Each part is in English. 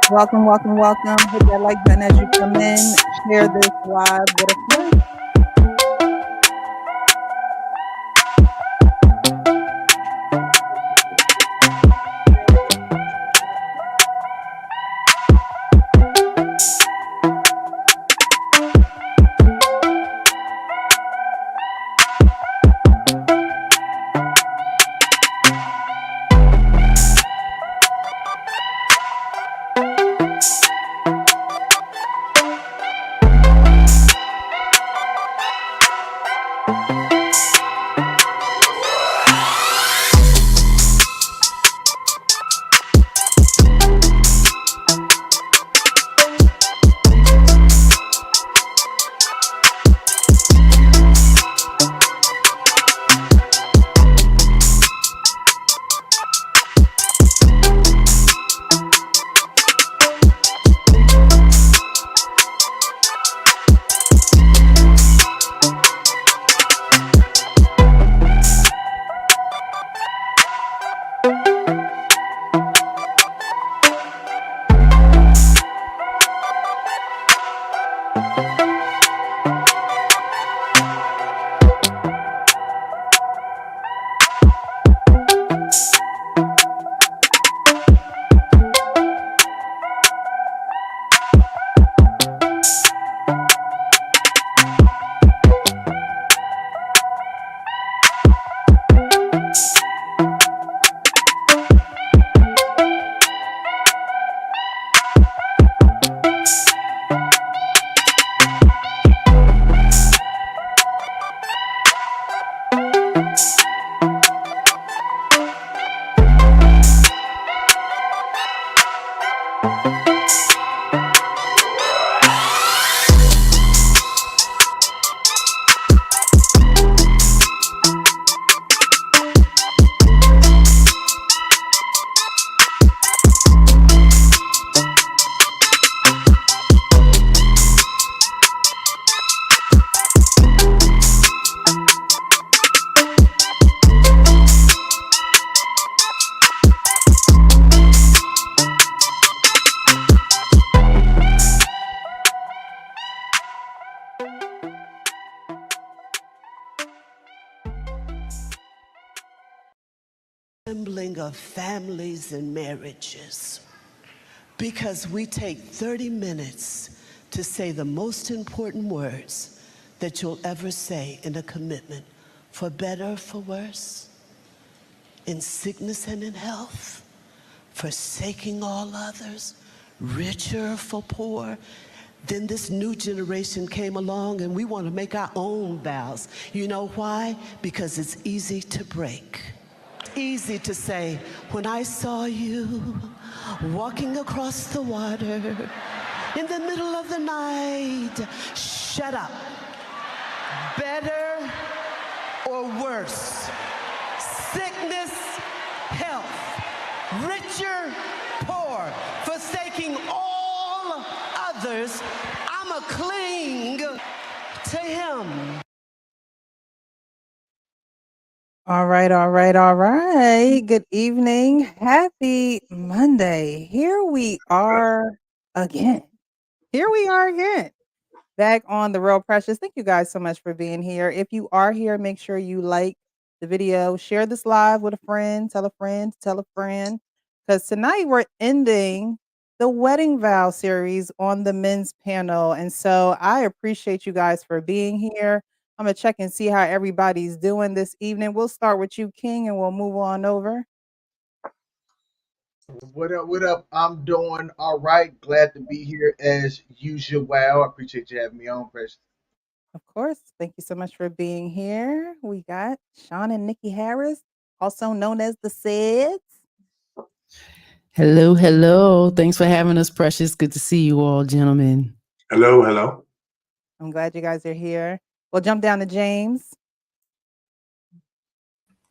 Welcome, welcome, welcome. Hit that like button as you come in. Share this live with a friend. Assembling of families and marriages, because we take 30 minutes to say the most important words that you'll ever say in a commitment, for better, for worse, in sickness and in health, forsaking all others, richer for poor. Then this new generation came along and we want to make our own vows. You know why? Because it's easy to break. Easy to say, when I saw you walking across the water in the middle of the night, shut up. Better or worse? Sickness, health, richer, poor, forsaking all others, I'ma cling to him. All right, all right, all right. Good evening. Happy Monday. Here we are again. Here we are again. Back on The Real Precious. Thank you guys so much for being here. If you are here, make sure you like the video, share this live with a friend, tell a friend, tell a friend. Because tonight we're ending the wedding vow series on the men's panel. And so I appreciate you guys for being here. I'm going to check and see how everybody's doing this evening. We'll start with you, King, and we'll move on over. What up? What up? I'm doing all right. Glad to be here as usual. I appreciate you having me on, Precious. Of course. Thank you so much for being here. We got Sean and Nikki Harris, also known as the Seds. Hello, hello. Thanks for having us, Precious. Good to see you all, gentlemen. Hello, hello. I'm glad you guys are here. We'll jump down to James.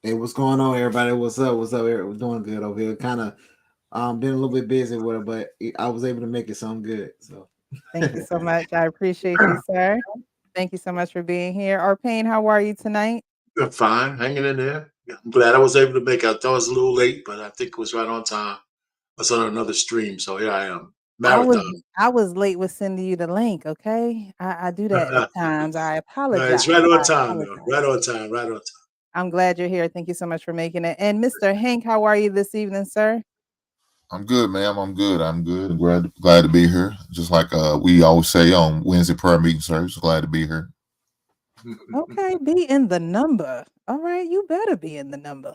Hey, what's going on, everybody? What's up? What's up? We're doing good over here. Kind of been a little bit busy with it, but I was able to make it sound good. So Thank you so much. I appreciate you, sir. Thank you so much for being here. Arpane, how are you tonight? I'm fine, hanging in there. I'm glad I was able to make it. I thought it was a little late, but I think it was right on time. I was on another stream, so here I am. I was Marathon. I was late with sending you the link, okay? I do that at times. I No, it's apologize. right on I time, though. apologize. Right on time. Right on time. I'm glad you're here. Thank you so much for making it. And Mr. Hank, how are you this evening, sir? I'm good, ma'am. I'm good. I'm good. I'm glad to be here. Just like we always say on Wednesday prayer meeting service. Glad to be here. Okay, be in the number. All right, you better be in the number.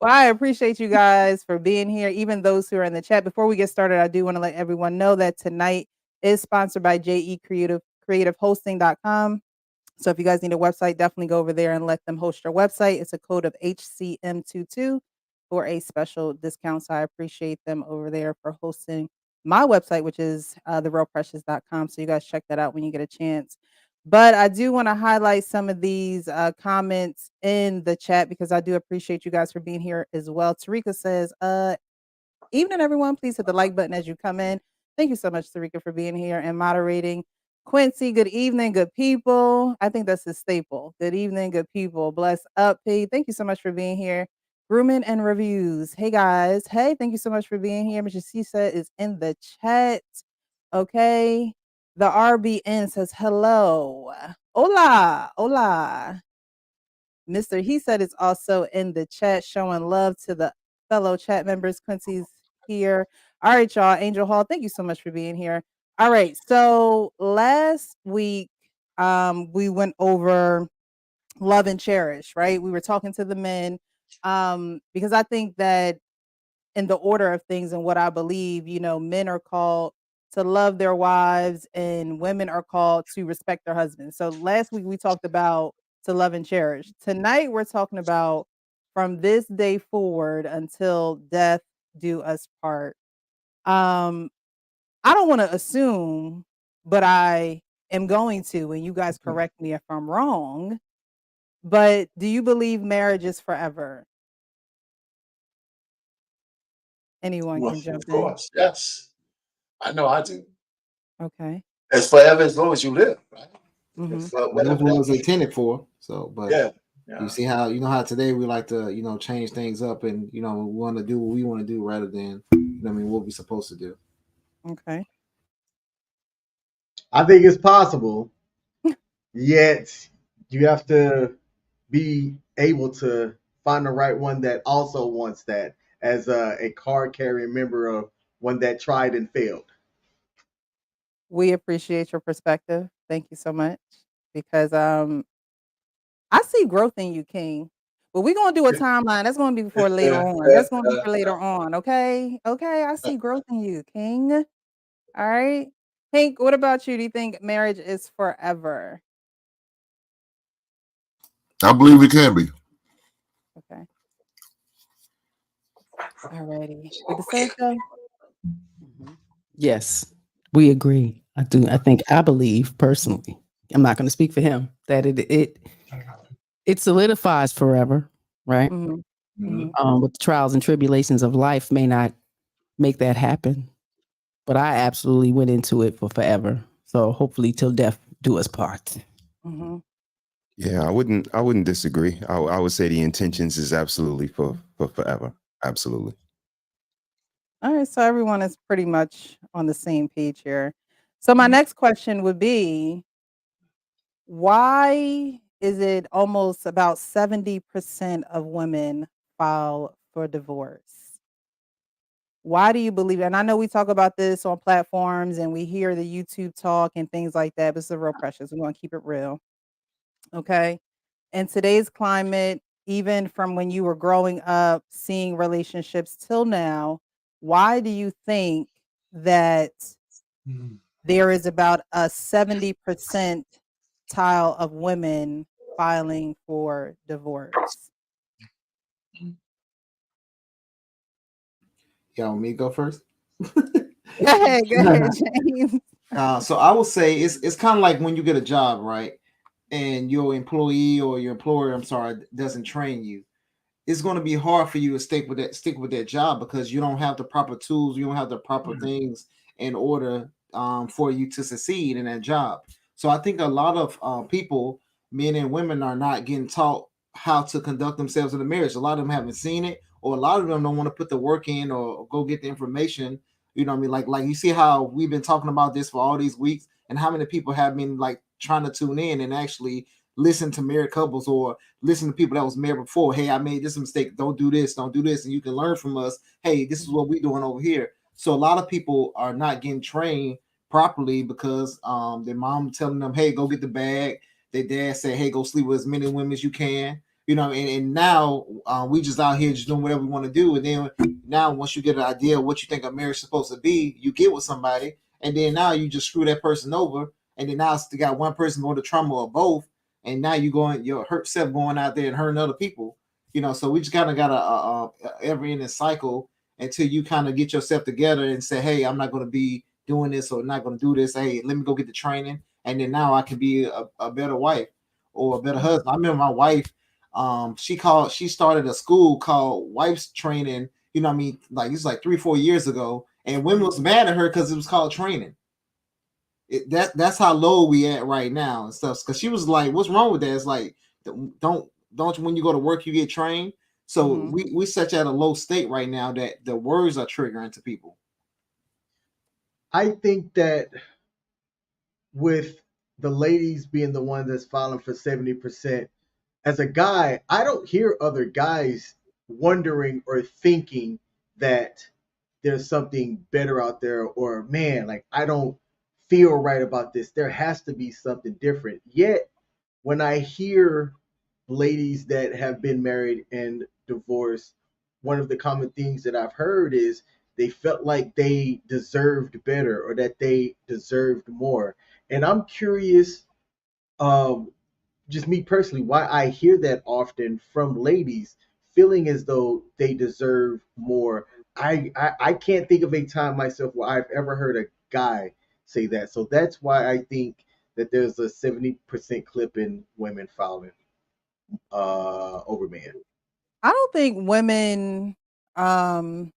Well, I appreciate you guys for being here, even those who are in the chat. Before we get started, I do want to let everyone know that tonight is sponsored by JE creativehosting.com. So if you guys need a website, definitely go over there and let them host your website. It's a code of HCM22 for a special discount. So I appreciate them over there for hosting my website, which is TheRealPrecious.com. So you guys check that out when you get a chance. But I do want to highlight some of these comments in the chat because I do appreciate you guys for being here as well. Tarika says, evening, everyone. Please hit the like button as you come in. Thank you so much, Sarika, for being here and moderating. Quincy, good evening, good people. I think that's a staple. Good evening, good people. Bless up, P. Thank you so much for being here. Grooming and reviews. Hey, guys. Hey, thank you so much for being here. Mr. Cisa is in the chat. Okay. The RBN says hello. Hola. Hola. Mr. He said is also in the chat showing love to the fellow chat members. Quincy's here. All right, y'all. Angel Hall, thank you so much for being here. All right. So last week, we went over love and cherish, right? We were talking to the men. Because I think that in the order of things and what I believe, men are called to love their wives and women are called to respect their husbands. So last week we talked about to love and cherish. Tonight we're talking about from this day forward until death do us part. Um I don't want to assume, but I am going to, and you guys correct me if I'm wrong. But do you believe marriage is forever? Anyone Well, can jump of in. course. Yes. I know I do. Okay. It's forever as long as you live, right? Mhm. If, Well, that's whatever what it that was means. intended for. So, but Yeah. you Yeah. see how how today we like to change things up and we want to do what we want to do rather than what we're supposed to do. Okay. I think it's possible, yet you have to be able to find the right one that also wants that as a card carrying member of one that tried and failed. We appreciate your perspective. Thank you so much. Because I see growth in you, King. But we're gonna do a timeline. That's gonna be for later on. That's gonna be for later on. Okay. Okay. I see growth in you, King. All right. Hank, what about you? Do you think marriage is forever? I believe it can be. Okay. All righty. Did the said so? Mhm. Yes, we agree. I do. I believe personally. I'm not going to speak for him that it solidifies forever, right? Mm-hmm. Mm-hmm. But the trials and tribulations of life may not make that happen. But I absolutely went into it for forever. So hopefully till death do us part. Mm-hmm. Yeah, I wouldn't disagree. I would say the intentions is absolutely for forever. Absolutely. All right. So everyone is pretty much on the same page here. So my next question would be, why is it almost about 70% of women file for divorce? Why do you believe and I know we talk about this on platforms and we hear the YouTube talk and things like that, but it's the real precious. We want to keep it real. Okay. In today's climate, even from when you were growing up, seeing relationships till now, why do you think that there is about a 70% tile of women filing for divorce? Y'all want me to go first? Go ahead, James. So I would say it's kind of like when you get a job, right? And your employee or your employer, I'm sorry, doesn't train you. It's going to be hard for you to stick with that job because you don't have the proper tools, you don't have the proper things in order for you to succeed in that job. So I think a lot of people, men and women, are not getting taught how to conduct themselves in a marriage. A lot of them haven't seen it, or a lot of them don't want to put the work in or go get the information You know what I mean? Like you see how we've been talking about this for all these weeks, and how many people have been like trying to tune in and actually listen to married couples or listen to people that was married before. Hey, I made this mistake. Don't do this. Don't do this. And you can learn from us. Hey, this is what we're doing over here. So a lot of people are not getting trained properly because their mom telling them, hey, go get the bag. Their dad said, hey, go sleep with as many women as you can. You know, and now we just out here just doing whatever we want to do. And then now once you get an idea of what you think a marriage is supposed to be, you get with somebody, and then now you just screw that person over. And then now you got one person going to trauma or both, and now you're hurt self going out there and hurting other people. You know, so we just kind of got a ever ending cycle until you kind of get yourself together and say, hey, I'm not going to be doing this or not going to do this. Hey, let me go get the training, and then now I can be a better wife or a better husband. I remember my wife. She started a school called Wife's Training. You know what I mean? Like it's like 3-4 years ago, and women was mad at her because it was called training. That's how low we at right now and stuff. Because she was like, "What's wrong with that?" It's like, don't when you go to work you get trained. So we such at a low state right now that the words are triggering to people. I think that with the ladies being the one that's filing for 70%, as a guy, I don't hear other guys wondering or thinking that there's something better out there, or man, like I don't feel right about this. There has to be something different. Yet when I hear ladies that have been married and divorced, one of the common things that I've heard is they felt like they deserved better or that they deserved more. And I'm curious, um, just me personally, why I hear that often from ladies feeling as though they deserve more. I can't think of a time myself where I've ever heard a guy say that. So that's why I think that there's a 70% clip in women filing over men. I don't think women, um,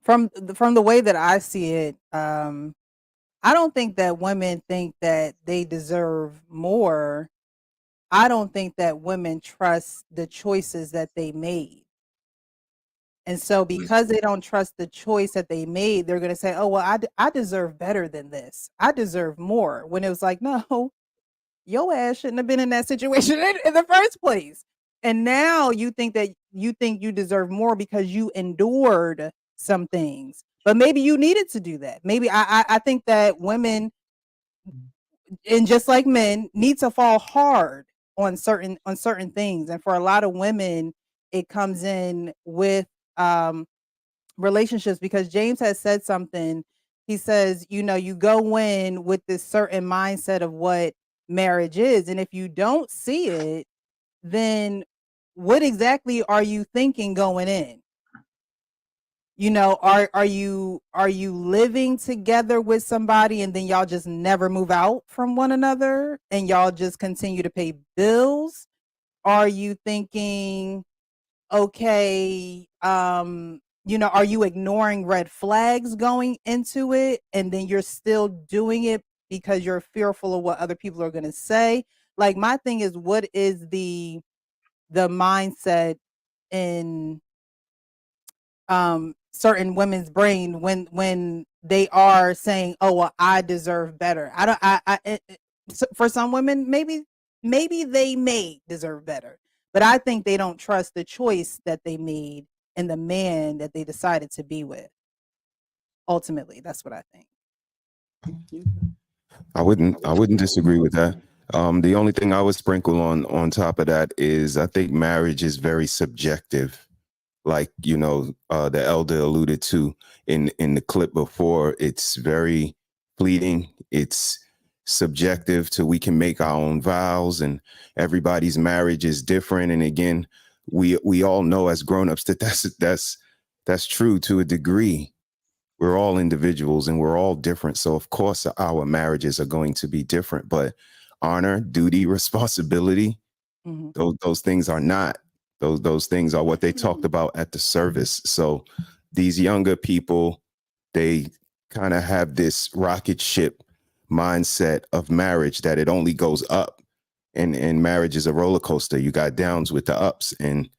from the way that I see it, I don't think that women think that they deserve more. I don't think that women trust the choices that they made. And so because they don't trust the choice that they made, they're going to say, "Oh, well, I deserve better than this. I deserve more." When it was like, "No, your ass shouldn't have been in that situation in the first place." And now you think you deserve more because you endured some things. But maybe you needed to do that. Maybe I think that women, and just like men, need to fall hard on certain things. And for a lot of women, it comes in with um relationships, because James has said something. He says, you know, you go in with this certain mindset of what marriage is. And if you don't see it, then what exactly are you thinking going in? You know, are you living together with somebody and then y'all just never move out from one another and y'all just continue to pay bills? Are you thinking, okay, you know, are you ignoring red flags going into it and then you're still doing it because you're fearful of what other people are going to say? Like, my thing is, what is the mindset in certain women's brain when they are saying, "Oh, well, I deserve better." I don't for some women, maybe they may deserve better, but I think they don't trust the choice that they made and the man that they decided to be with. Ultimately, that's what I think. I wouldn't disagree with that. The only thing I would sprinkle on top of that is I think marriage is very subjective. Like, the elder alluded to in the clip before, it's very fleeting. It's subjective to we can make our own vows, and everybody's marriage is different. And again, we all know as grown-ups that that's true to a degree. We're all individuals and we're all different. So of course our marriages are going to be different, but honor, duty, responsibility, Mhm. those things are not. Those things are what they talked about at the service. So these younger people, they kind of have this rocket ship mindset of marriage that it only goes up. And marriage is a roller coaster. You got downs with the ups, and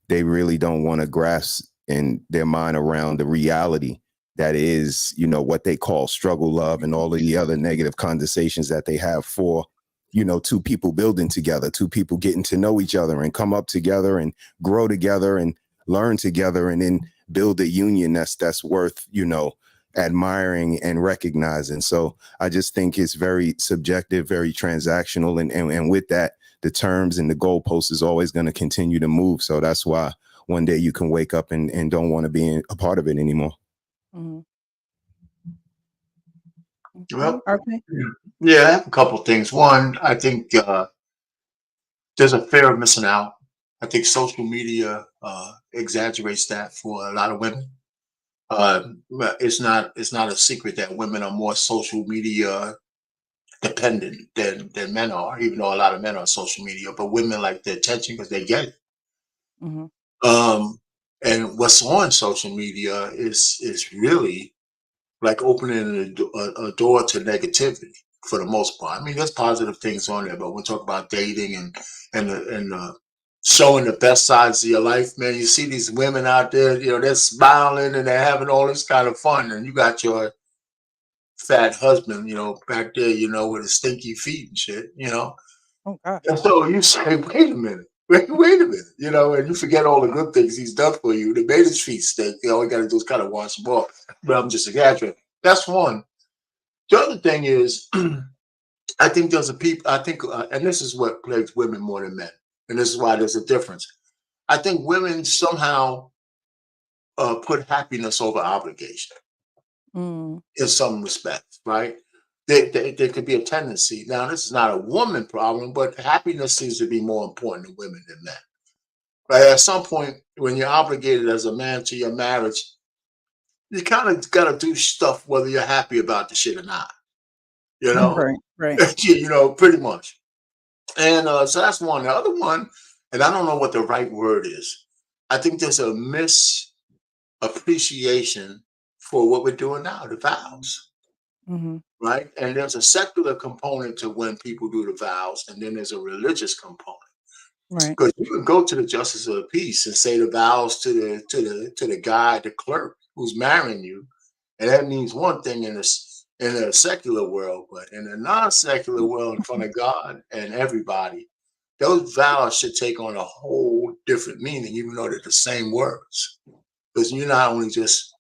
they really don't want to grasp in their mind around the reality that is, you know, what they call struggle love and all of the other negative conversations that they have for, you know, two people building together, two people getting to know each other and come up together and grow together and learn together and then build a union that's worth, you know, admiring and recognizing. So I just think it's very subjective, very transactional. And with that, the terms and the goalpost is always going to continue to move. So that's why one day you can wake up and don't want to be a part of it anymore. Mhm. Okay, Well, RP. yeah, I have a couple things. One, I think there's a fear of missing out. I think social media exaggerates that for a lot of women. But it's not a secret that women are more social media dependent than men are, even though a lot of men are on social media. But women like the attention because they get it. Mhm. Um, and what's on social media is really like opening a door to negativity for the most part. I mean, there's positive things on there, but when we talk about dating and showing the best sides of your life, man, you see these women out there, you know, they're smiling and they're having all this kind of fun, and you got your fat husband, you know, back there, you know, with his stinky feet and shit, you know. Oh gosh. And so you say, wait a minute. Wait a minute, you know, and you forget all the good things he's done for you. They made his feet stink. You know, all you got to do is kind of wash them off. But I'm just exaggerating. That's one. The other thing is, I think there's a people. I think, and this is what plagues women more than men, and this is why there's a difference. I think women somehow put happiness over obligation Mm. in some respects, right? There could be a tendency. Now, this is not a woman problem, but happiness seems to be more important to women than men. Right? At some point, when you're obligated as a man to your marriage, you kind of got to do stuff whether you're happy about the shit or not. You know, Right, right. you know, pretty much. And so that's one. The other one, and I don't know what the right word is. I think there's a misappreciation for what we're doing now, the vows, Mhm. right? And there's a secular component to when people do the vows, and then there's a religious component. Right. Because you can go to the justice of the peace and say the vows to the guy, the clerk who's marrying you, and that means one thing in the secular world, but in the non-secular world, in front of God and everybody, those vows should take on a whole different meaning, even though they're the same words. Because you're not only just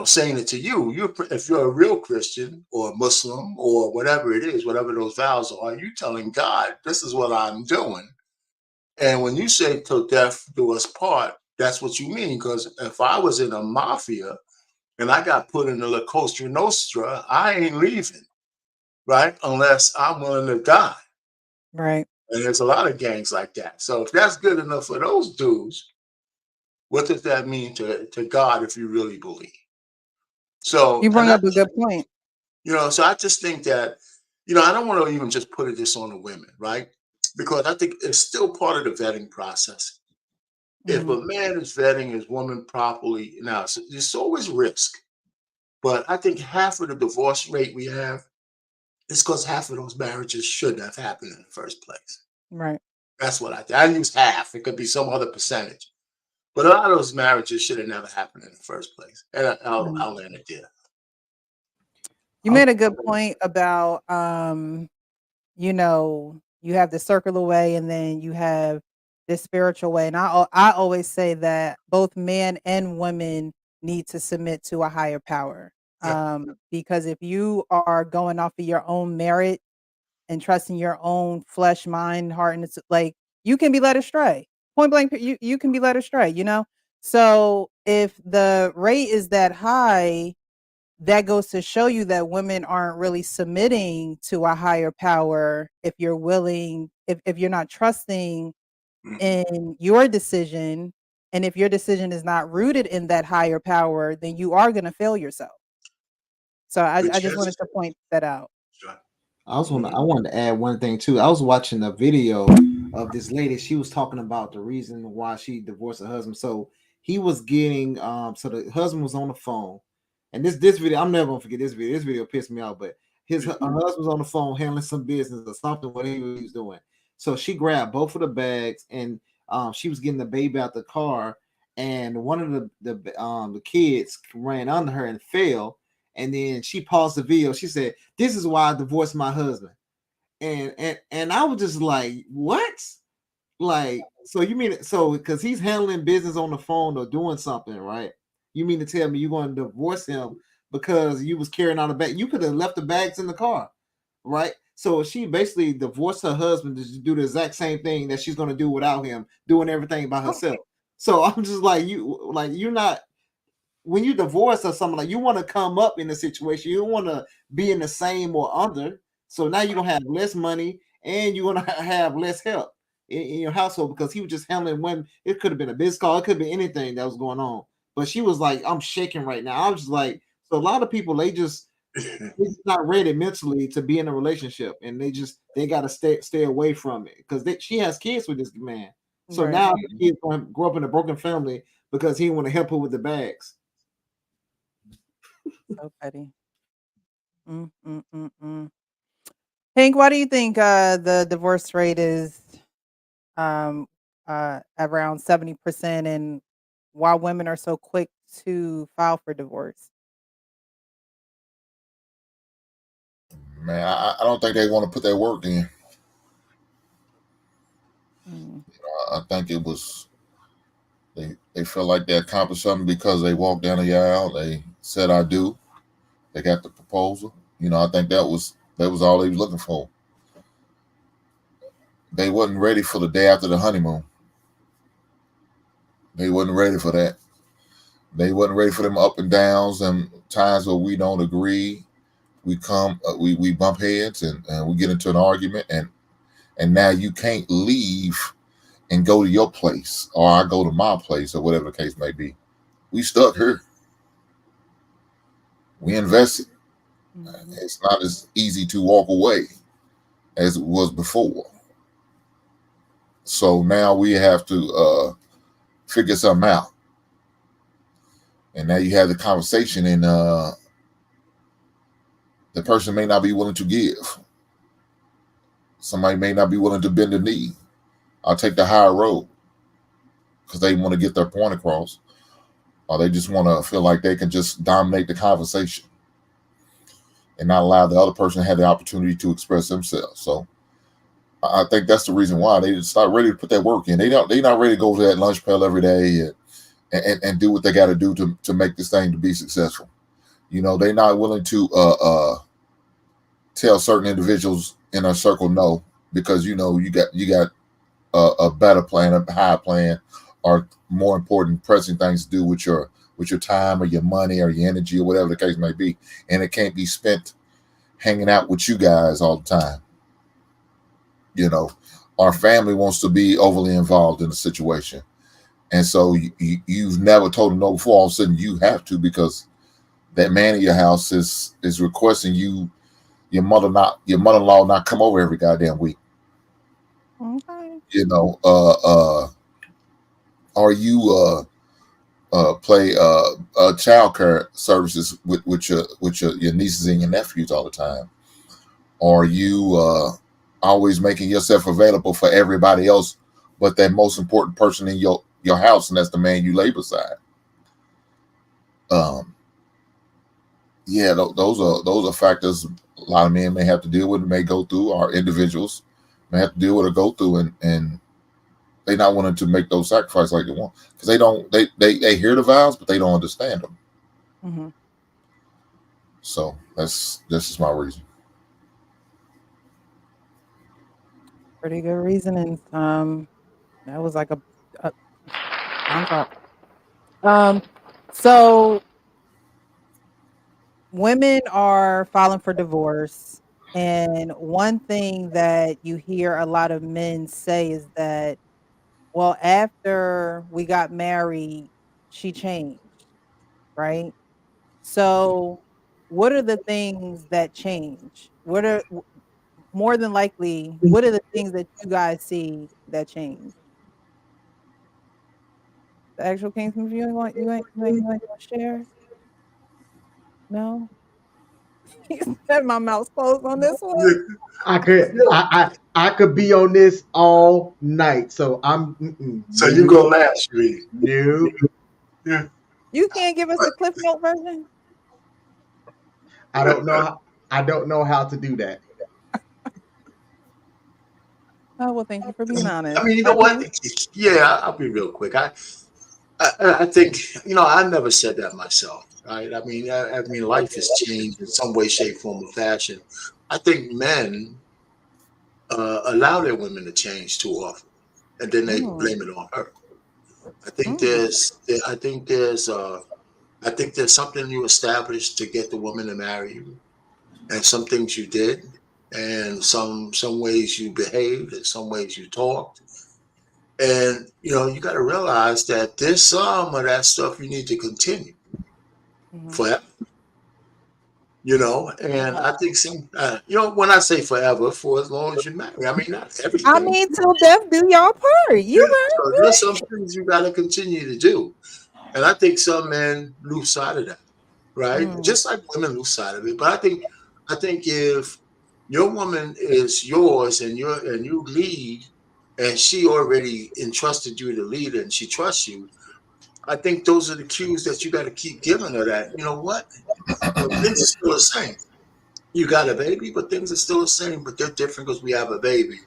saying it to you. If you're a real Christian or Muslim or whatever it is, whatever those vows are, you telling God, this is what I'm doing. And when you say till death do us part, that's what you mean. Because if I was in a mafia and I got put in the La Costa Nostra, I ain't leaving, right? Unless I'm willing to die. Right. And there's a lot of gangs like that. So if that's good enough for those dudes, what does that mean to God if you really believe? So, You bring up a good point. so I just think that, I don't want to even just put it this on the women, right? Because I think it's still part of the vetting process. If Mhm. a man is vetting his woman properly, now it's always risk, but I think half of the divorce rate we have is because half of those marriages shouldn't have happened in the first place. Right. That's what I think. I use half. It could be some other percentage, but a lot of those marriages should have never happened in the first place. And Right. I'll end it there. You made a good point about you have the circular way and then you have this spiritual way. And I always say that both men and women need to submit to a higher power. Yeah. Because if you are going off of your own merit and trusting your own flesh, mind, heart, and it's like you can be led astray. Point blank, you can be led astray. So if the rate is that high, that goes to show you that women aren't really submitting to a higher power if you're not trusting Mhm. in your decision, and if your decision is not rooted in that higher power, then you are going to fail yourself. So Good I just chance. wanted to point that out. Sure. I wanted to add one thing too. I was watching a video of this lady. She was talking about the reason why she divorced her husband. So he was getting so the husband was on the phone, and this video, I'm never gonna forget this video. This video pissed me off, but her husband was on the phone handling some business or something, what he was doing. So she grabbed both of the bags and she was getting the baby out the car, and one of the kids ran under her and fell, and then she paused the video. She said, "This is why I divorced my husband," and I was just like, "What?" Like, so you mean so because he's handling business on the phone or doing something, right? You mean to tell me you're going to divorce him because you was carrying out a bag? You could have left the bags in the car, right? So she basically divorced her husband to do the exact same thing that she's going to do without him, doing everything by Oh, herself. So I'm just like you're not when you divorce or something like you want to come up in a situation, you don't want to be in the same or under. So now you're gonna have less money and you're gonna have less help in your household because he was just handling when it could have been a business call, it could be anything that was going on. But she was like, I'm shaking right now. I was just like, so a lot of people they're just not ready mentally to be in a relationship and they gotta stay away from it because she has kids with this man. So right. now the kid's gonna grow up in a broken family because he didn't want to help her with the bags. So petty. Mm, mm, mm, mm. Hank, why do you think the divorce rate is um, around 70%, and why women are so quick to file for divorce? Man, I don't think they want to put that work in. Mm, I think it was they felt like they accomplished something because they walked down the aisle. They said I do. They got the proposal. I think that was all they was looking for. They wasn't ready for the day after the honeymoon. They wasn't ready for that. They wasn't ready for them up and downs and times where we don't agree. We bump heads and we get into an argument and now you can't leave and go to your place or I go to my place or whatever the case may be. We stuck here. We invested. mhm, It's not as easy to walk away as it was before. So now we have to figure something out. And now you have the conversation, and the person may not be willing to give. Somebody may not be willing to bend the knee. I'll take the higher road because they want to get their point across, or they just want to feel like they can just dominate the conversation and not allow the other person to have the opportunity to express themselves. So I think that's the reason why they just not ready to put that work in. They not ready to go to that lunch pail every day and do what they got to do to make this thing to be successful. They're not willing to tell certain individuals in a circle no because you got a better plan, a higher plan, or more important pressing things to do with your time or your money or your energy or whatever the case may be, and it can't be spent hanging out with you guys all the time. You know, our family wants to be overly involved in the situation, and so you've never told them no before. All of a sudden, you have to because that man in your house is requesting your mother-in-law not come over every goddamn week. okay. You know, or you play child care services with your nieces and your nephews all the time, or you always making yourself available for everybody else, but that most important person in your house, and that's the man you lay beside. Um, yeah, those are factors a lot of men may have to deal with, may go through, or individuals may have to deal with or go through, and they not wanting to make those sacrifices like they want because they don't they hear the vows but they don't understand them. Mhm. So that's just my reason. Pretty good reasoning. That was like a bomb drop. Um, so women are filing for divorce, and one thing that you hear a lot of men say is that, well, after we got married, she changed, right? So, what are the things that change? More than likely, what are the things that you guys see that change? The actual Kingsman, you ain't gonna share? No? He said my mouth's closed on this one. I could. I could be on this all night. So I'm So you gonna no, last, really? no. Yeah. You can't give us the Cliff Note version? I don't know how, I don't know how to do that. Oh, well, thank you for being I honest. mean, you know what? Okay. Yeah, I'll be real quick. I think I never said that myself. Right? I mean, life has changed in some way, shape, form, or fashion. I think men allow their women to change too often, and then they Mm, blame it on her. I think mm, there's, I think there's, I think there's something you established to get the woman to marry you, and some things you did, and some ways you behaved, and some ways you talked. And you got to realize that there's some of that stuff you need to continue mhm. forever. And I Wow. think when I say forever, for as long as you marry, I mean not I everything. mean, till death do y'all part. You Yeah, so right. there's some things you got to continue to do, and I think some men lose sight of that, right? Mm, Just like women lose sight of it. But I think if your woman is yours and you lead, and she already entrusted you to lead her and she trusts you, I think those are the cues that you got to keep giving her. That you know what, things are still the same. You got a baby, but things are still the same, but they're different because we have a baby.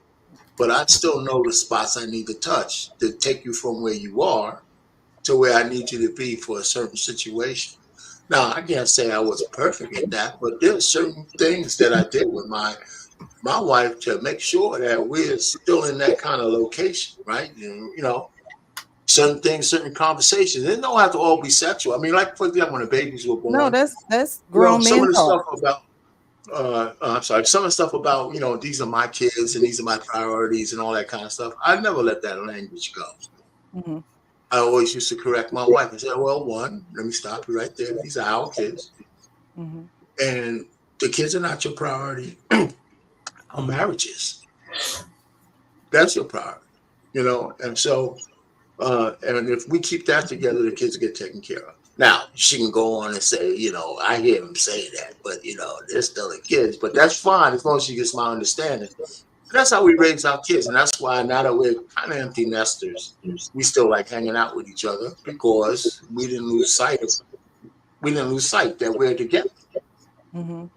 But I still know the spots I need to touch to take you from where you are to where I need you to be for a certain situation. Now, I can't say I was perfect at that, but there's certain things that I did with my wife to make sure that we're still in that kind of location, right? And, certain things, certain conversations. They don't have to all be sexual. I mean, like for example, when the babies were no, born, that's grown some man of the talk. stuff about I'm sorry, some of the stuff about these are my kids and these are my priorities and all that kind of stuff. I never let that language go. Mhm, I always used to correct my wife and say, "Well, one, let me stop you right there. These are our kids, mhm, and the kids are not your priority. Our marriages, that's your priority, And so, and if we keep that together, the kids get taken care of. Now, she can go on and say, I hear him say that, but they're still the kids. But that's fine as long as she gets my understanding. And that's how we raise our kids, and that's why now that we're kind of empty nesters, we still like hanging out with each other because we didn't lose sight that we're together. mhm.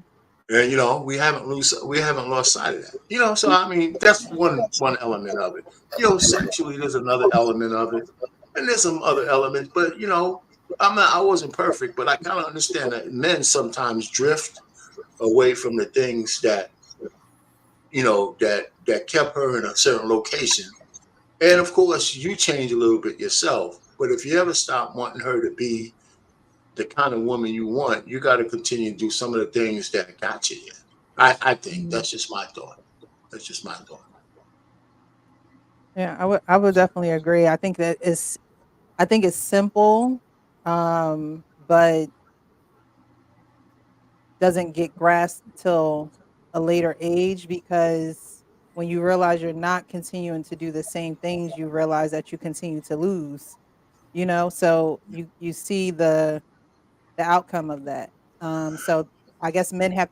And we haven't lost sight of that. So I mean that's one element of it. Sexually there's another element of it. And there's some other elements, but I wasn't perfect, but I kind of understand that men sometimes drift away from the things that kept her in a certain location. And of course you change a little bit yourself. But if you ever stop wanting her to be the kind of woman you want, you got to continue to do some of the things that got you here. I think Mhm. that's just my thought. That's just my thought. Yeah, I would definitely agree. I think it's simple, but doesn't get grasped till a later age because when you realize you're not continuing to do the same things, you realize that you continue to lose, So you see the outcome of that. So I guess men have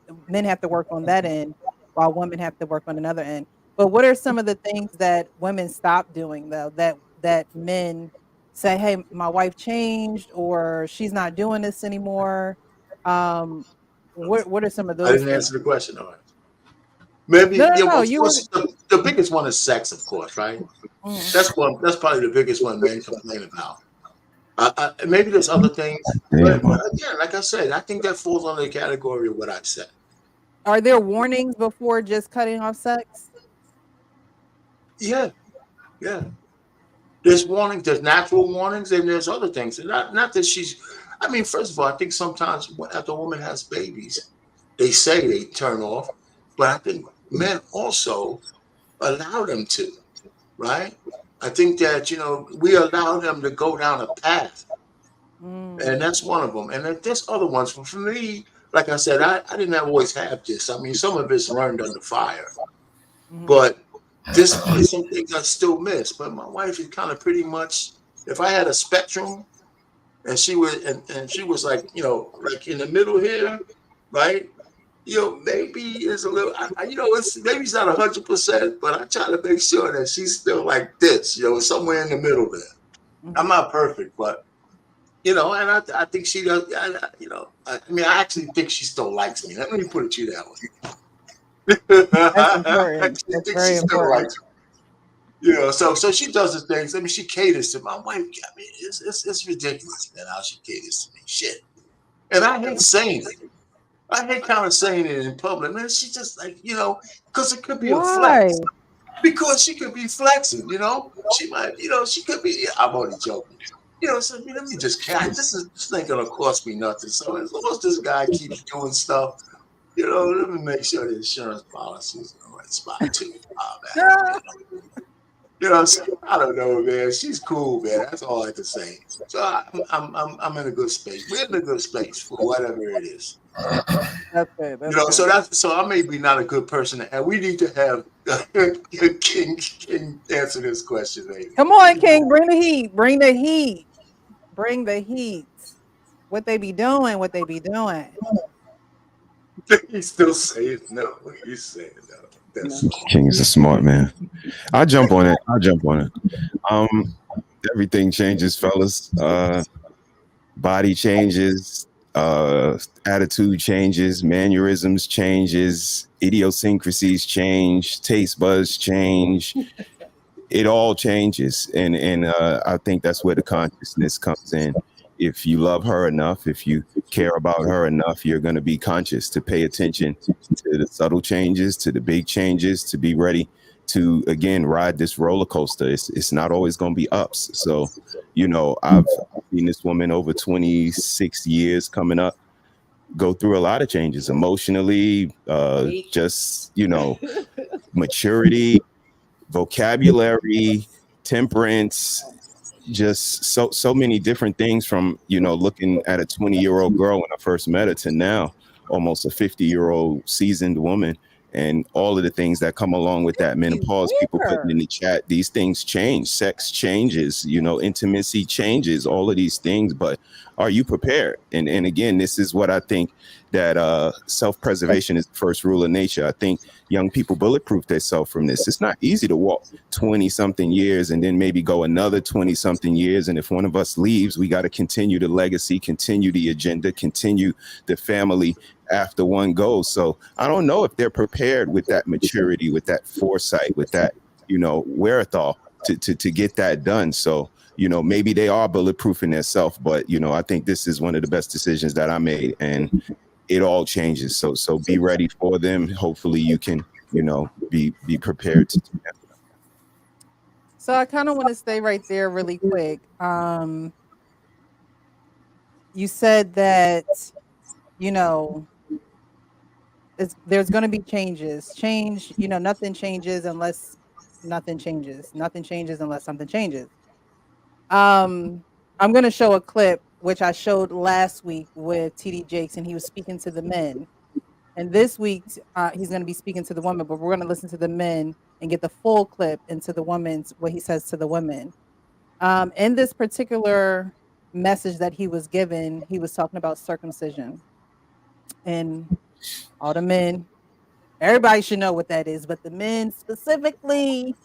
to work on that end while women have to work on another end. But what are some of the things that women stop doing though that men say, "Hey, my wife changed," or "She's not doing this anymore." Um, what are some of I those didn't things? answer the question. All right. No, Maybe, no, no. well, of You were. course, the biggest one is sex, of course, right? Mm. That's probably the biggest one men complain about. Maybe there's other things, but Damn. again, like I said, I think that falls under the category of what I said. Are there warnings before just cutting off sex? Yeah, yeah. There's warnings, there's natural warnings, and there's other things. And not that she's. I mean, first of all, I think sometimes after a woman has babies, they say they turn off, but I think men also allow them to, right? I think that we allow them to go down a path, and Mm. that's one of them. And then there's other ones. For me, like I said, I didn't always have this. I mean, some of it's learned under fire, Mhm. but there's probably some things I still miss. But my wife is kind of pretty much. If I had a spectrum, and she was like like in the middle here, right? maybe it's a little, it's maybe it's not 100%, but I try to make sure that she's still like this, somewhere in the middle there. I'm Mhm. not perfect, but and I think she does. I mean, I actually think she still likes me. Let me put it to you that way. That's I important. actually That's think she very still important. likes me. So she does the things. I mean, she caters to my wife. I mean, it's ridiculous, man, how she caters to me. Shit, and I hate saying it. I hate kind of saying it in public, man. She just like, because it could be a Why? flex. Because she could be flexing, She might, she could be. I'm only joking. So let me just catch. This ain't gonna cost me nothing. So as long as this guy keeps doing stuff, let me make sure the insurance policy is in the right spot too. Man, Ah, so I don't know, man. She's cool, man. That's all I can say. So I'm in a good space. We're in a good space for whatever it is. that's good. That's good. So I may be not a good person, and we need to have King answer this question, Come on, King. Bring the heat. Bring the heat. Bring the heat. What they be doing? What they be doing? maybe. He's still saying no. He's saying no. That's No. funny. King is a smart man. I'll jump on it. I'll jump on it. Um, Everything changes, fellas. Body changes, attitude changes, mannerisms changes, idiosyncrasies change, taste buds change. It all changes, and I think that's where the consciousness comes in. If you love her enough, if you care about her enough, you're going to be conscious to pay attention to the subtle changes, to the big changes, to be ready to again ride this roller coaster. It's not always going to be ups. So, I've seen this woman over 26 years coming up go through a lot of changes emotionally, just maturity, vocabulary, temperance, just so many different things from looking at a 20-year-old girl when I first met her to now almost a 50-year-old seasoned woman, and all of the things that come along with that You menopause. People putting weird. in the chat, these things change, sex changes, intimacy changes, all of these things, but are you prepared? And again, this is what I think, that self-preservation is the first rule of nature. I think young people bulletproof themselves from this. It's not easy to walk 20 something years and then maybe go another 20 something years. And if one of us leaves, we got to continue the legacy, continue the agenda, continue the family after one goes. So I don't know if they're prepared with that maturity, with that foresight, with that, wherewithal to get that done. So, maybe they are bulletproof in their self, but, I think this is one of the best decisions that I made, and it all changes. So be ready for them. Hopefully you can, be prepared to do that. So I kind of want to stay right there really quick. You said that, you know, there's going to be changes. Change, nothing changes unless nothing changes. Nothing changes unless something changes. Um, I'm going to show a clip which I showed last week with TD Jakes, and he was speaking to the men. And this week, he's going to be speaking to the women, but we're going to listen to the men and get the full clip into the women's what he says to the women. In this particular message that he was given, he was talking about circumcision, and all the men, everybody should know what that is, but the men specifically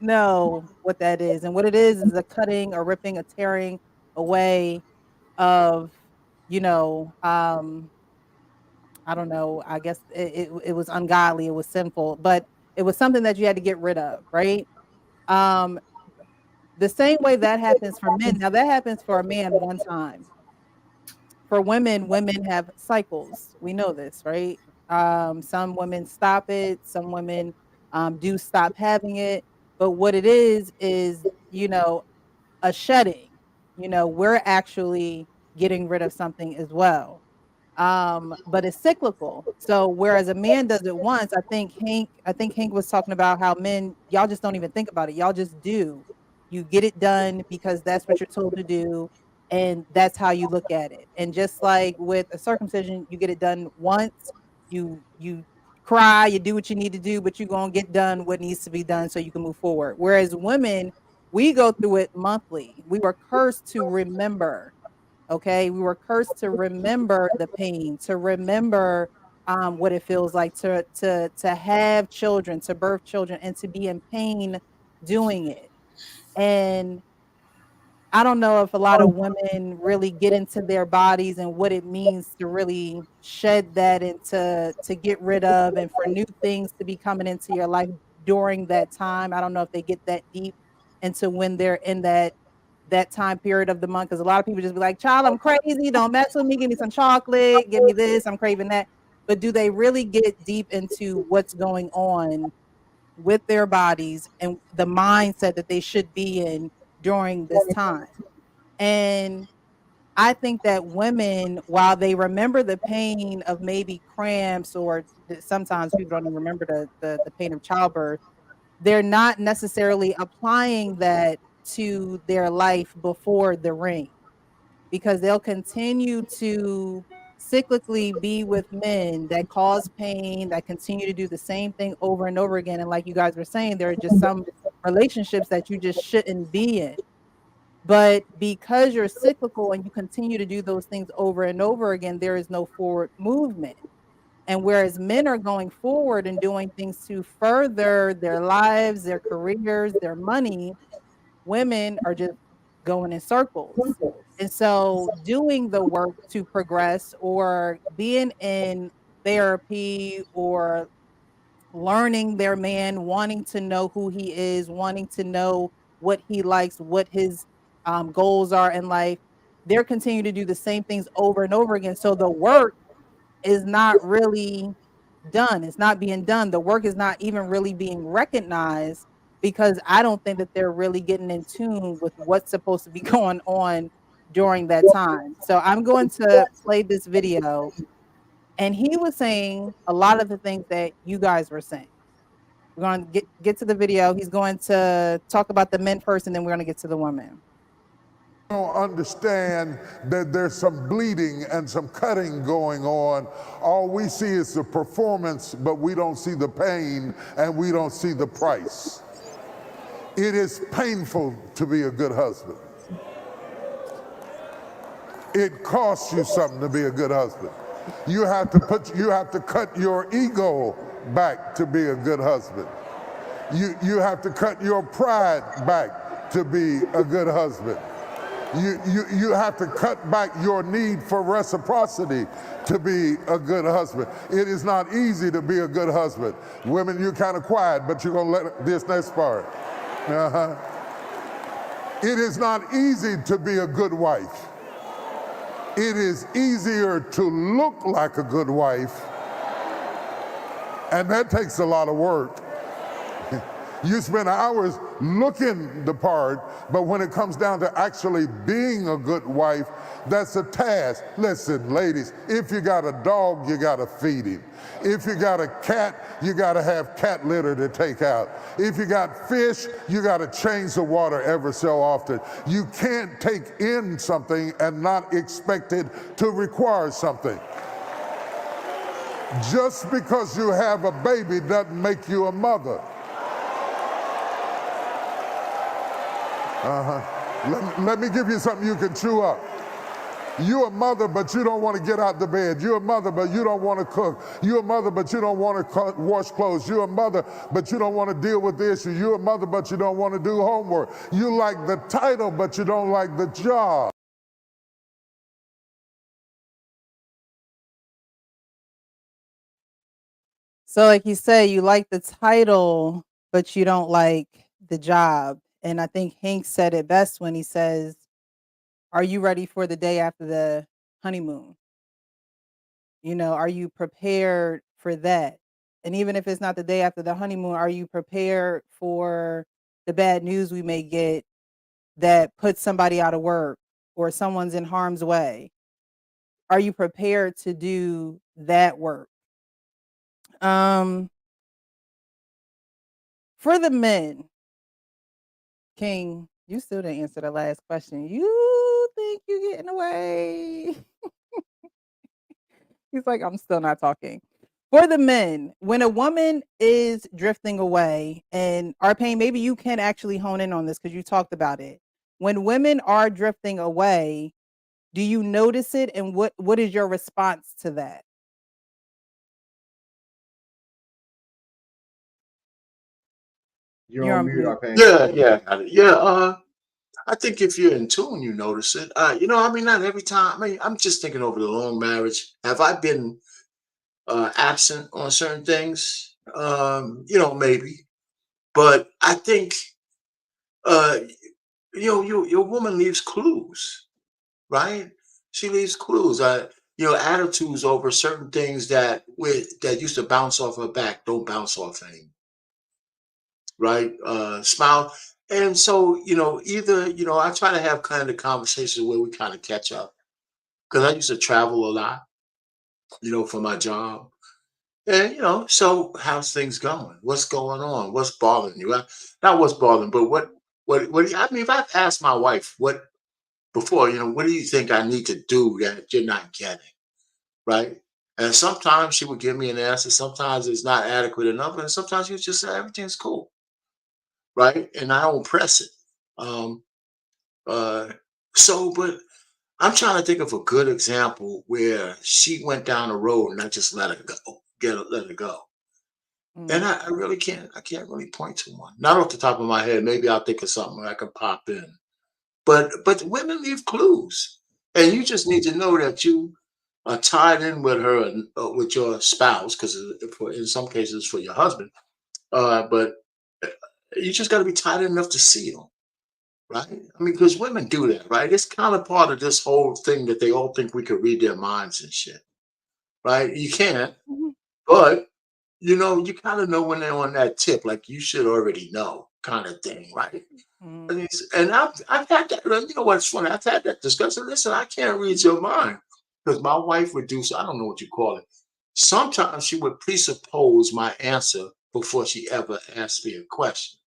know what that is. And what it is a cutting, a ripping, a tearing away of, you know, I don't know, I guess it was ungodly, it was sinful, but it was something that you had to get rid of, right? Um, the same way that happens for men. Now that happens for a man one time. For women, women have cycles. We know this, right? Some women stop it, some women do stop having it. But what it is, a shedding. We're actually getting rid of something as well. But it's cyclical. So whereas a man does it once, I think Hank was talking about how men, y'all just don't even think about it. Y'all just do. You get it done because that's what you're told to do, and that's how you look at it. And just like with a circumcision, you get it done once, you cry, you do what you need to do, but you're gonna get done what needs to be done so you can move forward. Whereas women, we go through it monthly. We were cursed to remember. Okay, we were cursed to remember the pain, to remember what it feels like to have children, to birth children, and to be in pain doing it. And I don't know if a lot of women really get into their bodies and what it means to really shed that and to get rid of and for new things to be coming into your life during that time. I don't know if they get that deep into when they're in that time period of the month, because a lot of people just be like, "Child, I'm crazy. Don't mess with me. Give me some chocolate. Give me this. I'm craving that." But do they really get deep into what's going on with their bodies and the mindset that they should be in during this time? And I think that women, while they remember the pain of maybe cramps or sometimes people don't even remember the pain of childbirth, they're not necessarily applying that to their life before the ring, because they'll continue to cyclically be with men that cause pain, that continue to do the same thing over and over again. And like you guys were saying, there are just some relationships that you just shouldn't be in. But because you're cyclical and you continue to do those things over and over again, there is no forward movement. And whereas men are going forward and doing things to further their lives, their careers, their money, women are just going in circles. And so doing the work to progress or being in therapy or learning their man, wanting to know who he is, wanting to know what he likes, what his goals are in life, they're continuing to do the same things over and over again. So the work is not really done. It's not being done. The work is not even really being recognized because I don't think that they're really getting in tune with what's supposed to be going on during that time. So I'm going to play this video, and he was saying a lot of the things that you guys were saying. We're gonna get to the video. He's going to talk about the men first, and then we're gonna get to the women. Don't understand that there's some bleeding and some cutting going on. All we see is the performance, but we don't see the pain and we don't see the price. It is painful to be a good husband. It costs you something to be a good husband. You have to cut your ego back to be a good husband. You have to cut your pride back to be a good husband. You have to cut back your need for reciprocity to be a good husband. It is not easy to be a good husband. Women, you're kind of quiet, but you're going to let this next part. Uh-huh. It is not easy to be a good wife. It is easier to look like a good wife, and that takes a lot of work. You spend hours looking the part, but when it comes down to actually being a good wife, that's a task. Listen, ladies, if you got a dog, you got to feed him. If you got a cat, you got to have cat litter to take out. If you got fish, you got to change the water ever so often. You can't take in something and not expect it to require something. Just because you have a baby doesn't make you a mother. Let me give you something you can chew up. You're a mother, but you don't want to get out the bed. You're a mother, but you don't want to cook. You're a mother, but you don't want to wash clothes. You're a mother, but you don't want to deal with the issue. You're a mother, but you don't want to do homework. You like the title, but you don't like the job. So like you say, you like the title, but you don't like the job. And I think Hank said it best when he says, "Are you ready for the day after the honeymoon? You know, are you prepared for that? And even if it's not the day after the honeymoon, are you prepared for the bad news we may get that puts somebody out of work or someone's in harm's way? Are you prepared to do that work?" Um, for the men, King, you still didn't answer the last question. You think you getting away? He's like, "I'm still not talking." For the men, when a woman is drifting away, and Arpain, maybe you can actually hone in on this because you talked about it. When women are drifting away, do you notice it, and what is your response to that? You're You're on on mute, mute. Arpane. Yeah. Yeah. I think if you're in tune, you notice it. I mean, not every time. I mean, I'm just thinking over the long marriage. Have I been absent on certain things? Maybe. But I think, uh, your woman leaves clues, right? She leaves clues. Attitudes over certain things that used to bounce off her back don't bounce off anymore, right? Smile. And so, either, I try to have kind of conversations where we kind of catch up because I used to travel a lot, for my job. And, so how's things going? What's going on? What's bothering you? Not what's bothering, but I mean, if I've asked my wife before, what do you think I need to do that you're not getting? Right. And sometimes she would give me an answer. Sometimes it's not adequate enough. And sometimes she would just say, everything's cool. Right. And I don't press it. Um, uh, but I'm trying to think of a good example where she went down the road and I just let her go, let her go. And Mm. I really I can't really point to one. Not off the top of my head. Maybe I'll think of something I can pop in. But women leave clues. And you just need to know that you are tied in with her, with your spouse, because in some cases for your husband. But you just got to be tied in enough to see them, right? I mean, because women do that, right? It's kind of part of this whole thing that they all think we could read their minds and shit, right? You can't, Mhm. but you kind of know when they're on that tip, like you should already know, kind of thing, right? Mhm. And I've had that. You know what's funny? I've had that discussion. Listen, I can't read your mind because my wife would do so. I don't know what you call it. Sometimes she would presuppose my answer before she ever asked me a question.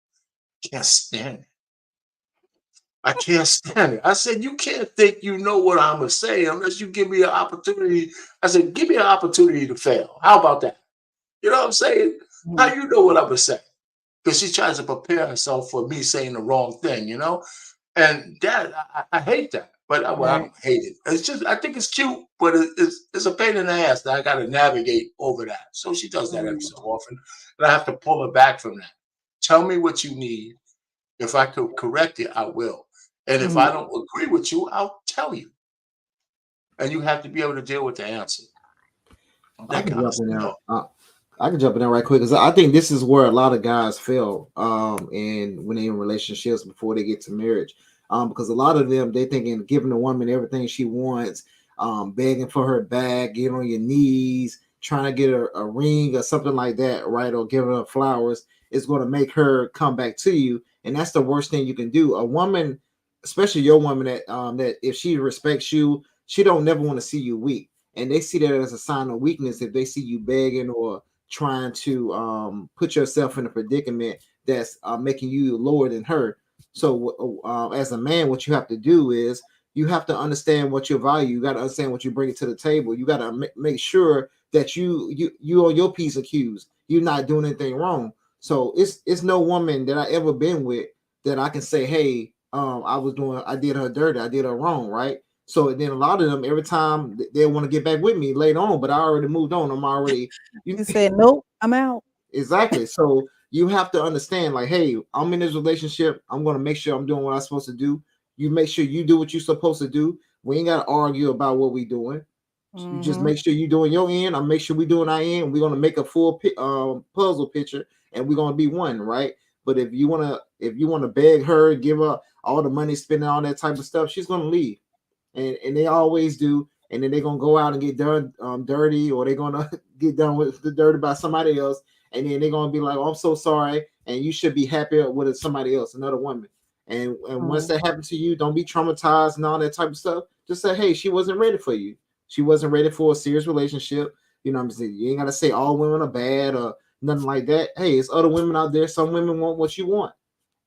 Can't stand it. I can't stand it. I said, you can't think you know what I'm gonna say unless you give me an opportunity. I said, give me an opportunity to fail. How about that? You know what I'm saying? How Mhm. you know what I'm gonna say? Because she tries to prepare herself for me saying the wrong thing. And that I hate that. But I Right. don't hate it. It's just I think it's cute, but it's a pain in the ass that I got to navigate over that. So she does that every Mhm. so often, and I have to pull her back from that. Tell me what you need. If I could correct it, I will. And if Mhm. I don't agree with you, I'll tell you. And you have to be able to deal with the answer. I That can kind of jump in stuff. there. I can jump in there right quick because I think this is where a lot of guys fail, and when they're in relationships before they get to marriage, because a lot of them they thinking giving a woman everything she wants, begging for her back, getting on your knees, trying to get a ring or something like that, right, or giving her flowers is going to make her come back to you, and that's the worst thing you can do. A woman, especially your woman, that if she respects you, she don't never want to see you weak, and they see that as a sign of weakness if they see you begging or trying to put yourself in a predicament that's making you lower than her. So, as a man, what you have to do is you have to understand what you value. You got to understand what you bring to the table. You got to make sure that you on your piece of cues. You're not doing anything wrong. So it's no woman that I ever been with that I can say, hey, I did her dirty, I did her wrong, right? So then a lot of them, every time they want to get back with me later on, but I already moved on. I'm already you You said, "Nope, I'm out." exactly. So you have to understand, like, hey, I'm in this relationship. I'm gonna make sure I'm doing what I'm supposed to do. You make sure you do what you're supposed to do. We ain't gotta argue about what we doing. You just Mhm. make sure you doing your end. I make sure we doing our end. We're gonna make a full puzzle picture, and we're gonna be one, right? But if you wanna beg her, give her all the money, spending all that type of stuff, she's gonna leave, and they always do. And then they're gonna go out and get done dirty, or they're gonna get done with the dirty by somebody else, and then they're gonna be like, "Oh, I'm so sorry," and you should be happier with somebody else, another woman. And once Mhm. that happens to you, don't be traumatized and all that type of stuff. Just say, "Hey, she wasn't ready for you. She wasn't ready for a serious relationship." You know what I'm saying? You ain't gotta say all women are bad or nothing like that. Hey, it's other women out there. Some women want what you want.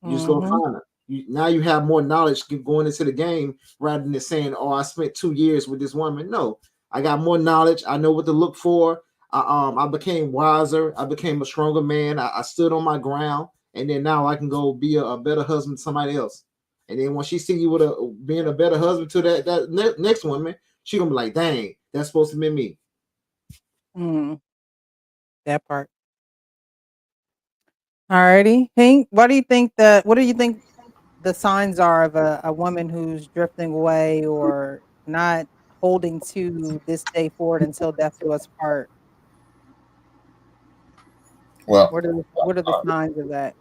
You just go Mhm. find her. Now you have more knowledge going into the game rather than saying, "Oh, I spent 2 years with this woman." No, I got more knowledge. I know what to look for. I became wiser. I became a stronger man. I stood on my ground, and then now I can go be a better husband to somebody else. And then when she see you with being a better husband to that next woman, she gonna be like, "Dang, that's supposed to be me." Mhm. That part. Alrighty. Pink, what do you think the signs are of a woman who's drifting away or not holding to this day forward until death do us part? Well, What are the signs of that?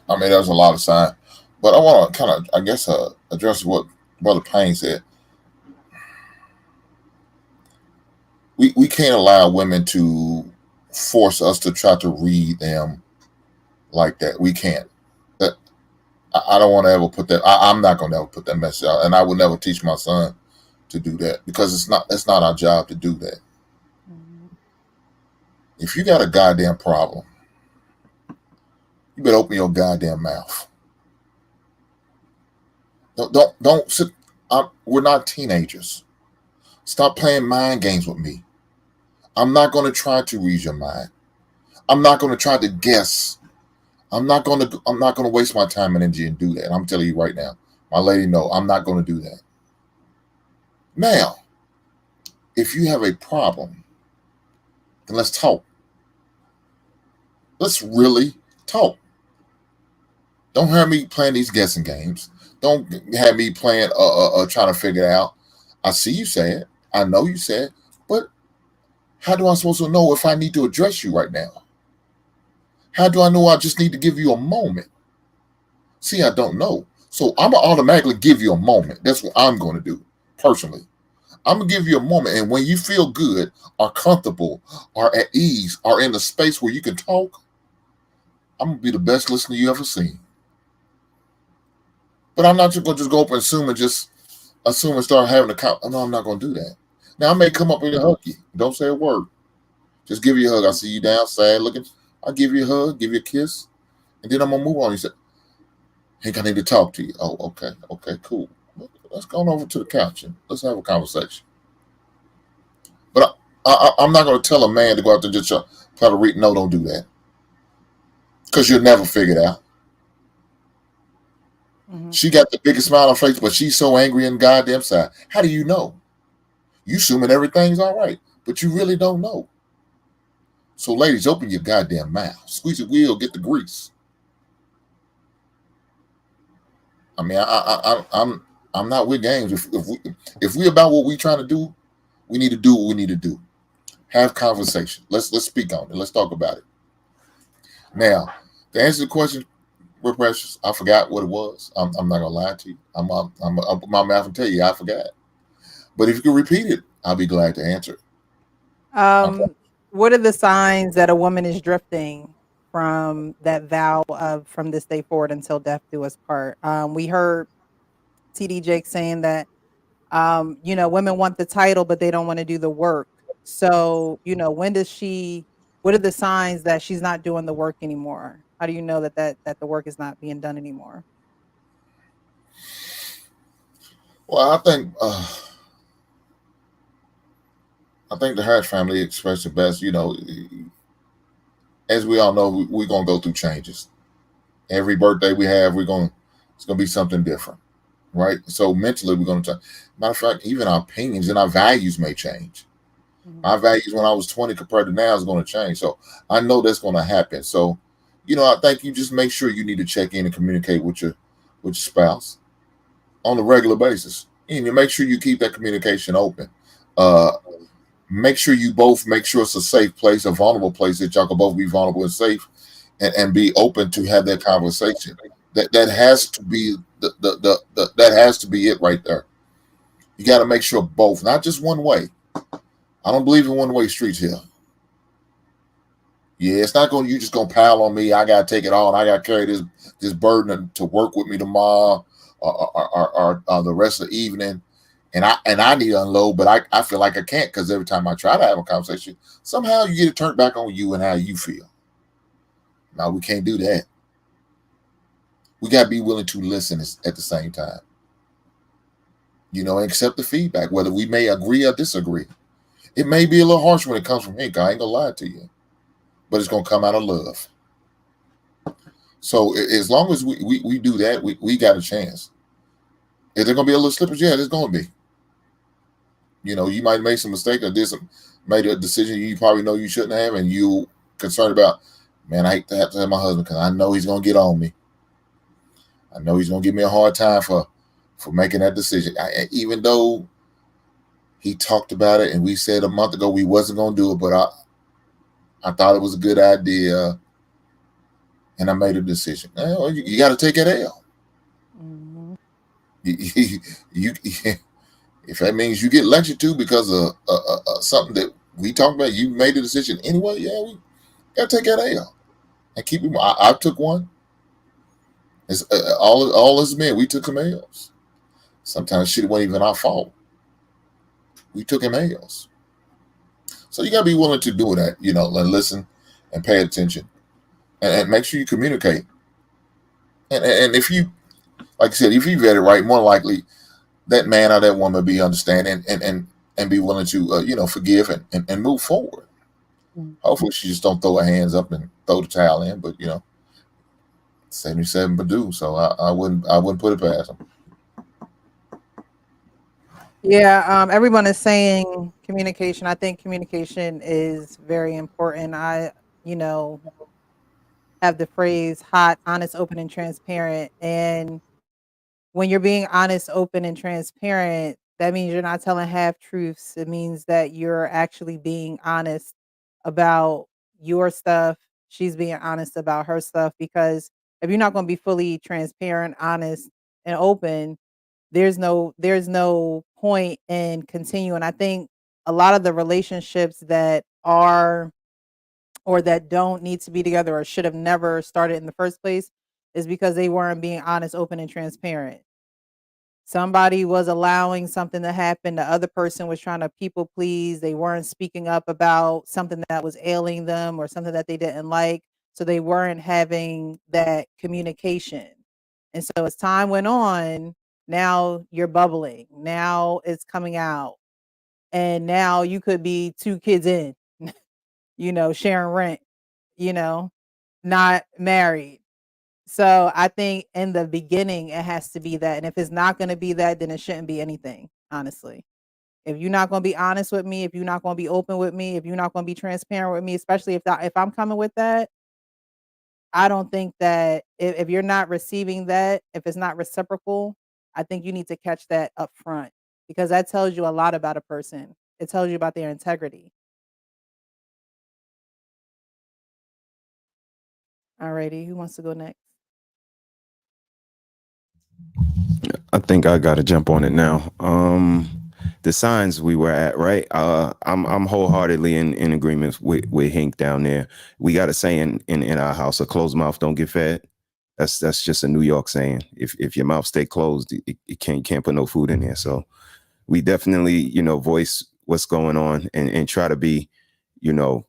I mean, there's a lot of sign, but I want to kind of, I guess, address what Brother Payne said. We can't allow women to force us to try to read them like that. We can't. That I don't want to ever put that. I'm not going to ever put that message out, and I would never teach my son to do that because it's not our job to do that. Mhm. If you got a goddamn problem, you better open your goddamn mouth. Don't sit. We're not teenagers. Stop playing mind games with me. I'm not going to try to read your mind. I'm not going to try to guess. I'm not going to waste my time and energy and do that. I'm telling you right now, my lady, no, I'm not going to do that. Now, if you have a problem, then let's talk. Let's really talk. Don't have me playing these guessing games. Don't have me playing trying to figure it out. I see you say it. I know you said, but how do I supposed to know if I need to address you right now? How do I know I just need to give you a moment? See, I don't know. So I'm gonna automatically give you a moment. That's what I'm gonna do personally. I'm gonna give you a moment, and when you feel good, are comfortable, are at ease, are in a space where you can talk, I'm gonna be the best listener you ever seen. But I'm not just gonna just go up and assume and start having a no, I'm not gonna do that. Now I may come up and hug you. Don't say a word. Just give you a hug. I see you down, sad looking. I'll give you a hug, give you a kiss, and then I'm gonna move on. You said, Hank, I need to talk to you. Oh, okay, okay, cool. Let's go on over to the couch and let's have a conversation. But I'm not gonna tell a man to go out there and just try to read. No, don't do that because you'll never figure it out. Mhm. She got the biggest smile on her face, but she's so angry and goddamn sad. How do you know? You assuming everything's all right, but you really don't know. So, ladies, open your goddamn mouth, squeeze the wheel, get the grease. I mean, I'm not with games. If we about what we trying to do, we need to do what we need to do. Have conversation. Let's speak on it. Let's talk about it. Now, to answer the question, we're precious. I forgot what it was. I'm not gonna lie to you. I'll put my mouth and tell you I forgot. But if you can repeat it, I'll be glad to answer it. Um, what are the signs that a woman is drifting from that vow of from this day forward until death do us part? We heard TD Jake saying that women want the title, but they don't want to do the work. So, what are the signs that she's not doing the work anymore? How do you know that the work is not being done anymore? Well, I think the Harris family expressed it best. As we all know, we're gonna go through changes. Every birthday we have, it's gonna be something different, right? So mentally, we're gonna. Matter of fact, even our opinions and our values may change. Mhm. My values when I was 20 compared to now is going to change. So I know that's going to happen. So, I think you just make sure you need to check in and communicate with your spouse on a regular basis. And you make sure you keep that communication open. Uh, Make sure you both make sure it's a safe place, a vulnerable place that y'all can both be vulnerable and safe, and be open to have that conversation. That has to be that has to be it right there. You got to make sure both, not just one way. I don't believe in one way streets here. Yeah, it's not going. You just gonna pile on me. I gotta take it all, and I gotta carry this burden to work with me tomorrow, or the rest of the evening, and I need to unload, but I feel like I can't because every time I try to have a conversation, somehow you get it turned back on you and how you feel. Now we can't do that. We gotta be willing to listen at the same time, and accept the feedback, whether we may agree or disagree. It may be a little harsh when it comes from Hank. I ain't gonna lie to you, but it's gonna come out of love. So as long as we do that, we got a chance. Is there gonna be a little slippage? Yeah, there's gonna be. You might make some mistake or made a decision you probably know you shouldn't have, and you concerned about, man, I hate to have to have my husband because I know he's gonna get on me. I know he's gonna give me a hard time for making that decision. Even though he talked about it and we said a month ago we wasn't gonna do it, but I thought it was a good idea and I made a decision. Well, you got to take that L. Mhm. You, if that means you get lectured to because of something that we talked about, you made a decision anyway. Yeah, we got to take that L and keep it. I took one. It's all as men. We took some L's. Sometimes shit wasn't even our fault. We took him L's. So you got to be willing to do that, and listen and pay attention and make sure you communicate. And if you, like I said, if you read it right, more likely that man or that woman be understanding and be willing to forgive and move forward. Mm. Hopefully she just don't throw her hands up and throw the towel in, but 77 Badu, so I wouldn't put it past them. Yeah, everyone is saying communication. I think communication is very important. You know, have the phrase hot, honest, open, and transparent. And when you're being honest, open, and transparent, that means you're not telling half truths. It means that you're actually being honest about your stuff. She's being honest about her stuff because if you're not going to be fully transparent, honest, and open, there's no point in continuing. I think a lot of the relationships that are or that don't need to be together or should have never started in the first place is because they weren't being honest, open, and transparent. Somebody was allowing something to happen. The other person was trying to people please. They weren't speaking up about something that was ailing them or something that they didn't like. So they weren't having that communication. And so as time went on, now you're bubbling. Now it's coming out. And now you could be two kids in, sharing rent, you know, not married. So I think in the beginning it has to be that. And if it's not going to be that, then it shouldn't be anything, honestly. If you're not going to be honest with me, if you're not going to be open with me, if you're not going to be transparent with me, especially if I'm coming with that, I don't think that if you're not receiving that, if it's not reciprocal, I think you need to catch that up front because that tells you a lot about a person. It tells you about their integrity. Alrighty, who wants to go next? I think I got to jump on it now. The signs we were at, right? I'm wholeheartedly in agreement with Hink down there. We got a saying in our house: a closed mouth don't get fed. That's just a New York saying. If your mouth stay closed, it can't put no food in there. So we definitely voice what's going on and try to be you know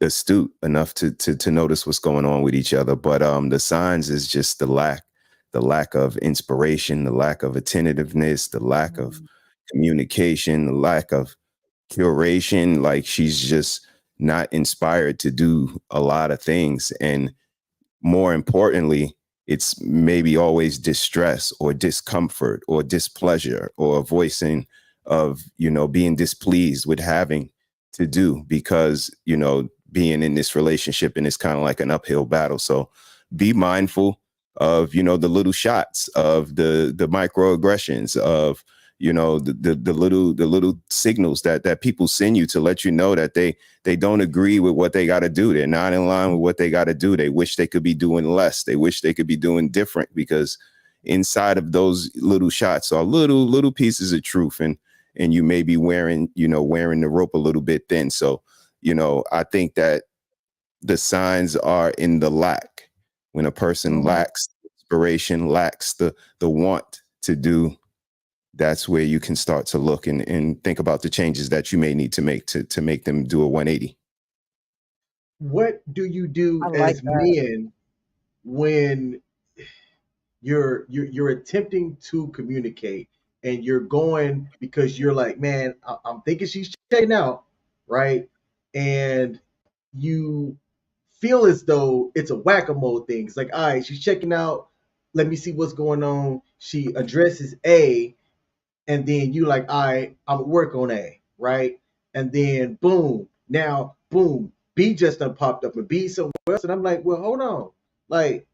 astute enough to notice what's going on with each other. But the signs is just the lack of inspiration, the lack of attentiveness, the lack of communication, the lack of curation. Like she's just not inspired to do a lot of things. And more importantly, it's maybe always distress or discomfort or displeasure or a voicing of, being displeased with having to do because, being in this relationship and it's kind of like an uphill battle. So be mindful of, the little shots of the microaggressions of, the little signals that people send you to let you know that they don't agree with what they got to do. They're not in line with what they got to do. They wish they could be doing less. They wish they could be doing different because inside of those little shots are little pieces of truth. And you may be wearing the rope a little bit thin. So, I think that the signs are in the lack. When a person lacks inspiration, lacks the want to do, that's where you can start to look and think about the changes that you may need to make to make them do a 180. What do you I do like as that. men when you're attempting to communicate and you're going because you're like, man, I'm thinking she's checking out, right? And you feel as though it's a whack-a-mole thing. It's like, all right, she's checking out. Let me see what's going on. She addresses A, and then you like, all right, I'm gonna work on A, right? And then boom, now boom, B just done popped up and B somewhere else, and I'm like, well, hold on, like,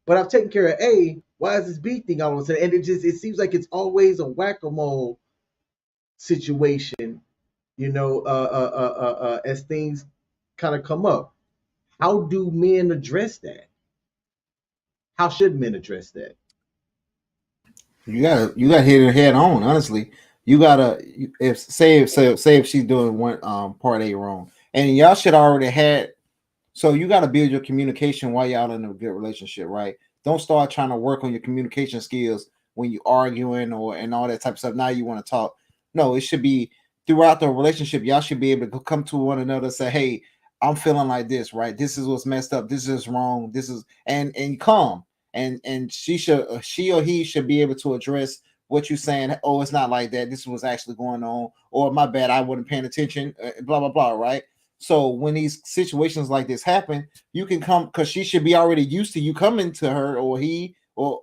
but I've taken care of A. Why is this B thing all of a sudden? And it seems like it's always a whack a mole situation, as things kind of come up. How do men address that? How should men address that? You gotta hit her head on. Honestly, you gotta if she's doing one part A wrong, and y'all should already had. So you got to build your communication while y'all in a good relationship, right? Don't start trying to work on your communication skills when you arguing or and all that type of stuff. Now you want to talk. No, it should be throughout the relationship. Y'all should be able to come to one another and say, "Hey, I'm feeling like this, right? This is what's messed up. This is wrong. This is," and calm. And she or he should be able to address what you're saying. Oh, it's not like that. This was actually going on. Or my bad, I wasn't paying attention. Blah blah blah. Right. So when these situations like this happen, you can come because she should be already used to you coming to her or he or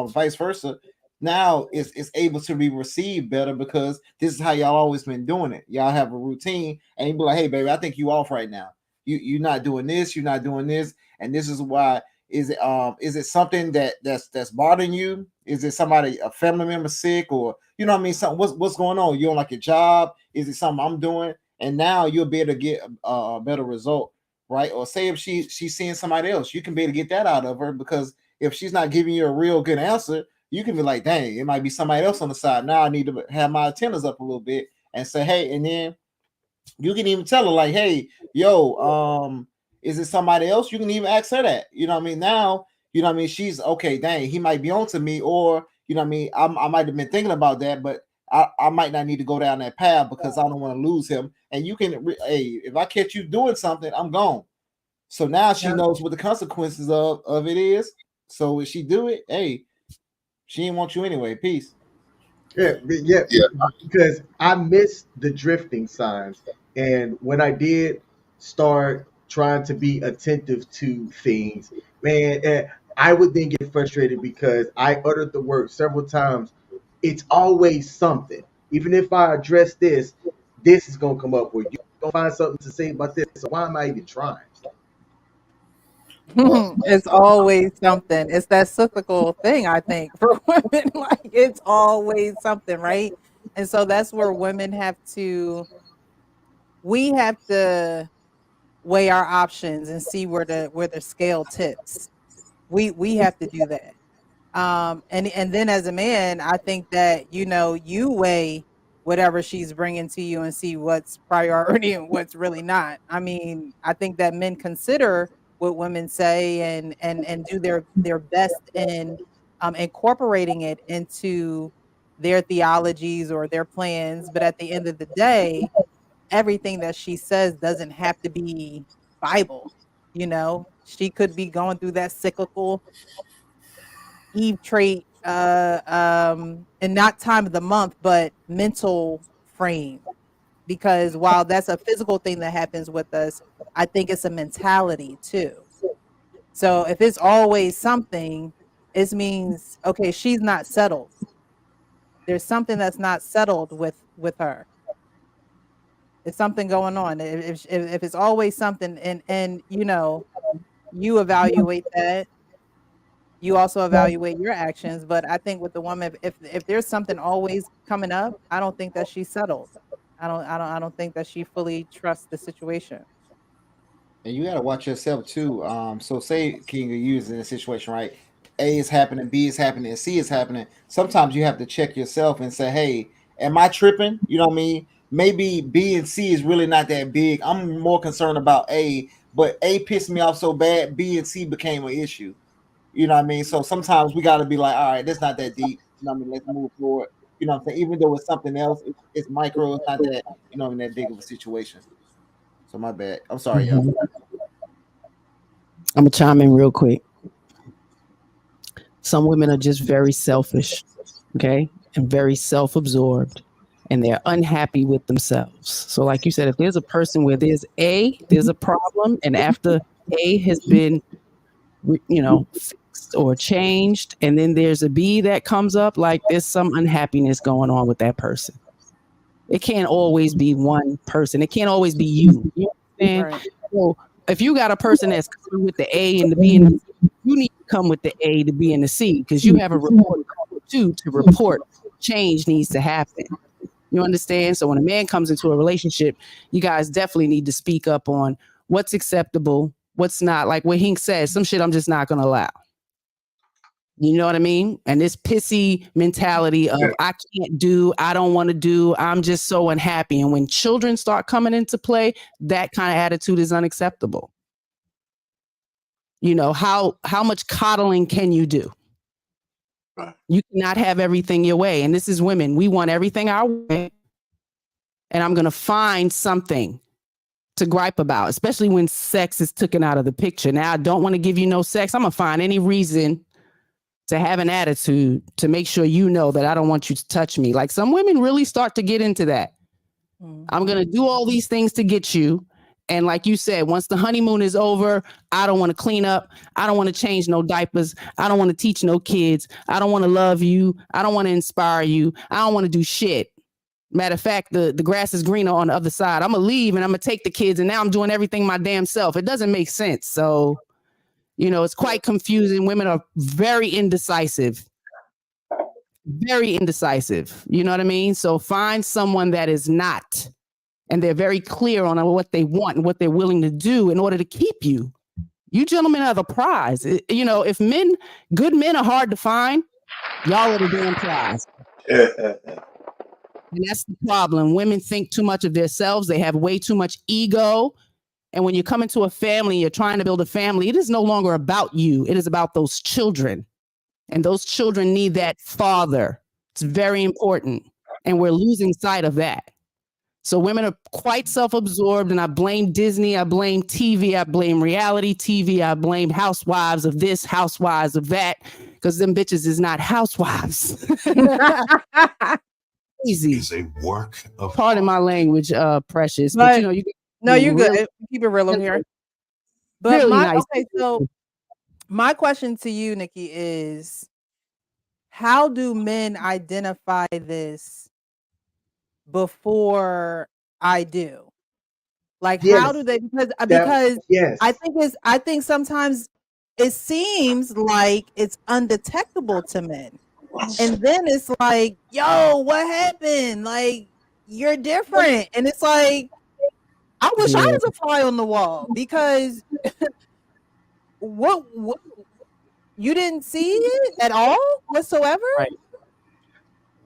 vice versa. Now it's able to be received better because this is how y'all always been doing it. Y'all have a routine, and you be like, "Hey, baby, I think you off right now. You're not doing this. You're not doing this, and this is why." Is it something that's bothering you? Is it somebody a family member sick or you know what I mean? Something what's going on? You don't like your job? Is it something I'm doing? And now you'll be able to get a better result, right? Or say if she's seeing somebody else, you can be able to get that out of her because if she's not giving you a real good answer, you can be like, dang, it might be somebody else on the side. Now I need to have my antennas up a little bit and say, hey, and then you can even tell her like, hey, yo, is it somebody else? You can even ask her that. You know what I mean? Now, you know what I mean? She's okay, dang, he might be on to me, or you know what I mean, I might have been thinking about that, but I might not need to go down that path because I don't want to lose him. And you can, hey, if I catch you doing something, I'm gone. So now she Yeah. knows what the consequences of it is. So if she do it, hey, she didn't want you anyway. Peace. Yeah, Yeah, because I missed the drifting signs, and when I did start trying to be attentive to things, man, I would then get frustrated because I uttered the word several times. It's always something. Even if I address this, this is gonna come up, or you're gonna find something to say about this. So why am I even trying? well, It's always something. It's that cyclical thing, I think, for women. Like it's always something, right? And so that's where women have to. We have to weigh our options and see where the scale tips. We have to do that. And then as a man, I think that you weigh whatever she's bringing to you and see what's priority and what's really not. I mean, I think that men consider what women say and do their best in incorporating it into their theologies or their plans, but at the end of the day, everything that she says doesn't have to be Bible. She could be going through that cyclical Eve trait, and not time of the month, but mental frame. Because while that's a physical thing that happens with us, I think it's a mentality too. So if it's always something, it means okay, she's not settled. There's something that's not settled with her. It's something going on. If it's always something, and you evaluate that. You also evaluate your actions, but I think with the woman, if there's something always coming up, I don't think that she's settled. I don't think that she fully trusts the situation. And you got to watch yourself too. So say King of you is in a situation, right? A is happening, B is happening, and C is happening. Sometimes you have to check yourself and say, "Hey, am I tripping?" You know what I mean? Maybe B and C is really not that big. I'm more concerned about A, but A pissed me off so bad, B and C became an issue. You know what I mean? So sometimes we got to be like, "All right, that's not that deep." You know what I mean? Let's move forward. You know what I'm saying? Even though it's something else, it's micro. It's not that that big of a situation. So my bad. I'm sorry, y'all. Mhm. I'm gonna chime in real quick. Some women are just very selfish, okay, and very self-absorbed, and they're unhappy with themselves. So, like you said, if there's a person where there's a problem, and after A has been, fixed or changed, and then there's a B that comes up, like there's some unhappiness going on with that person. It can't always be one person. It can't always be you. You understand? Right. So if you got a person that's coming with the A and the B and the C, you need to come with the A, the B, and the C because you have a report card too to report change needs to happen. You understand? So when a man comes into a relationship, you guys definitely need to speak up on what's acceptable, what's not. Like what Hink says, some shit I'm just not going to allow. You know what I mean? And this pissy mentality of I can't do, I don't want to do, I'm just so unhappy. And when children start coming into play, that kind of attitude is unacceptable. You know, how much coddling can you do? You cannot have everything your way. And this is women. We want everything our way. And I'm going to find something to gripe about, especially when sex is taken out of the picture. Now, I don't want to give you no sex. I'm going to find any reason to have an attitude to make sure you know that I don't want you to touch me. Like some women really start to get into that. I'm going to do all these things to get you. And like you said, once the honeymoon is over, I don't want to clean up. I don't want to change no diapers. I don't want to teach no kids. I don't want to love you. I don't want to inspire you. I don't want to do shit. Matter of fact, the grass is greener on the other side. I'm going to leave and I'm going to take the kids. And now I'm doing everything my damn self. It doesn't make sense. So, you know, it's quite confusing. Women are very indecisive. Very indecisive. You know what I mean? So find someone that is not. And they're very clear on what they want and what they're willing to do in order to keep you. You gentlemen are the prize. You know, if good men are hard to find, y'all are the damn prize. And that's the problem. Women think too much of themselves. They have way too much ego. And when you come into a family, you're trying to build a family, it is no longer about you. It is about those children. And those children need that father. It's very important. And we're losing sight of that. So women are quite self-absorbed, and I blame Disney, I blame TV, I blame reality TV, I blame housewives of this, housewives of that, because them bitches is not housewives. Easy. It's a work of Pardon my language, Precious, But you know, you're really, good. Keep it real over here. But really nice. okay, so my question to you, Nikki, is how do men identify this before I do? Like, how do they? Because yes. I think sometimes it seems like it's undetectable to men, and then it's like, yo, what happened? Like, you're different, and it's like, I wish I was a fly on the wall because what you didn't see it at all whatsoever. Right.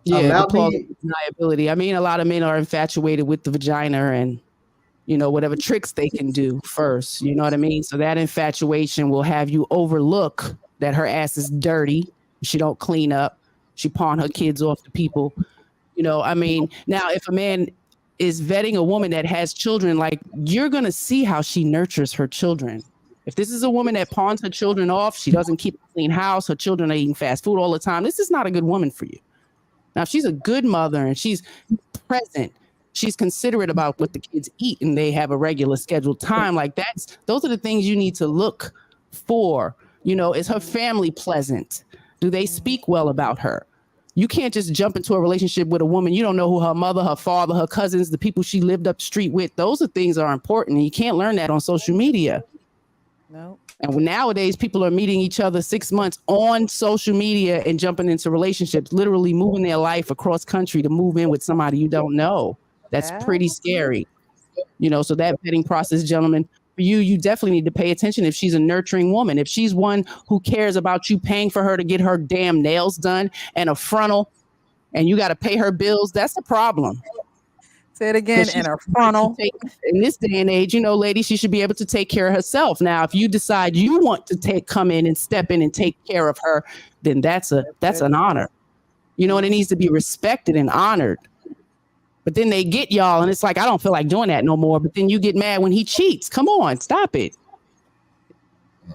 Yeah, the plausible deniability. I mean, a lot of men are infatuated with the vagina and, you know, whatever tricks they can do first. You know what I mean? So that infatuation will have you overlook that her ass is dirty. She don't clean up. She pawn her kids off to people. You know, I mean, now if a man is vetting a woman that has children, like, you're going to see how she nurtures her children. If this is a woman that pawns her children off, she doesn't keep a clean house, her children are eating fast food all the time, this is not a good woman for you. Now, if she's a good mother and she's present, she's considerate about what the kids eat and they have a regular scheduled time, like those are the things you need to look for. You know, is her family pleasant? Do they speak well about her? You can't just jump into a relationship with a woman. You don't know who her mother, her father, her cousins, the people she lived up the street with. Those are things that are important. And you can't learn that on social media. No. And nowadays, people are meeting each other 6 months on social media and jumping into relationships, literally moving their life across country to move in with somebody you don't know. That's pretty scary. You know, so that vetting process, gentlemen, for you definitely need to pay attention if she's a nurturing woman. If she's one who cares about you paying for her to get her damn nails done and a frontal, and you got to pay her bills, that's a problem. Say it again, and a frontal. In this day and age, you know, ladies, she should be able to take care of herself. Now, if you decide you want to come in and step in and take care of her, then that's an honor. You know, and it needs to be respected and honored. But then they get y'all, and it's like, I don't feel like doing that no more. But then you get mad when he cheats. Come on, stop it.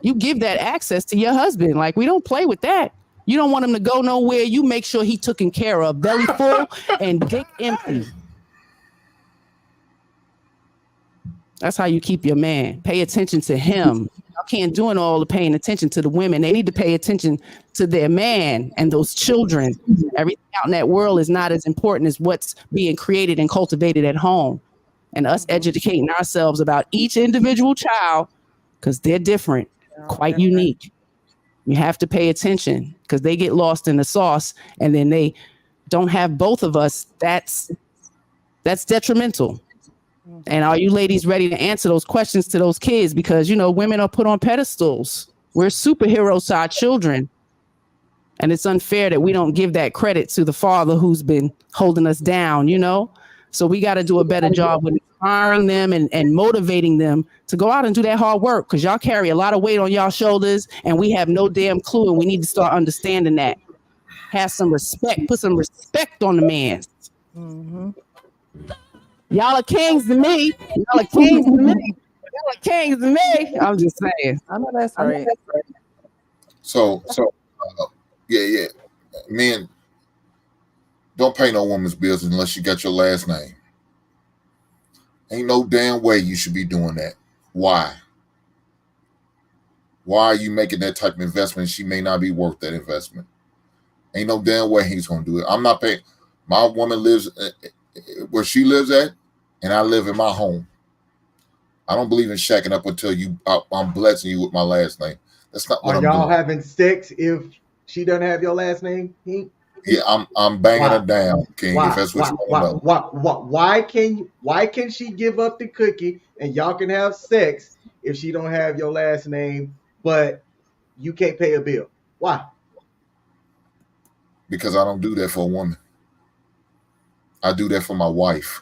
You give that access to your husband. Like, we don't play with that. You don't want him to go nowhere. You make sure he's taken care of, belly full and dick empty. That's how you keep your man. Pay attention to him. Y'all can't do all the paying attention to the women. They need to pay attention to their man and those children. Everything out in that world is not as important as what's being created and cultivated at home. and us educating ourselves about each individual child because they're different, They're all quite different. unique. You have to pay attention because they get lost in the sauce and then they don't have both of us. That's detrimental. And are you ladies ready to answer those questions to those kids? Because, you know, women are put on pedestals. We're superheroes to our children. And it's unfair that we don't give that credit to the father who's been holding us down, you know? So we got to do a better job with inspiring them and motivating them to go out and do that hard work because y'all carry a lot of weight on y'all shoulders and we have no damn clue. And we need to start understanding that. Have some respect, put some respect on the man. Mm-hmm. Y'all are kings to me. Y'all are kings to me. Y'all are kings to me. I'm just saying. I know that's right. So, yeah. Men, don't pay no woman's bills unless you got your last name. Ain't no damn way you should be doing that. Why? Why are you making that type of investment? She may not be worth that investment. Ain't no damn way he's going to do it. I'm not paying. My woman lives where she lives at, and I live in my home. I don't believe in shacking up until I'm blessing you with my last name. That's not what Are I'm y'all doing. having sex if she doesn't have your last name? Yeah, I'm banging her Why? down, King. If Why? that's what Why? you want Why? to know. Why can she give up the cookie and y'all can have sex if she don't have your last name, but you can't pay a bill? Why? Because I don't do that for a woman. I do that for my wife.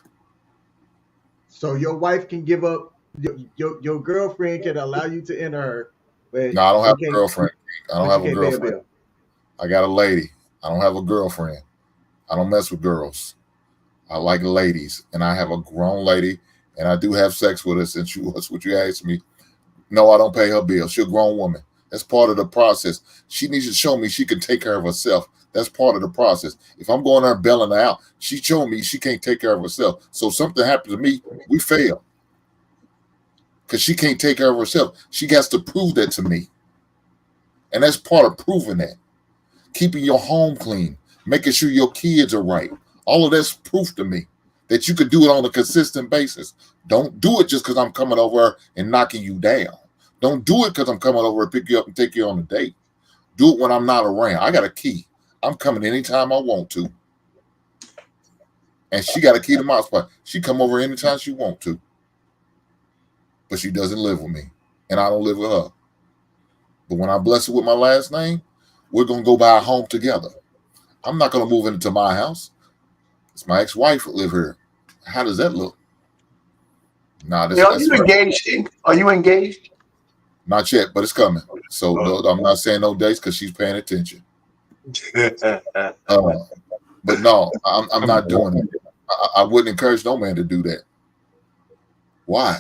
So your wife can give up your girlfriend can allow you to enter her, but No, I don't you have a can't girlfriend. I don't but you have a can't pay a girlfriend. bill. I got a lady. I don't have a girlfriend. I don't mess with girls. I like ladies, and I have a grown lady, and I do have sex with her since that's what you asked me. No, I don't pay her bill. She's a grown woman. That's part of the process. She needs to show me she can take care of herself. That's part of the process. If I'm going there bailing her out, she showed me she can't take care of herself. So something happened to me, we fail. Because she can't take care of herself. She has to prove that to me. And that's part of proving that. Keeping your home clean, making sure your kids are right. All of that's proof to me that you could do it on a consistent basis. Don't do it just because I'm coming over and knocking you down. Don't do it because I'm coming over and pick you up and take you on a date. Do it when I'm not around. I got a key. I'm coming anytime I want to. And she got a key to my spot. She come over anytime she want to. But she doesn't live with me. And I don't live with her. But when I bless her with my last name, we're going to go buy a home together. I'm not going to move into my house. It's my ex-wife that live here. How does that look? Nah, Yeah, are that's you engaged? Are you engaged? not yet, but it's coming. So no, I'm not saying no dates because she's paying attention. But no, I'm not doing it. I wouldn't encourage no man to do that. Why?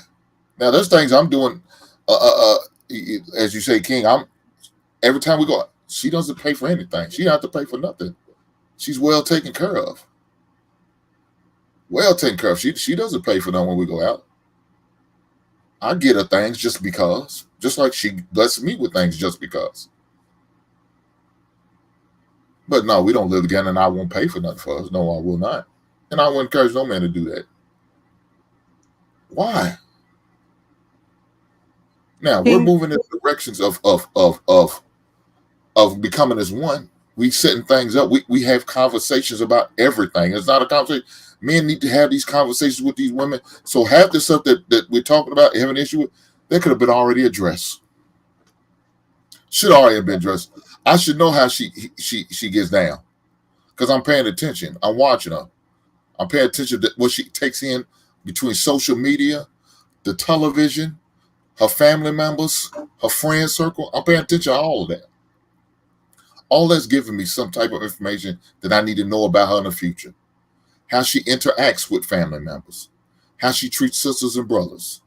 Now there's things I'm doing. As you say, King. Every time we go. She doesn't pay for anything. She don't have to pay for nothing. She's well taken care of. Well taken care of. She doesn't pay for them when we go out. I get her things just because. Just like she blesses me with things just because. But no, we don't live together and I won't pay for nothing for us. No, I will not. And I won't encourage no man to do that. Why? Now we're King, moving in directions of becoming as one. We setting things up. We have conversations about everything. It's not a conversation. Men need to have these conversations with these women. So half the stuff that we're talking about, have an issue with, that could have been already addressed. Should already have been addressed. I should know how she gets down because I'm paying attention. I'm watching her. I'm paying attention to what she takes in between social media, the television, her family members, her friend circle. I'm paying attention to all of that. All that's giving me some type of information that I need to know about her in the future. How she interacts with family members, how she treats sisters and brothers,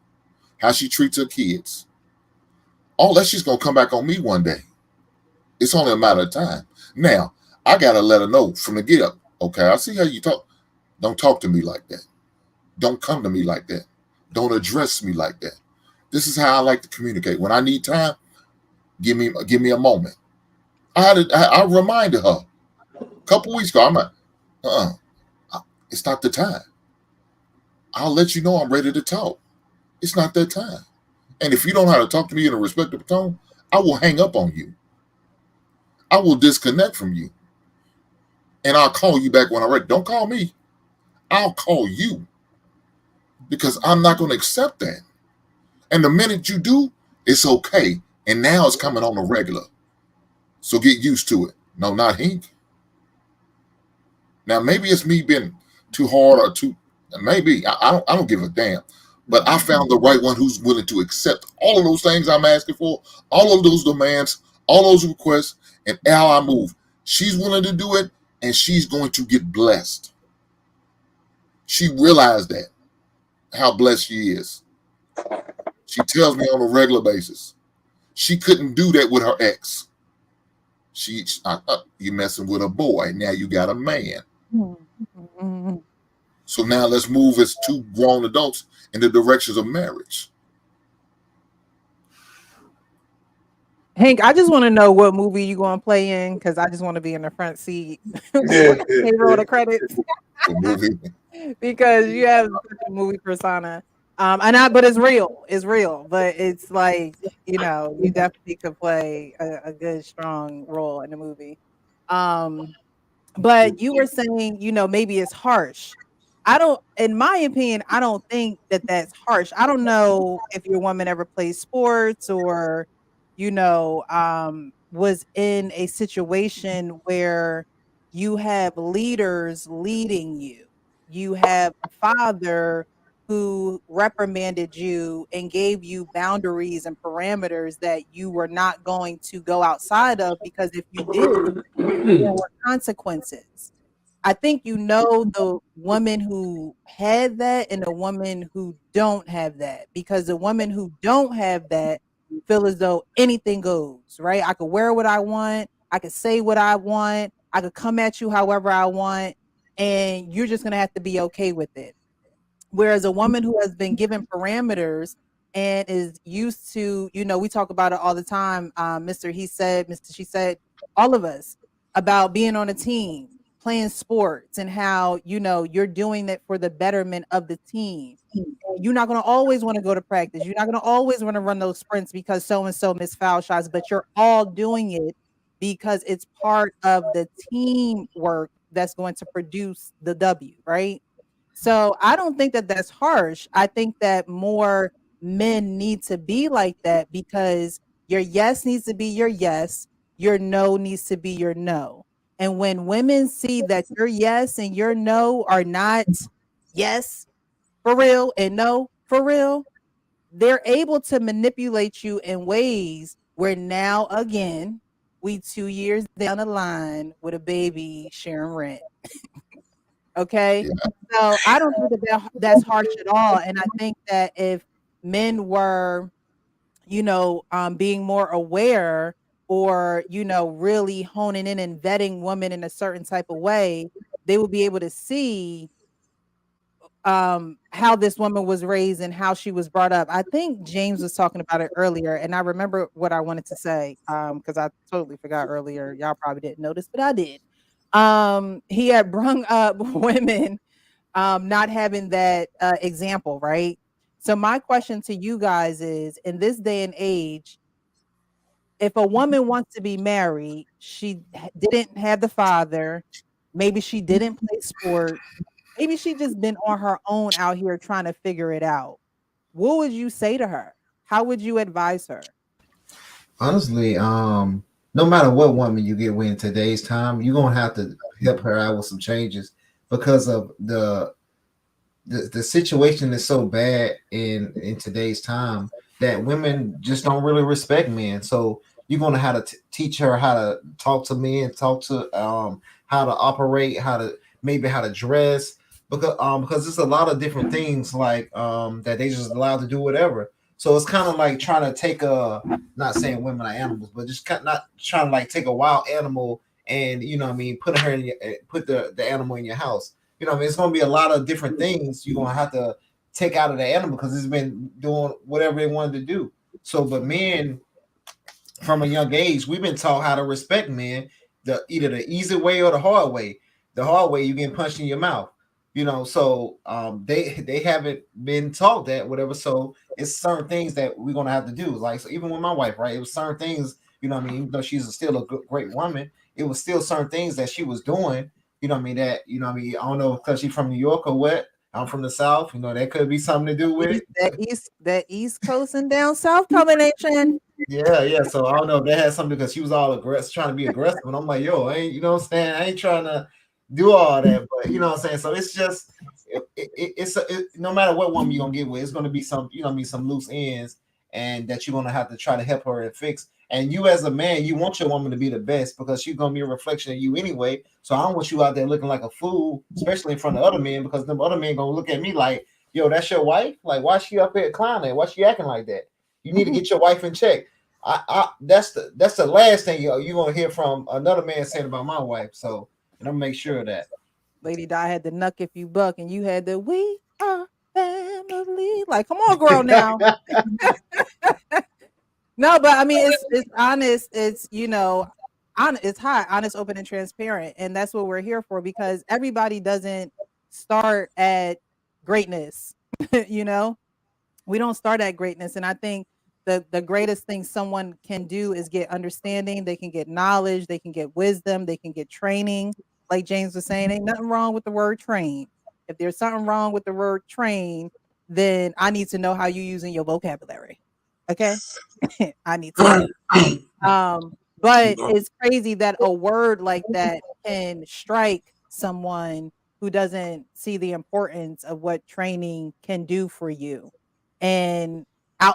how she treats her kids. All that she's going to come back on me one day. It's only a matter of time. Now, I got to let her know from the get up. Okay, I see how you talk. Don't talk to me like that. Don't come to me like that. Don't address me like that. This is how I like to communicate. When I need time, give me a moment. I reminded her a couple weeks ago. I'm like, it's not the time. I'll let you know I'm ready to talk. It's not that time. And if you don't know how to talk to me in a respectful tone, I will hang up on you. I will disconnect from you. And I'll call you back when I'm ready. Don't call me. I'll call you because I'm not going to accept that. And the minute you do, it's okay. And now it's coming on the regular. So get used to it. No, not Hink. Now maybe it's me being too hard or too. Maybe I don't give a damn. But I found the right one who's willing to accept all of those things I'm asking for, all of those demands, all those requests, and how I move. She's willing to do it, and she's going to get blessed. She realized that how blessed she is. She tells me on a regular basis. She couldn't do that with her ex. You messing with a boy. Now you got a man. Mm-hmm. So now let's move as two grown adults in the directions of marriage. Hank, I just want to know what movie you going to play in because I just want to be in the front seat when they roll the credits The movie. because you have such a movie persona. But it's real, but it's like, you definitely could play a good, strong role in the movie. Um, But you were saying, maybe it's harsh. In my opinion, I don't think that that's harsh. I don't know if your woman ever plays sports or, was in a situation where you have leaders leading you. You have a father who reprimanded you and gave you boundaries and parameters that you were not going to go outside of because if you did, there were consequences. I think the woman who had that and the woman who don't have that, because the women who don't have that feel as though anything goes, right? I could wear what I want, I could say what I want, I could come at you however I want, and you're just gonna have to be okay with it. Whereas a woman who has been given parameters and is used to, we talk about it all the time, Mr. He said, Mr. She said, all of us about being on a team, playing sports, and how, you're doing that for the betterment of the team. You're not going to always want to go to practice. You're not going to always want to run those sprints because so and so missed foul shots, but you're all doing it because it's part of the teamwork that's going to produce the W, right? So I don't think that that's harsh. I think that more men need to be like that because your yes needs to be your yes, your no needs to be your no. And when women see that your yes and your no are not yes for real and no for real, they're able to manipulate you in ways where now again, we 2 years down the line with a baby sharing rent. Okay. Yeah. So I don't think that's harsh at all. And I think that if men were, being more aware or, really honing in and vetting women in a certain type of way, they would be able to see how this woman was raised and how she was brought up. I think James was talking about it earlier, and I remember what I wanted to say because I totally forgot earlier. Y'all probably didn't notice, but I did. He had brung up women not having that example, right? So my question to you guys is, in this day and age, if a woman wants to be married, she didn't have the father, maybe she didn't play sport, maybe she just been on her own out here trying to figure it out. What would you say to her? How would you advise her? Honestly, no matter what woman you get with in today's time, you're gonna have to help her out with some changes because of the situation is so bad in today's time that women just don't really respect men. So you're gonna have to teach her how to talk to men, talk to how to operate, how to maybe how to dress, because there's a lot of different things like that they just allowed to do whatever. So it's kind of like trying to take a, not saying women are animals, but just kind of not trying to like take a wild animal and you know what I mean, put her in your, put the animal in your house. You know what I mean, it's gonna be a lot of different things you're gonna have to take out of the animal because it's been doing whatever it wanted to do. So, but men from a young age, we've been taught how to respect men, the either the easy way or the hard way. The hard way, you getting punched in your mouth. So they haven't been taught that whatever. So it's certain things that we're gonna have to do. Like, so even with my wife, right? It was certain things, even though she's still a great woman, it was still certain things that she was doing, that, I don't know, because she's from New York or what. I'm from the South, that could be something to do with it. That East Coast and down South combination. Yeah. So I don't know if that had something, because she was all aggressive, trying to be aggressive, and I'm like, yo, I ain't, what I'm saying, I ain't trying to do all that, but what I'm saying. So it's just, no matter what woman you're gonna get with, it's gonna be some, some loose ends, and that you're gonna have to try to help her and fix. And you, as a man, you want your woman to be the best, because she's gonna be a reflection of you anyway. So I don't want you out there looking like a fool, especially in front of other men, because the other men gonna look at me like, yo, that's your wife? Like, why she up here clowning? Why she acting like that? You need to get your wife in check. That's the last thing you're gonna hear from another man saying about my wife. So, and I'm make sure of that. Lady Di had the "Nuck If You Buck," and you had the "We Are Family." Like, come on, girl, now. No, but I mean, it's honest. It's it's hot, honest, open, and transparent, and that's what we're here for. Because everybody doesn't start at greatness. you know, we don't start at greatness, and I think the greatest thing someone can do is get understanding. They can get knowledge. They can get wisdom. They can get training. Like James was saying, ain't nothing wrong with the word train. If there's something wrong with the word train, then I need to know how you're using your vocabulary. Okay. I need to know. But it's crazy that a word like that can strike someone who doesn't see the importance of what training can do for you, and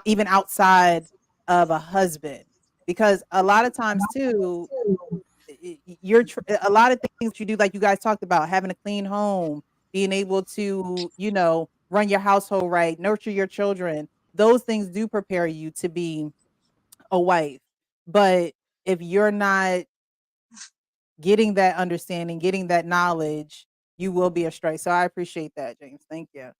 even outside of a husband, because a lot of times too, a lot of things you do, like you guys talked about, having a clean home, being able to run your household right, nurture your children. Those things do prepare you to be a wife. But if you're not getting that understanding, getting that knowledge, you will be astray. So I appreciate that, James. Thank you.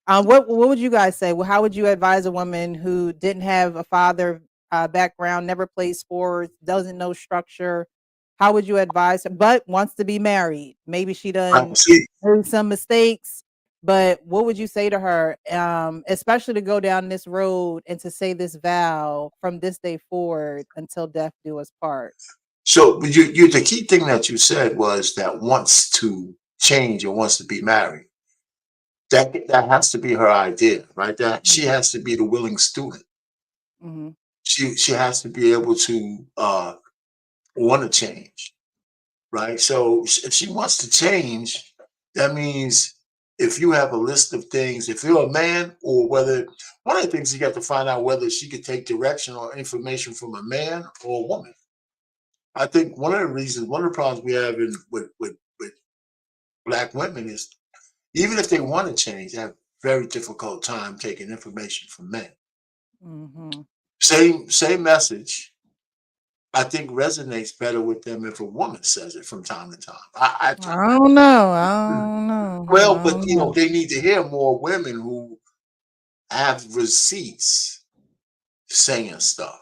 What would you guys say? Well, how would you advise a woman who didn't have a father background, never played sports, doesn't know structure? How would you advise her, but wants to be married? Maybe she done See, made some mistakes, but what would you say to her, especially to go down this road and to say this vow from this day forward until death do us part? so but you the key thing that you said was that wants to change or wants to be married. That has to be her idea, right? That she has to be the willing student. Mm-hmm. She has to be able to want to change, right? So if she wants to change, that means if you have a list of things, if you're a man, or whether one of the things you have to find out whether she could take direction or information from a man or a woman. I think one of the reasons, one of the problems we have with black women is even if they want to change, they have a very difficult time taking information from men. Mm-hmm. Same message, I think resonates better with them if a woman says it from time to time. I I think. don't know. I don't know. Well, I but don't know. they need to hear more women who have receipts saying stuff.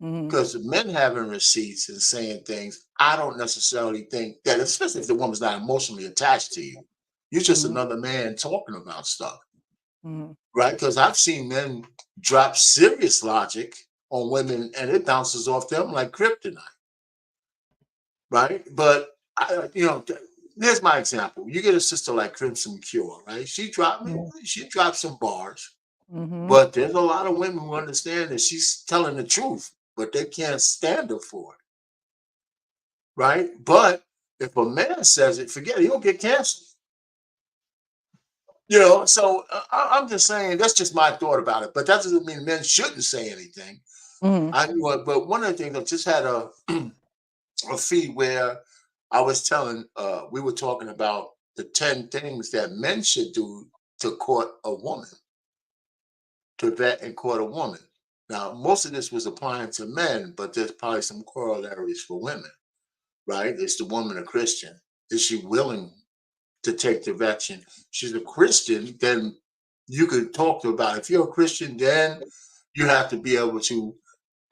Mhm, Because men having receipts and saying things, I don't necessarily think that, especially if the woman's not emotionally attached to you, you're just mhm, another man talking about stuff, mhm, right? Because I've seen men drop serious logic on women and it bounces off them like kryptonite, right? But here's my example. You get a sister like Crimson Cure, right? mhm, She dropped some bars, mhm, but there's a lot of women who understand that she's telling the truth, but they can't stand her for it, right? But if a man says it, forget it, he'll get canceled. So I'm just saying that's just my thought about it. But that doesn't mean men shouldn't say anything. mhm, But one of the things I just had a feed where I was telling, we were talking about the 10 things that men should do to court a woman, to vet and court a woman. Now, most of this was applying to men, but there's probably some corollaries for women, right? Is the woman a Christian? Is she willing to take direction? She's a Christian, then you could talk to her about it. If you're a Christian, then you have to be able to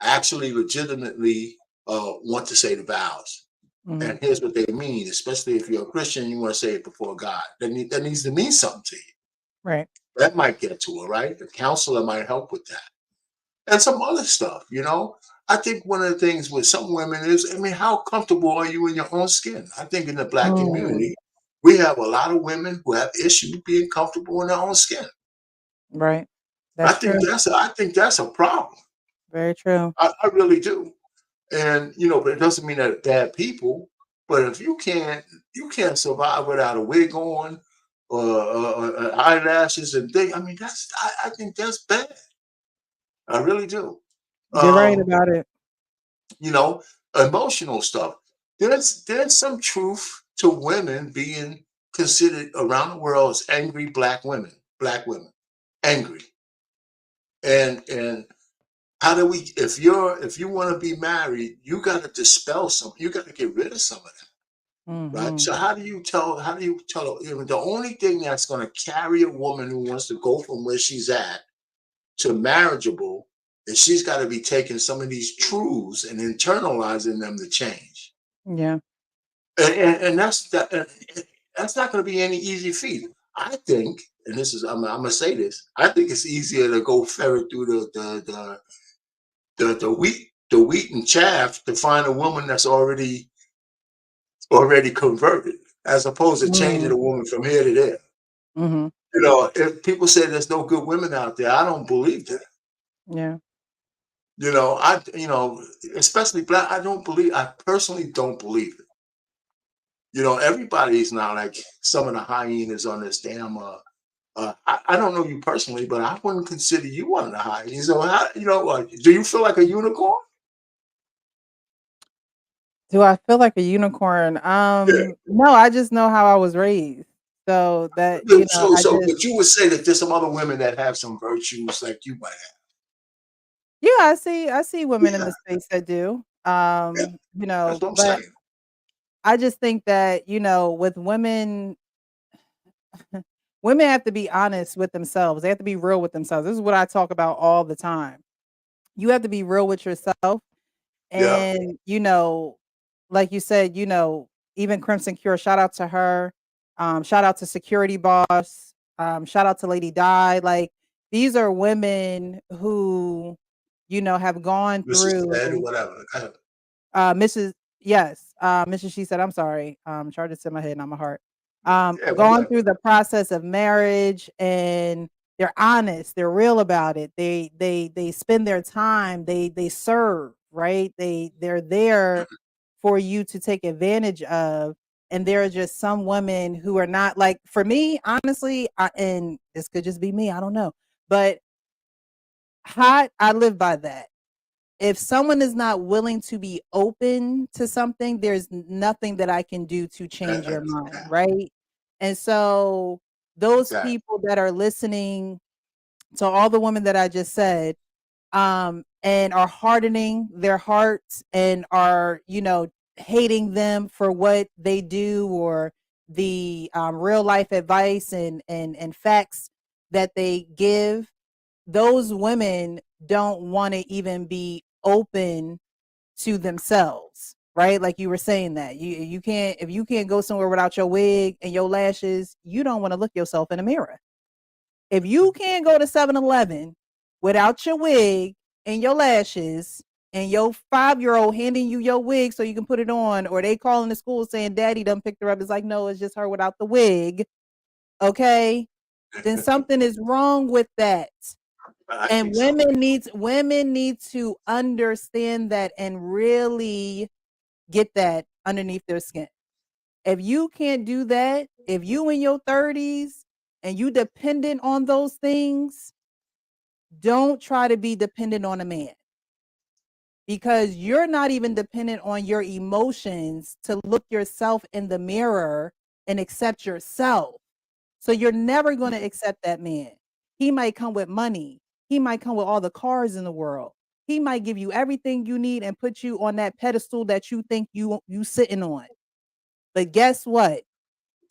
actually legitimately want to say the vows. Mhm. And here's what they mean, especially if you're a Christian, you want to say it before God. That needs to mean something to you. Right. That might get to her, right? The counselor might help with that. And some other stuff, you know. I think one of the things with some women is, I mean, how comfortable are you in your own skin? I think in the black Mm. community, we have a lot of women who have issues being comfortable in their own skin. Right. That's true. I think that's a problem. Very true. I really do. And you know, but it doesn't mean that they're bad people. But if you can't survive without a wig on or eyelashes and things. I mean, I think that's bad. I really do. You're right Um, about it. you know, emotional stuff. There's some truth to women being considered around the world as angry black women, angry. And how do we? If you want to be married, you got to dispel some. You got to get rid of some of that, right? Mhm. So how do you tell? How do you tell? You know, the only thing that's going to carry a woman who wants to go from where she's at to marriageable is she's got to be taking some of these truths and internalizing them to change. Yeah. And that's not going to be any easy feat. I think, and this is I'm gonna say this. I think it's easier to go ferret through the wheat and chaff to find a woman that's already converted, as opposed to changing Mm. a woman from here to there. Mhm. You know, if people say there's no good women out there, I don't believe that. Yeah. You know, especially black. I personally don't believe it. You know, everybody's not like some of the hyenas on this damn. I don't know you personally, but I wouldn't consider you one of the hyenas. So, do you feel like a unicorn? Do I feel like a unicorn? Yeah. No, I just know how I was raised. So that, I just But you would say that there's some other women that have some virtues like you might have. yeah, I see women in Yeah, the space that do. yeah. That's what I'm But saying. I just think that, with women women have to be honest with themselves. They have to be real with themselves. This is what I talk about all the time. You have to be real with yourself. Yeah. And, like you said, even Crimson Cure, shout out to her. Shout out to Security Boss. Shout out to Lady Di. Like, these are women who, have gone Mrs. Ted or through whatever. Mrs. Yes, Mrs. She said, I'm sorry. Charged to my head, not my heart. Yeah, Gone whatever. through the process of marriage, and they're honest, they're real about it. They spend their time, they serve, right? They're there for you to take advantage of. And there are just some women who are not like, for me, honestly, and this could just be me, I don't know. But I live by that. If someone is not willing to be open to something, there's nothing that I can do to change your mind, right? And so those Exactly. people that are listening to all the women that I just said, and are hardening their hearts and are, hating them for what they do, or the real life advice and facts that they give, those women don't want to even be open to themselves, right? Like you were saying, that you can't, if you can't go somewhere without your wig and your lashes, you don't want to look yourself in the mirror. If you can't go to 7-Eleven without your wig and your lashes, and your 5-year-old handing you your wig so you can put it on, or they calling the school saying daddy done picked her up, it's like, no, it's just her without the wig. Okay, then something is wrong with that. I And think so. women need to understand that and really get that underneath their skin. If you can't do that, if you in your 30s and you dependent on those things, don't try to be dependent on a man, because you're not even dependent on your emotions to look yourself in the mirror and accept yourself. So you're never going to accept that man. He might come with money. He might come with all the cars in the world. He might give you everything you need and put you on that pedestal that you think you sitting on. But guess what?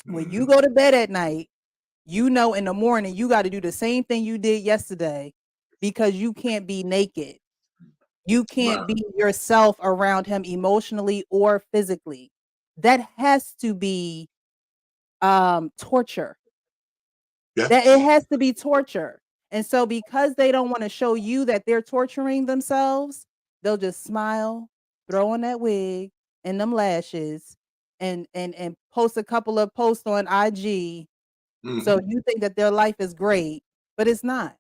When you Mhm. go to bed at night, in the morning you got to do the same thing you did yesterday, because you can't be naked. You can't Right. be yourself around him emotionally or physically. that has to be torture. Yeah. That it has to be torture. And so because they don't want to show you that they're torturing themselves, they'll just smile, throw on that wig and them lashes and post a couple of posts on IG. So Hmm. you think that their life is great, but it's not,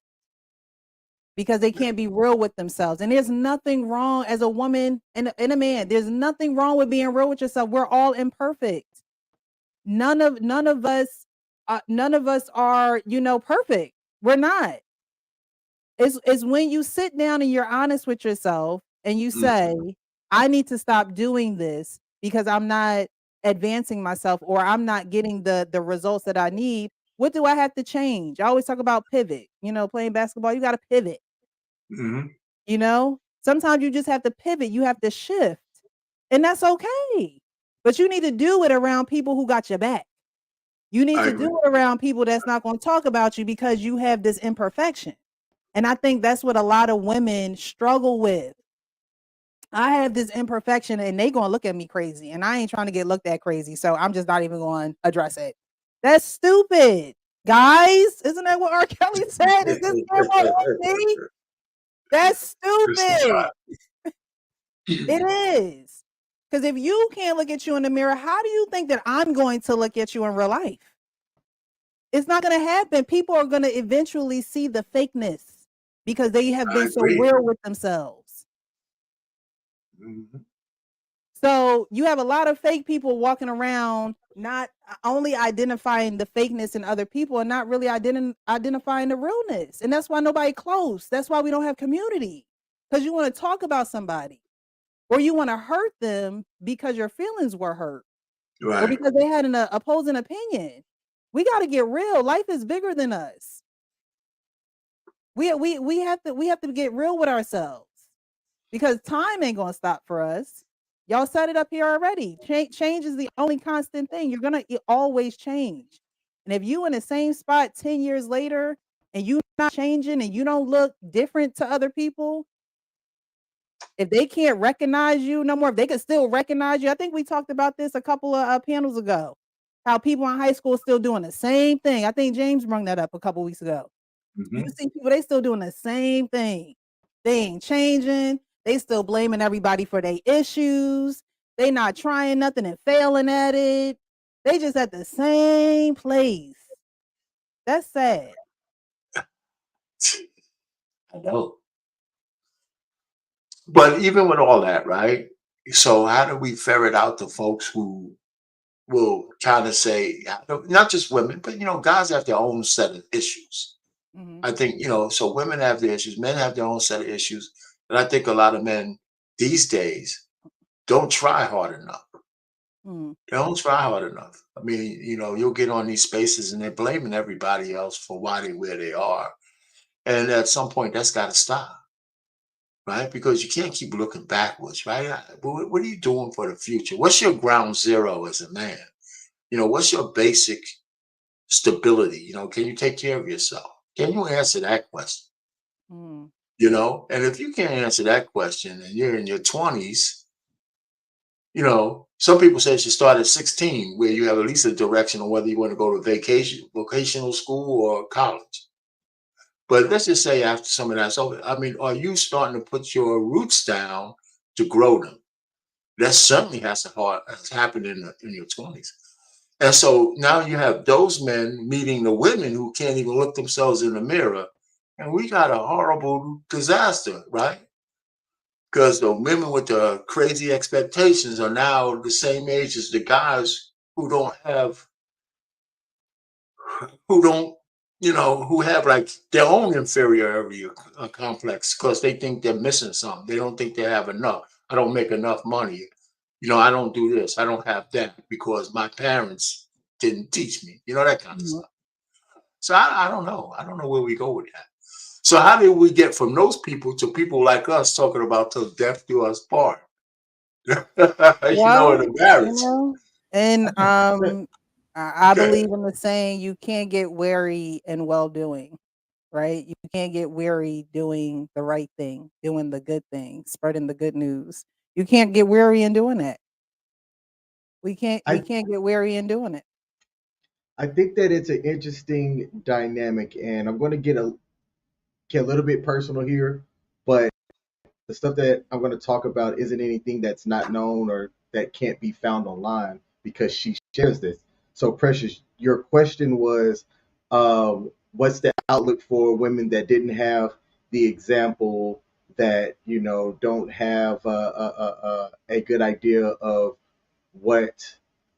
because they can't be real with themselves. And there's nothing wrong as a woman and a man. There's nothing wrong with being real with yourself. We're all imperfect. None of us are, perfect. We're not. It's when you sit down and you're honest with yourself and you say, I need to stop doing this because I'm not advancing myself or I'm not getting the results that I need. What do I have to change? I always talk about pivot. Playing basketball, you got to pivot, Hmm. Sometimes you just have to pivot, you have to shift. And that's okay. But you need to do it around people who got your back. You need I to agree. do it around people that's not going to talk about you because you have this imperfection. And I think that's what a lot of women struggle with. I have this imperfection and they going to look at me crazy and I ain't trying to get looked at crazy. So I'm just not even going to address it. That's stupid. Guys, isn't that what R. Kelly said? Is this camera on me? That's stupid. Crucified. It is. Because if you can't look at you in the mirror, how do you think that I'm going to look at you in real life? It's not going to happen. People are going to eventually see the fakeness because they have I been so agree. real with themselves. Hmm. So you have a lot of fake people walking around, not only identifying the fakeness in other people and not really identifying the realness. And that's why nobody close. That's why we don't have community, because you want to talk about somebody or you want to hurt them because your feelings were hurt or Right. because they had an opposing opinion. We got to get real. Life is bigger than us. We have to get real with ourselves because time ain't gonna stop for us. Y'all set it up here already. Change is the only constant thing. You're gonna always change. And if you in the same spot 10 years later and you not changing and you don't look different to other people, if they can't recognize you no more, if they can still recognize you. I think we talked about this a couple of panels ago. How people in high school still doing the same thing. I think James brought that up a couple weeks ago. You Hmm. see people, they still doing the same thing. They ain't changing. They still blaming everybody for their issues. They not trying nothing and failing at it. They just at the same place. That's sad. I know. But even with all that, right? So how do we ferret out the folks who will kind of say, not just women, but guys have their own set of issues. Mhm. I think, so women have their issues, men have their own set of issues. And I think a lot of men these days don't try hard enough. Mm. They don't try hard enough. I mean, you'll get on these spaces and they're blaming everybody else for why they where they are. And at some point that's gotta stop, right? Because you can't keep looking backwards, right? What are you doing for the future? What's your ground zero as a man? What's your basic stability? Can you take care of yourself? Can you answer that question? Mm. And if you can't answer that question and you're in your 20s, some people say you should start at 16, where you have at least a direction on whether you want to go to vocational school or college. But let's just say after some of that's over, I mean, are you starting to put your roots down to grow them? That certainly has happened in your 20s. And so now you have those men meeting the women who can't even look themselves in the mirror. And we got a horrible disaster, right? Because the women with the crazy expectations are now the same age as the guys who don't, who have like their own inferiority complex because they think they're missing something. They don't think they have enough. I don't make enough money. I don't do this. I don't have that because my parents didn't teach me, that kind of Mhm. stuff. So I don't know. I don't know where we go with that. So how did we get from those people to people like us talking about till death do us part? In Well, a marriage. and I Okay. believe in the saying, you can't get weary in well doing, right? You can't get weary doing the right thing, doing the good thing, spreading the good news. You can't get weary in doing that. We I can't get weary in doing it. I think that it's an interesting dynamic, and I'm going to get a little bit personal here, but the stuff that I'm going to talk about isn't anything that's not known or that can't be found online because she shares this. So, Precious, your question was, what's the outlook for women that didn't have the example, that don't have a good idea of what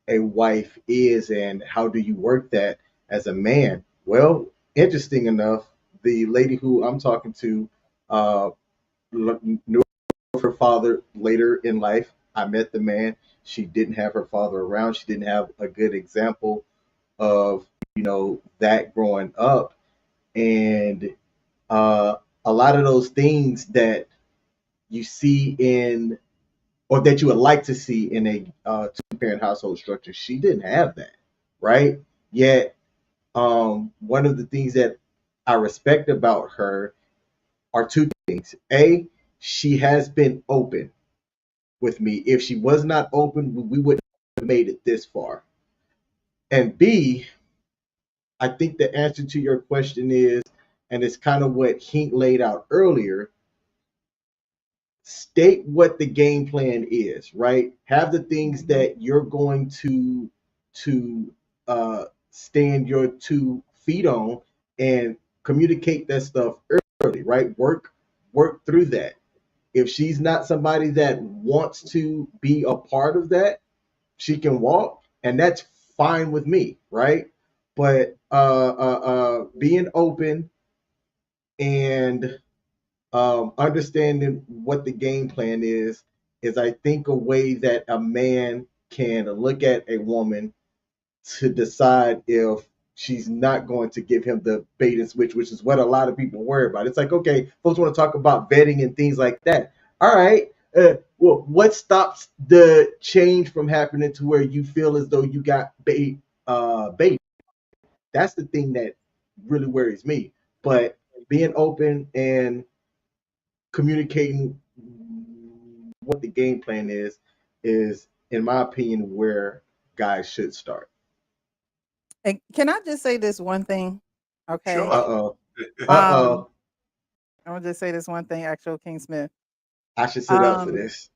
a wife is, and how do you work that as a man? Well, interesting enough, the lady who I'm talking to knew her father later in life. I met the man. She didn't have her father around. She didn't have a good example of that growing up, and uh, a lot of those things that you see in, or that you would like to see in a two-parent household structure, she didn't have that, right? Yet, one of the things that I respect about her are two things. A, she has been open with me. If she was not open, we wouldn't have made it this far. And B, I think the answer to your question is, and it's kind of what Hink laid out earlier, state what the game plan is, right? Have the things that you're going to stand your 2 feet on, and communicate that stuff early, right? Work through that. If she's not somebody that wants to be a part of that, she can walk, and that's fine with me, right? But being open and understanding what the game plan is, I think, a way that a man can look at a woman to decide if she's not going to give him the bait and switch, which is what a lot of people worry about. It's like, okay, folks want to talk about vetting and things like that. All right. Well, what stops the change from happening to where you feel as though you got bait? That's the thing that really worries me. But being open and communicating what the game plan is, in my opinion, where guys should start. And can I just say this one thing? Okay. Uh Sure. oh. Uh Um, oh. I'm gonna just say this one thing, actual King Smith. I should sit up for Um, this.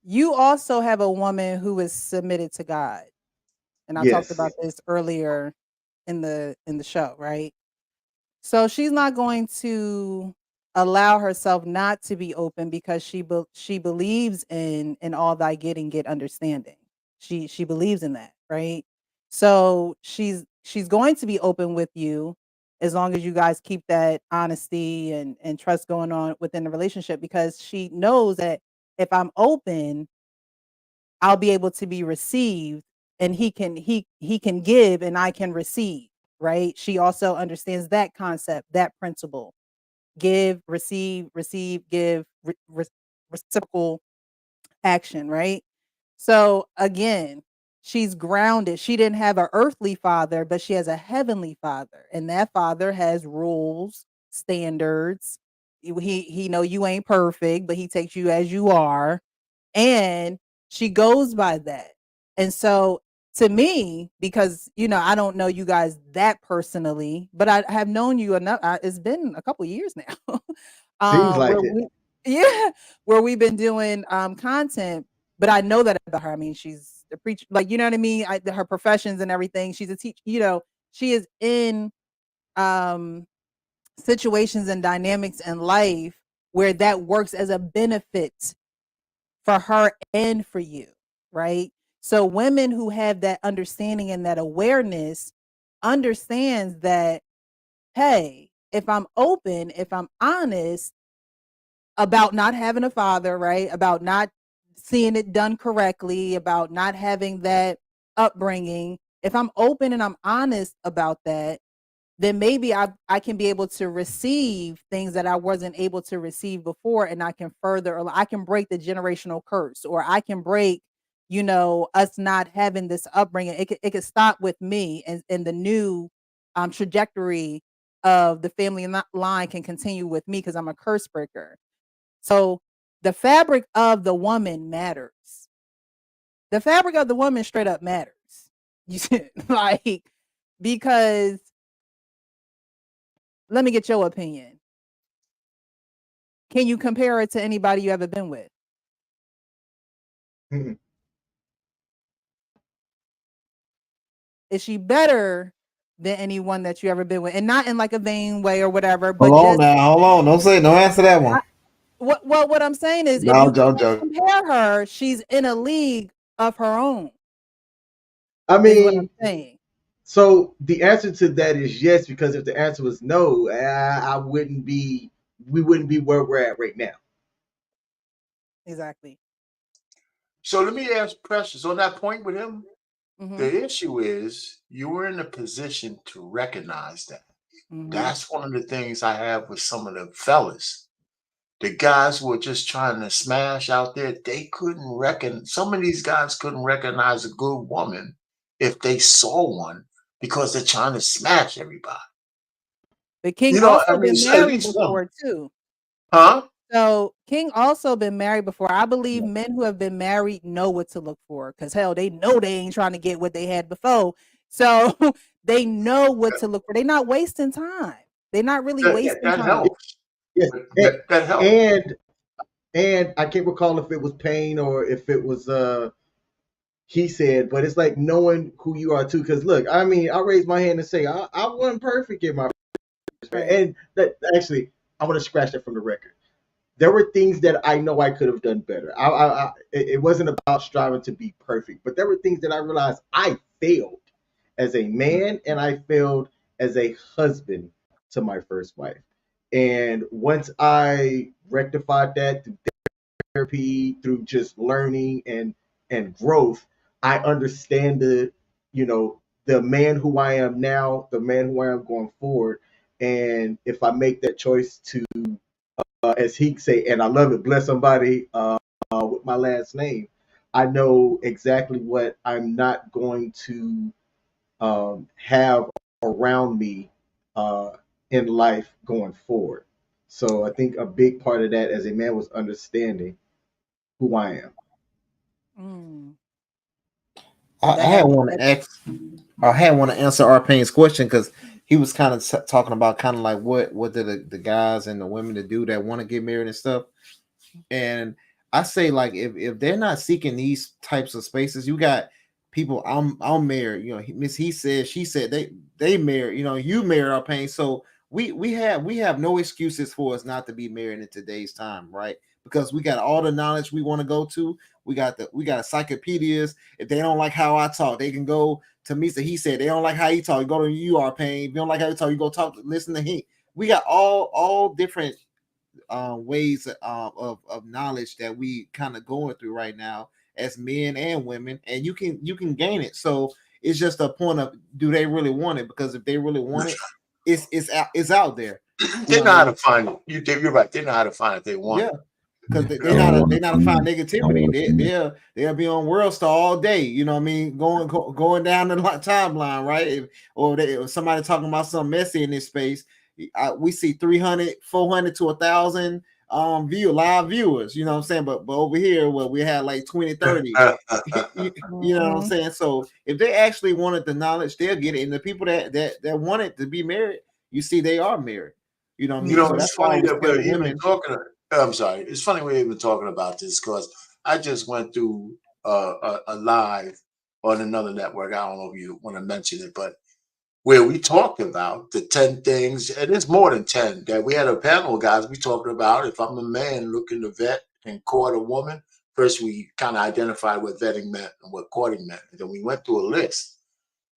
you also have a woman who is submitted to God. And I talked Yes. about this earlier in the show, right? So she's not going to allow herself not to be open because she believes in all thy getting get understanding. She believes in that, right? So she's going to be open with you as long as you guys keep that honesty and trust going on within the relationship, because she knows that if I'm open, I'll be able to be received, and he can give and I can receive, right? She also understands that concept, that principle. Give, receive, give, reciprocal action, right? So again, she's grounded. She didn't have an earthly father, but she has a heavenly father, and that father has rules, standards. He know you ain't perfect, but he takes you as you are, and she goes by that. And so to me, because I don't know you guys that personally, but I have known you enough. It's been a couple years now. Seems Where like it. we yeah, where we've been doing content, but I know that about her. I mean, she's a preacher, like, you know what I mean? Her professions and everything. She's a teacher, she is in um situations and dynamics in life where that works as a benefit for her and for you, right? So women who have that understanding and that awareness understands that, hey, if I'm open, if I'm honest about not having a father, right? About not seeing it done correctly, about not having that upbringing, if I'm open and I'm honest about that, then maybe I can be able to receive things that I wasn't able to receive before, and I can further, or I can break the generational curse, or I can break, us not having this upbringing. It could stop with me, and the new trajectory of the family line can continue with me because I'm a curse breaker. So the fabric of the woman matters. The fabric of the woman straight up matters. You see, like, because let me get your opinion. Can you compare it to anybody you ever been with? Mhm. Is she better than anyone that you ever been with? And not in like a vain way or whatever, but Hold on just now, hold on. Don't answer that one. I, what I'm saying is, No, if you I'm can't joking. compare her, she's in a league of her own. I Is what I'm mean, saying. so the answer to that is yes, because if the answer was no, I wouldn't be. We wouldn't be where we're at right now. Exactly. So let me ask Precious on that point with him. Mhm. The issue is you were in a position to recognize that. Mhm. That's one of the things I have with some of the fellas. The guys who are just trying to smash out there, they couldn't reckon. Some of these guys couldn't recognize a good woman if they saw one because they're trying to smash everybody. But King You know, I also mean, been at married least one, before too. huh? So King also been married before. I believe men who have been married know what to look for, because hell, they know they ain't trying to get what they had before. So they know what to look for. They're not wasting time. They're not really wasting That time. helps. Yes, That helps. and and I can't recall if it was Payne or if it was he said, but it's like knowing who you are too. Because look, I mean, I raised my hand and say I wasn't perfect in my first marriage, Right. and that actually I want to scratch that from the record. There were things that I know I could have done better. It wasn't about striving to be perfect, but there were things that I realized I failed as a man and I failed as a husband to my first wife. And once I rectified that through therapy, through just learning and growth, I understand the man who I am now, the man who I am going forward. And if I make that choice to as he say, and I love it, bless somebody with my last name, I know exactly what I'm not going to have around me uh, in life going forward. So I think a big part of that as a man was understanding who I am. Mm. I That had had to, want to ask. I had want to answer our Payne's question because he was kind of talking about kind of like what do the guys and the women to do that want to get married and stuff. And I say like if they're not seeking these types of spaces, you got people. I'm married. You know, Miss he said, she said they married. You know, you married our Payne. So we have no excuses for us not to be married in today's time, right? Because we got all the knowledge we want to go to. We got encyclopedias. If they don't like how I talk, they can go to Misa. He said they don't like how he talk. You go to you are Payne. If you don't like how he talk, you go listen to him. We got all different ways of knowledge that we kind of going through right now as men and women, and you can gain it. So it's just a point of, do they really want it? Because if they really want it, it's out there. You They know what know I how mean? to find it. You're right. They know how to find it if they want Yeah, it. because You they know, not I a, don't they want not a find to. I don't negativity. want They to. they'll be on World Star all day. You know what I mean? Going down the timeline, right? Or somebody talking about something messy in this space. We see 300, 400 to 1,000 live viewers. You know what I'm saying? But over here, well, we had like 20, 30. You know what I'm mhm. saying? So if they actually wanted the knowledge, they'll get it. And the people that wanted to be married, you see, they are married. You know what I you mean? know, So Mhm. it's that's why I funny always that tell we're the even women, talking. I'm sorry. It's funny we're even talking about this because I just went through a live on another network. I don't know if you want to mention it, but where we talked about the 10 things, and it's more than 10, that we had a panel of guys. We talked about if I'm a man looking to vet and court a woman, first we kind of identified what vetting meant and what courting meant. And then we went through a list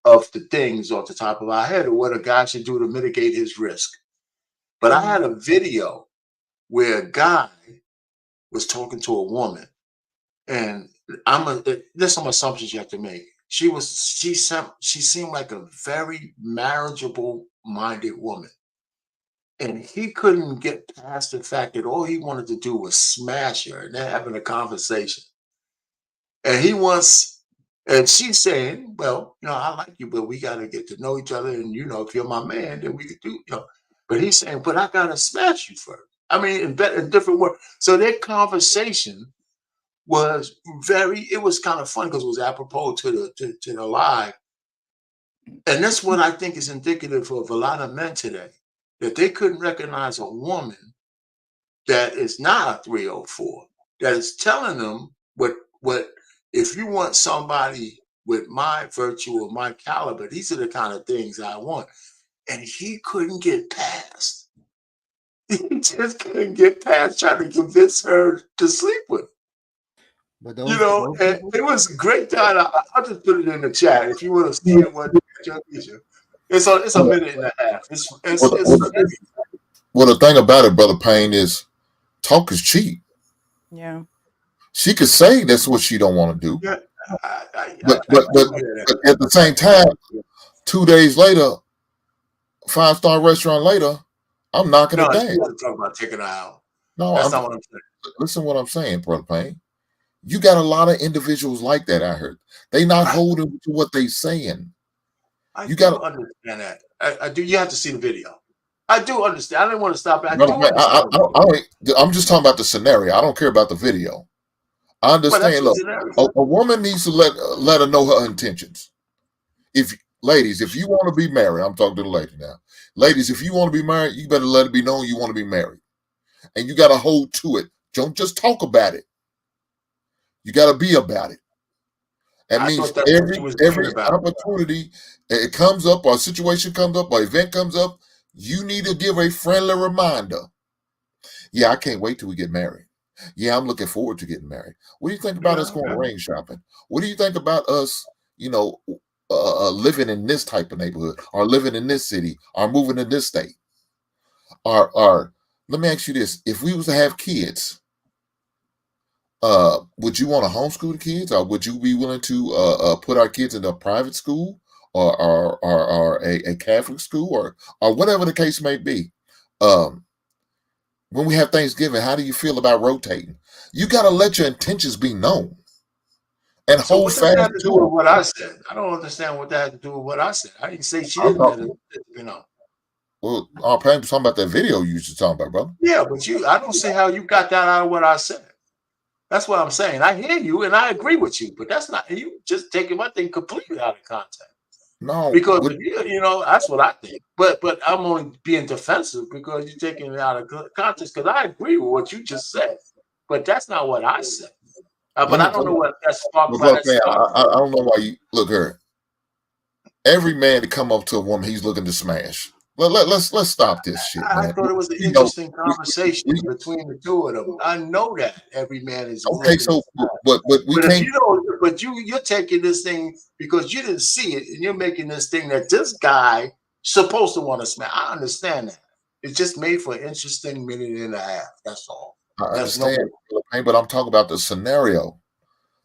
of the things off the top of our head of what a guy should do to mitigate his risk. But I Mhm. had a video where a guy was talking to a woman, and there's some assumptions you have to make. She seemed like a very marriageable minded woman. And he couldn't get past the fact that all he wanted to do was smash her, and they're having a conversation. And he wants, and she's saying, well, I like you, but we got to get to know each other. And, if you're my man, then we could do. But he's saying, but I got to smash you first. I mean, in different words. So their conversation was it was kind of fun because it was apropos to the live. And that's what I think is indicative of a lot of men today, that they couldn't recognize a woman that is not a 304, that is telling them what if you want somebody with my virtue or my caliber, these are the kind of things I want. And he couldn't get past. He just couldn't get past trying to convince her to sleep with him. But You those know, and people, it was a great time. I'll just put it in the chat if you want to see it. What it's a minute and a half. Well, It's funny. the thing about it, Brother Payne, is talk is cheap. Yeah. She could say that's what she don't want to do, Yeah, but I do hear that. at the same time, 2 days later, 5-star restaurant later, I'm knocking it No, down. she wasn't talking about taking her out. No, That's not what I'm saying. listen what I'm saying, Brother Payne. You got a lot of individuals like that. I heard they not holding to what they saying. I You do got, understand that. I do. You have to see the video. I do understand. I didn't want to stop it. I Brother do Payne. understand. I'm just talking about the scenario. I don't care about the video. I Well, that's understand. the Look, scenario. a woman needs to let her know her intentions. If ladies, if you want to be married, I'm talking to the lady now. Ladies, if you want to be married, you better let it be known you want to be married, and you got to hold to it. Don't just talk about it. You got to be about it. That I means thought that's what you was being every about. opportunity it comes up, or a situation comes up, or event comes up, you need to give a friendly reminder. Yeah, I can't wait till we get married. Yeah, I'm looking forward to getting married. What do you think about Yeah, us going okay. ring shopping? What do you think about us, you know, living in this type of neighborhood, or living in this city, or moving in this state? Or let me ask you this: if we was to have kids, would you want to homeschool the kids, or would you be willing to put our kids in a private school, or a Catholic school, or whatever the case may be? Um, when we have Thanksgiving, how do you feel about rotating? You got to let your intentions be known and So hold what does that fast have to to do with them. what I said? I don't understand what that had to do with what I said. I didn't say she I'm didn't not, let it, you know. well, I'm talking about that video you used to talk about, brother. Yeah, but I don't see how you got that out of what I said. That's what I'm saying. I hear you and I agree with you, but that's not you just taking my thing completely out of context. No, Because if you know, that's what I think. But I'm only being defensive because you're taking it out of context. Because I agree with what you just said, but that's not what I said. let But me, I don't know what that sparked well, by brother, that man, spark. I don't know why you look here. Every man to come up to a woman, he's looking to smash. Let's stop this shit, I man. thought it was an You know, interesting we, conversation we, between the two of them. I know that every man is okay, looking so at that. but we But if can't. you don't, but you're taking this thing because you didn't see it, and you're making this thing that this guy supposed to want to smash. I understand that. It's just made for an interesting minute and a half. That's all. I That's no understand, more. but I'm talking about the scenario.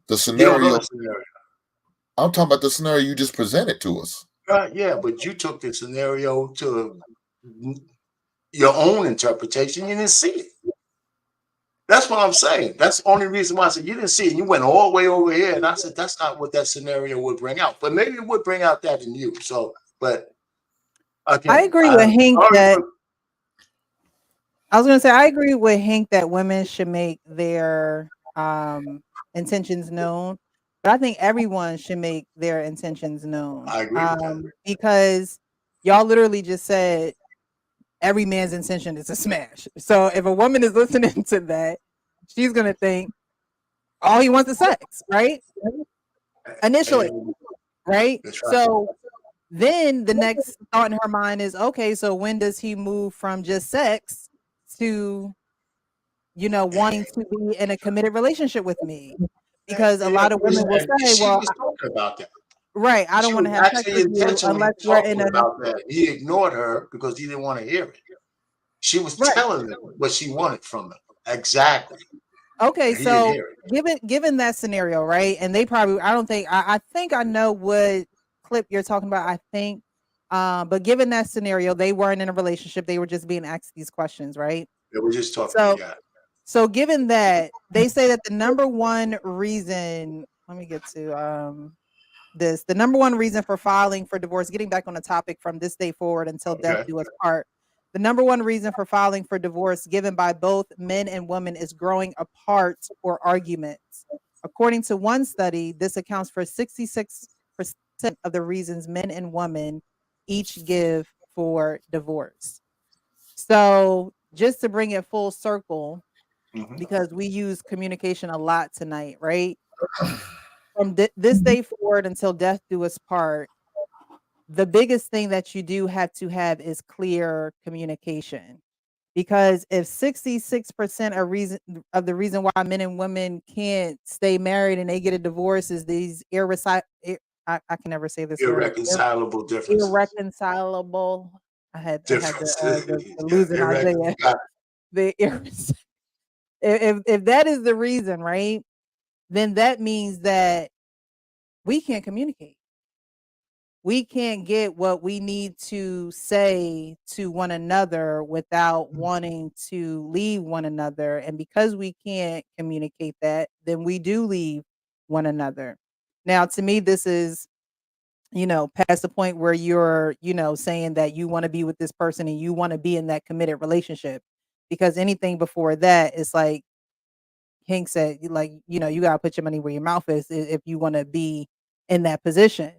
The You don't know scenario. the scenario. I'm talking about the scenario you just presented to us. Yeah, but you took the scenario to your own interpretation. You didn't see it. That's what I'm saying. That's the only reason why I said you didn't see it. You went all the way over here, and I said that's not what that scenario would bring out. But maybe it would bring out that in you. So, but I again, agree with I'm Hank sorry that for I was gonna say I agree with Hank that women should make their intentions known, but I think everyone should make their intentions known. I agree with that. Because y'all literally just said every man's intention is to smash. So if a woman is listening to that, she's gonna think all he wants is sex, right? Initially, And right? that's right. So then the next thought in her mind is, okay, so when does he move from just sex to, wanting to be in a committed relationship with me? Because a Yeah, lot of women will say, she well, was talking about that. right, I don't She want to was have sex actually with you intentionally unless we're in talking a about that. He ignored her because he didn't want to hear it. She was right. telling him what she wanted from him exactly, Okay, and he didn't so hear it. given that scenario, right? And they probably I don't think I think I know what clip you're talking about, I think. But given that scenario, they weren't in a relationship, they were just being asked these questions, right? They were just talking. So Yeah. so given that, they say that the number one reason, let me get to this, the number one reason for filing for divorce, getting back on the topic from this day forward until death Okay. do us part, The number one reason for filing for divorce given by both men and women is growing apart or arguments. According to one study, this accounts for 66% of the reasons men and women each give for divorce. So, just to bring it full circle, because we use communication a lot tonight, right? From this day forward until death do us part, the biggest thing that you do have to have is clear communication. Because if 66% of the reason why men and women can't stay married and they get a divorce is these I can never say this word. Irreconcilable differences. Irreconcilable. I had Differences. the Yeah, losing Isaiah. The if that is the reason, right? Then that means that we can't communicate. We can't get what we need to say to one another without wanting to leave one another. And because we can't communicate that, then we do leave one another. Now, to me, this is, past the point where you're, saying that you want to be with this person and you want to be in that committed relationship. Because anything before that is like Hank said, like, you got to put your money where your mouth is if you want to be in that position.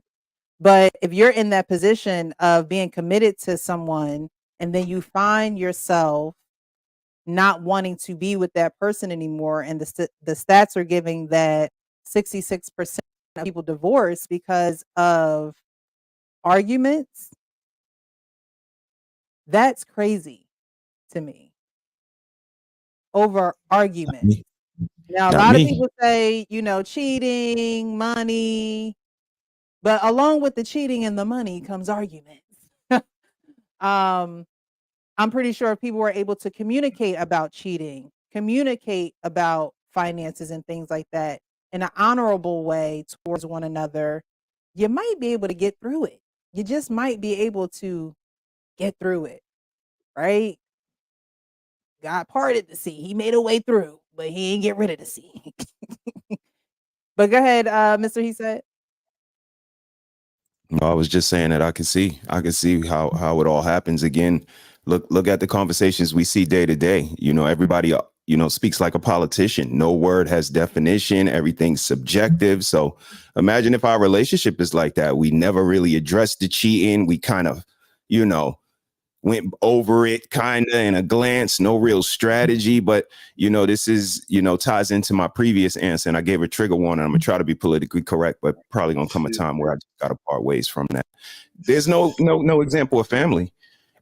But if you're in that position of being committed to someone and then you find yourself not wanting to be with that person anymore, and the stats are giving that 66% of people divorce because of arguments, that's crazy to me. Over arguments. Now, a Not lot of me. people say, cheating, money, but along with the cheating and the money comes arguments. um I'm pretty sure if people were able to communicate about cheating, communicate about finances and things like that in an honorable way towards one another, you might be able to get through it. You just might be able to get through it, right? God parted the sea. He made a way through, but he ain't get rid of the sea. But go ahead, Mr. He said. I was just saying that I can see how it all happens again. Look at the conversations we see day to day. Everybody speaks like a politician. No word has definition. Everything's subjective. So imagine if our relationship is like that. We never really addressed the cheating. We kind of, you know, went over it kind of in a glance, no real strategy. But, this is, ties into my previous answer. And I gave a trigger warning. I'm going to try to be politically correct, but probably going to come a time where I just got to part ways from that. There's no example of family.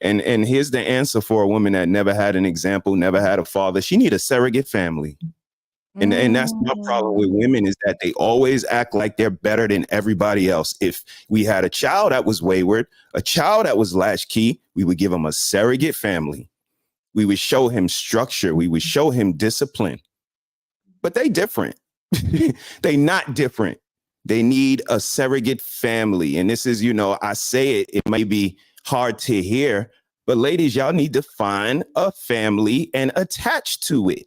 And here's the answer for a woman that never had an example, never had a father. She need a surrogate family. And that's my problem with women is that they always act like they're better than everybody else. If we had a child that was wayward, a child that was latchkey, we would give him a surrogate family. We would show him structure. We would show him discipline. But they different. They not different. They need a surrogate family. And this is, I say it may be hard to hear, but ladies, y'all need to find a family and attach to it.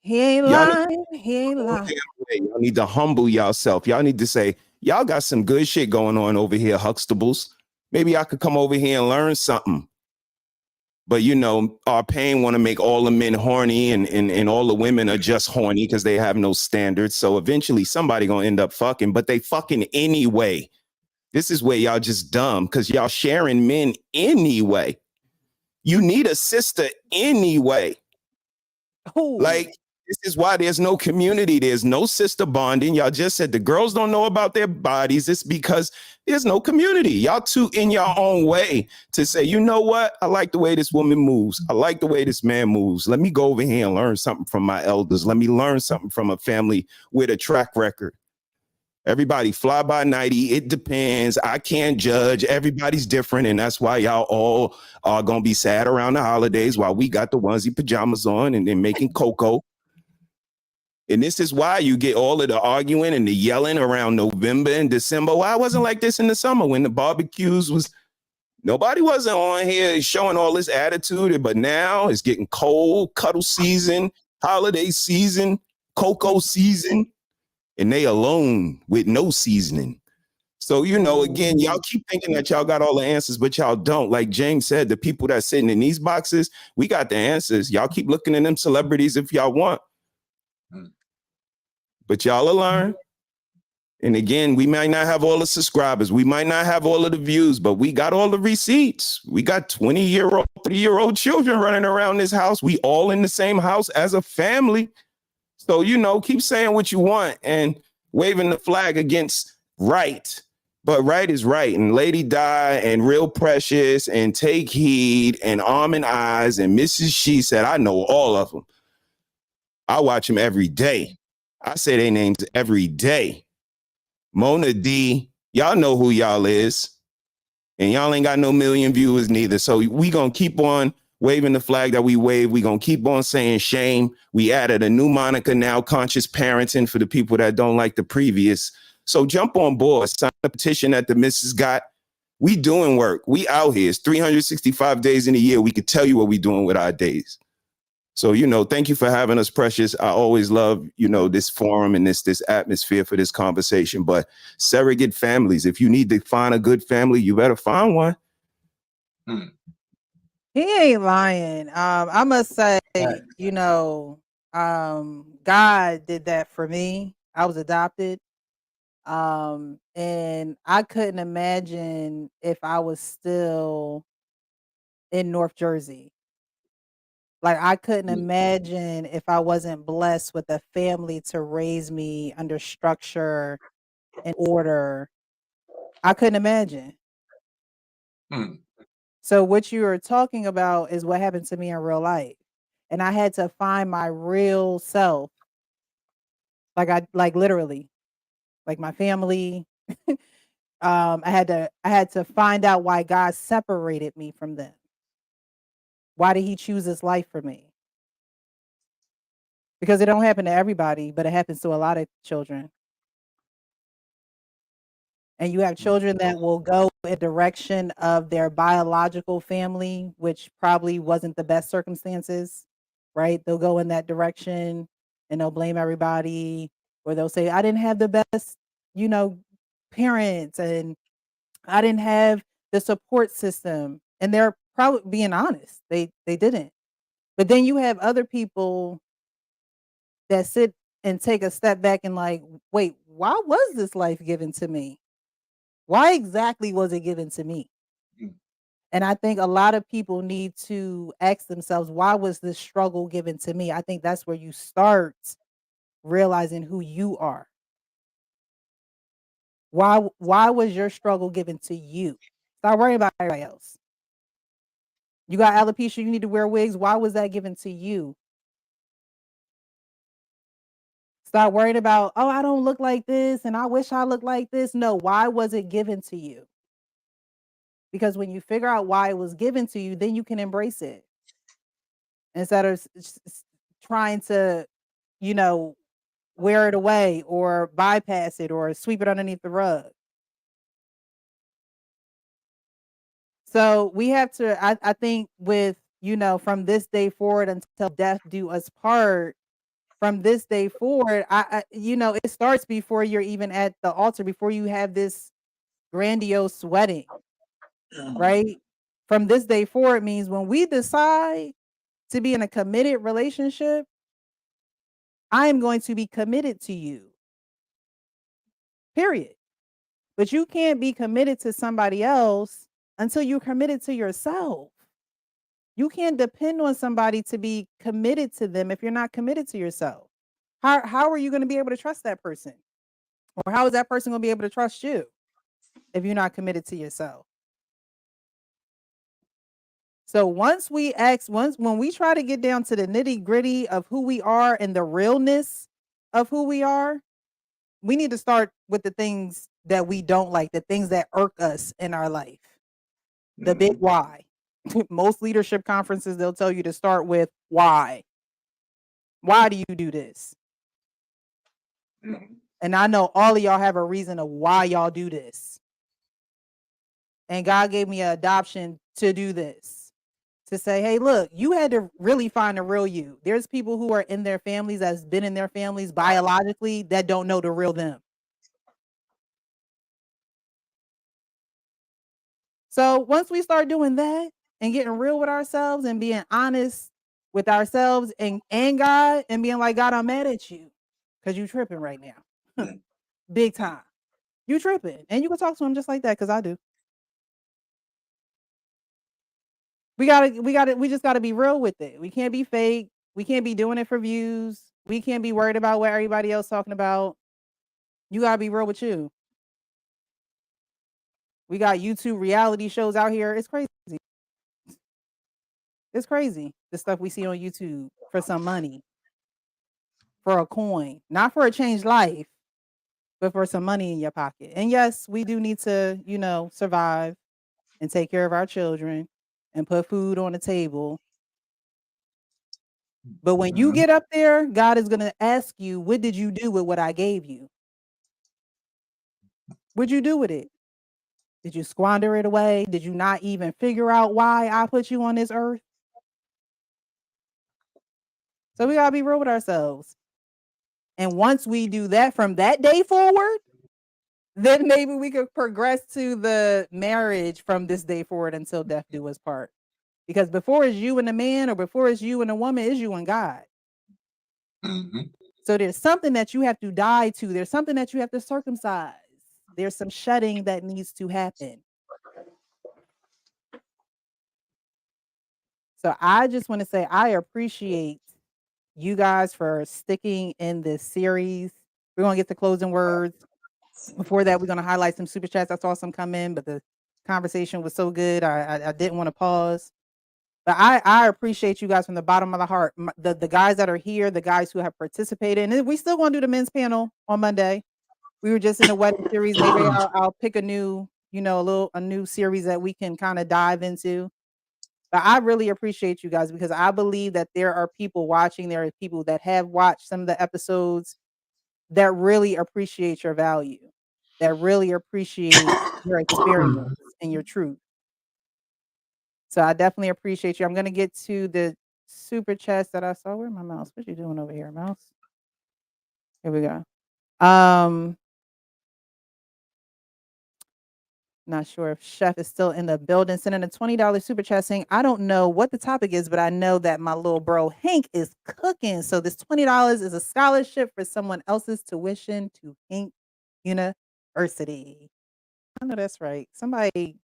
He ain't lying. He ain't lying. Y'all need to humble yourself. Y'all need to say, y'all got some good shit going on over here, Huxtables. Maybe I could come over here and learn something. But our pain want to make all the men horny and all the women are just horny because they have no standards. So eventually somebody gonna end up fucking, but they fucking anyway. This is where y'all just dumb because y'all sharing men anyway. You need a sister anyway. Ooh. Like, this is why there's no community. There's no sister bonding. Y'all just said the girls don't know about their bodies. It's because there's no community. Y'all too in your own way to say, you know what? I like the way this woman moves. I like the way this man moves. Let me go over here and learn something from my elders. Let me learn something from a family with a track record. Everybody fly by nighty. It depends. I can't judge. Everybody's different. And that's why y'all all are going to be sad around the holidays while we got the onesie pajamas on and then making cocoa. And this is why you get all of the arguing and the yelling around November and December. Why wasn't like this in the summer when the barbecues nobody wasn't on here showing all this attitude, but now it's getting cold, cuddle season, holiday season, cocoa season, and they alone with no seasoning. So, again, y'all keep thinking that y'all got all the answers, but y'all don't. Like James said, the people that's sitting in these boxes, we got the answers. Y'all keep looking at them celebrities if y'all want. But y'all will learn. And again, we might not have all the subscribers. We might not have all of the views, but we got all the receipts. We got 20-year-old, 3-year-old children running around this house. We all in the same house as a family. So, keep saying what you want and waving the flag against right. But right is right. And Lady Di and Real Precious and Take Heed and Almond Eyes and Mrs. She Said, I know all of them. I watch them every day. I say their names every day. Mona D, y'all know who y'all is. And y'all ain't got no million viewers neither. So we going to keep on waving the flag that we wave. We going to keep on saying shame. We added a new moniker now, conscious parenting, for the people that don't like the previous. So jump on board. Sign the petition that the missus got. We doing work. We out here. It's 365 days in a year. We could tell you what we doing with our days. So, thank you for having us, Precious. I always love, this forum and this atmosphere for this conversation. But surrogate families, if you need to find a good family, you better find one. He ain't lying. I must say, God did that for me. I was adopted. And I couldn't imagine if I was still in North Jersey. Like, I couldn't imagine if I wasn't blessed with a family to raise me under structure and order. I couldn't imagine. So what you are talking about is what happened to me in real life. And I had to find my real self. Like literally, like my family. I had to find out why God separated me from them. Why did he choose this life for me? Because it don't happen to everybody, but it happens to a lot of children. And you have children that will go in direction of their biological family, which probably wasn't the best circumstances, right? They'll go in that direction and they'll blame everybody, or they'll say, I didn't have the best, parents, and I didn't have the support system. And they're probably being honest. They didn't. But then you have other people that sit and take a step back and like, wait, why was this life given to me? Why exactly was it given to me? And I think a lot of people need to ask themselves, why was this struggle given to me? I think that's where you start realizing who you are. Why was your struggle given to you? Stop worrying about everybody else. You got alopecia, you need to wear wigs. Why was that given to you? Stop worried about, oh, I don't look like this and I wish I looked like this. No, why was it given to you? Because when you figure out why it was given to you, then you can embrace it. Instead of trying to, wear it away or bypass it or sweep it underneath the rug. So we have to, I think with, from this day forward until death do us part, from this day forward, it starts before you're even at the altar, before you have this grandiose wedding, right? From this day forward means when we decide to be in a committed relationship, I am going to be committed to you. Period. But you can't be committed to somebody else until you're committed to yourself. You can't depend on somebody to be committed to them if you're not committed to yourself. How are you going to be able to trust that person? Or how is that person going to be able to trust you if you're not committed to yourself? So once when we try to get down to the nitty-gritty of who we are and the realness of who we are, we need to start with the things that we don't like, the things that irk us in our life. The big why. Most leadership conferences, they'll tell you to start with why. Why do you do this? And I know all of y'all have a reason of why y'all do this. And God gave me an adoption to do this. To say, hey, look, you had to really find the real you. There's people who are in their families, that's been in their families biologically, that don't know the real them. So once we start doing that and getting real with ourselves and being honest with ourselves and God and being like, God, I'm mad at you because you tripping right now. Big time. You tripping. And you can talk to him just like that because I do. We just gotta be real with it. We can't be fake. We can't be doing it for views. We can't be worried about what everybody else talking about. You gotta be real with you. We got YouTube reality shows out here. It's crazy. It's crazy the stuff we see on YouTube for some money, for a coin, not for a changed life, but for some money in your pocket. And yes, we do need to, survive and take care of our children and put food on the table. But when you get up there, God is going to ask you, what did you do with what I gave you? What'd you do with it? Did you squander it away? Did you not even figure out why I put you on this earth? So we got to be real with ourselves. And once we do that from that day forward, then maybe we could progress to the marriage from this day forward until death do us part. Because before it's you and a man, or before it's you and a woman, it's you and God. Mm-hmm. So there's something that you have to die to. There's something that you have to circumcise. There's some shedding that needs to happen. So I just want to say I appreciate you guys for sticking in this series. We're going to get to closing words. Before that, we're going to highlight some super chats. I saw some come in, but the conversation was so good. I didn't want to pause. But I appreciate you guys from the bottom of the heart. The guys that are here, the guys who have participated. And we still going to do the men's panel on Monday. We were just in the wedding series. Maybe I'll pick a new, a new series that we can kind of dive into. But I really appreciate you guys because I believe that there are people watching. There are people that have watched some of the episodes that really appreciate your value, that really appreciate your experience and your truth. So I definitely appreciate you. I'm gonna get to the super chats that I saw. Where my mouse? What you doing over here, mouse? Here we go. Not sure if Chef is still in the building. Sending a $20 super chat saying, I don't know what the topic is, but I know that my little bro Hank is cooking. So this $20 is a scholarship for someone else's tuition to Hank University. I know that's right. Somebody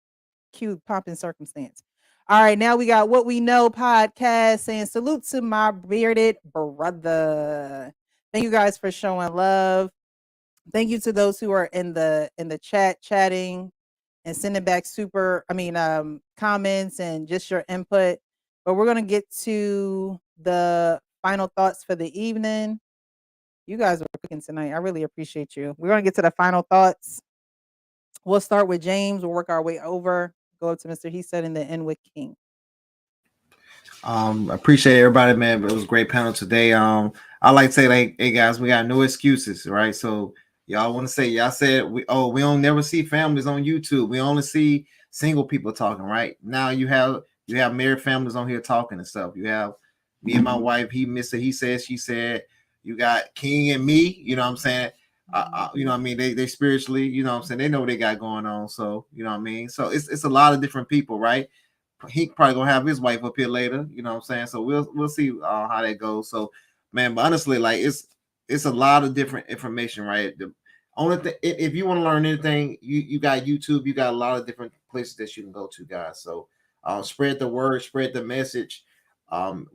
cute pop in circumstance. All right, now we got What We Know podcast saying salute to my bearded brother. Thank you guys for showing love. Thank you to those who are in the chat chatting and sending back comments and just your input. But we're gonna get to the final thoughts for the evening. You guys are cooking tonight. I really appreciate you. We're gonna get to the final thoughts. We'll start with James. We'll work our way over. Go up to Mr. He said, and then end with King. Appreciate everybody, man. It was a great panel today. I like to say, like, hey guys, we got no excuses, right? So y'all want to say, y'all said we don't never see families on YouTube. We only see single people talking, right? Now you have married families on here talking and stuff. You have me and my wife, he said, she said. You got King and me, you know what I'm saying? You know what I mean? They spiritually, you know what I'm saying? They know what they got going on. So, you know what I mean? So it's a lot of different people, right? He probably gonna have his wife up here later, you know what I'm saying? So we'll see how that goes. So, man, but honestly, like it's a lot of different information, right? The only thing, if you want to learn anything, you got YouTube, you got a lot of different places that you can go to, guys. So, spread the word, spread the message.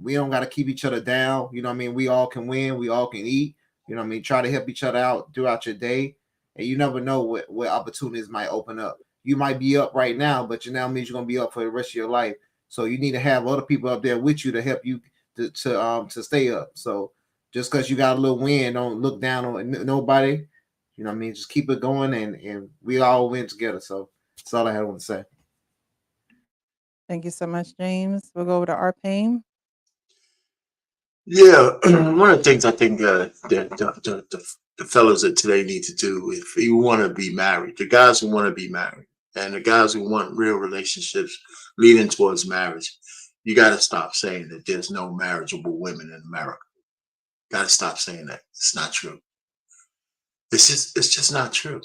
We don't got to keep each other down. You know what I mean? We all can win. We all can eat. You know what I mean? Try to help each other out throughout your day, and you never know what opportunities might open up. You might be up right now, but you now means you're gonna be up for the rest of your life. So you need to have other people up there with you to help you to stay up. So just because you got a little win, don't look down on nobody. You know what I mean? Just keep it going, and we all win together. So that's all I want to say. Thank you so much, James. We'll go over to our pain. Yeah, one of the things I think the fellows of today need to do, if you want to be married, the guys who want to be married, and the guys who want real relationships leading towards marriage, you got to stop saying that there's no marriageable women in America. Got to stop saying that. It's not true. It's just not true.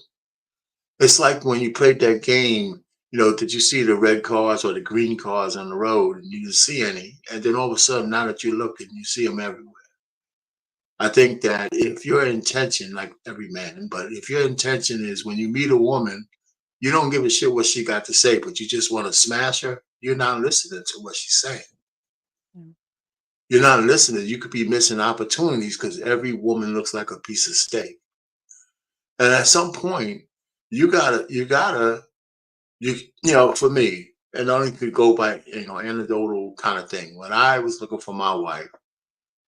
It's like when you played that game Did you see the red cars or the green cars on the road and you didn't see any? And then all of a sudden, now that you're looking, you see them everywhere. I think that if your intention, like every man, but if your intention is when you meet a woman, you don't give a shit what she got to say, but you just want to smash her, you're not listening to what she's saying. Mm. You're not listening. You could be missing opportunities because every woman looks like a piece of steak. And at some point, for me, and I only could go by, anecdotal kind of thing. When I was looking for my wife,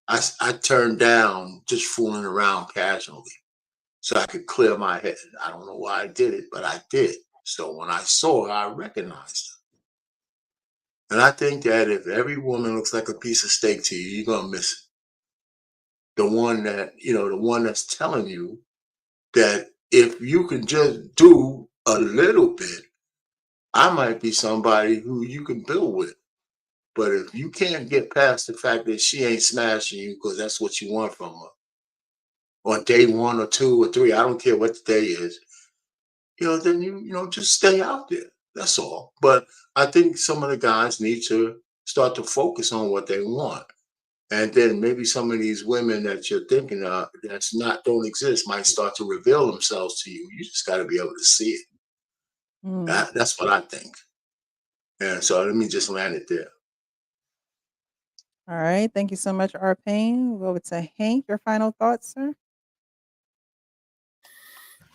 I turned down just fooling around casually so I could clear my head. I don't know why I did it, but I did. So when I saw her, I recognized her. And I think that if every woman looks like a piece of steak to you, you're gonna miss it. The one that's telling you that if you can just do a little bit, I might be somebody who you can build with. But if you can't get past the fact that she ain't smashing you because that's what you want from her on day one or two or three, I don't care what the day is, then just stay out there. That's all. But I think some of the guys need to start to focus on what they want. And then maybe some of these women that you're thinking of that's not don't exist might start to reveal themselves to you. You just got to be able to see it. Mm. That's what I think. And so let me just land it there. All right. Thank you so much, R. Payne. We'll go over to Hank. Your final thoughts, sir?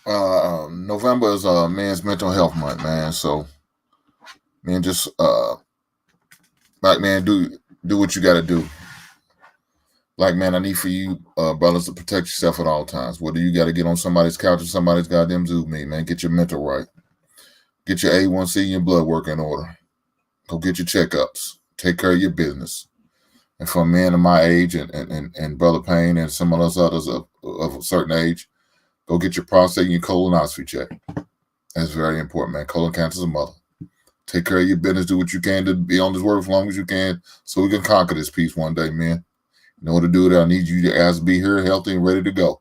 November is Men's Mental Health Month, man. So, man, just like, man, do what you got to do. Like, man, I need for you, brothers, to protect yourself at all times. Whether you got to get on somebody's couch or somebody's goddamn Zoom meeting, man, get your mental right. Get your A1C and your blood work in order. Go get your checkups. Take care of your business. And for men of my age and Brother Payne and some of those others of a certain age, go get your prostate and your colonoscopy check. That's very important, man. Colon cancer is a mother. Take care of your business. Do what you can to be on this work as long as you can so we can conquer this piece one day, man. In order to do that, I need you to be here healthy and ready to go.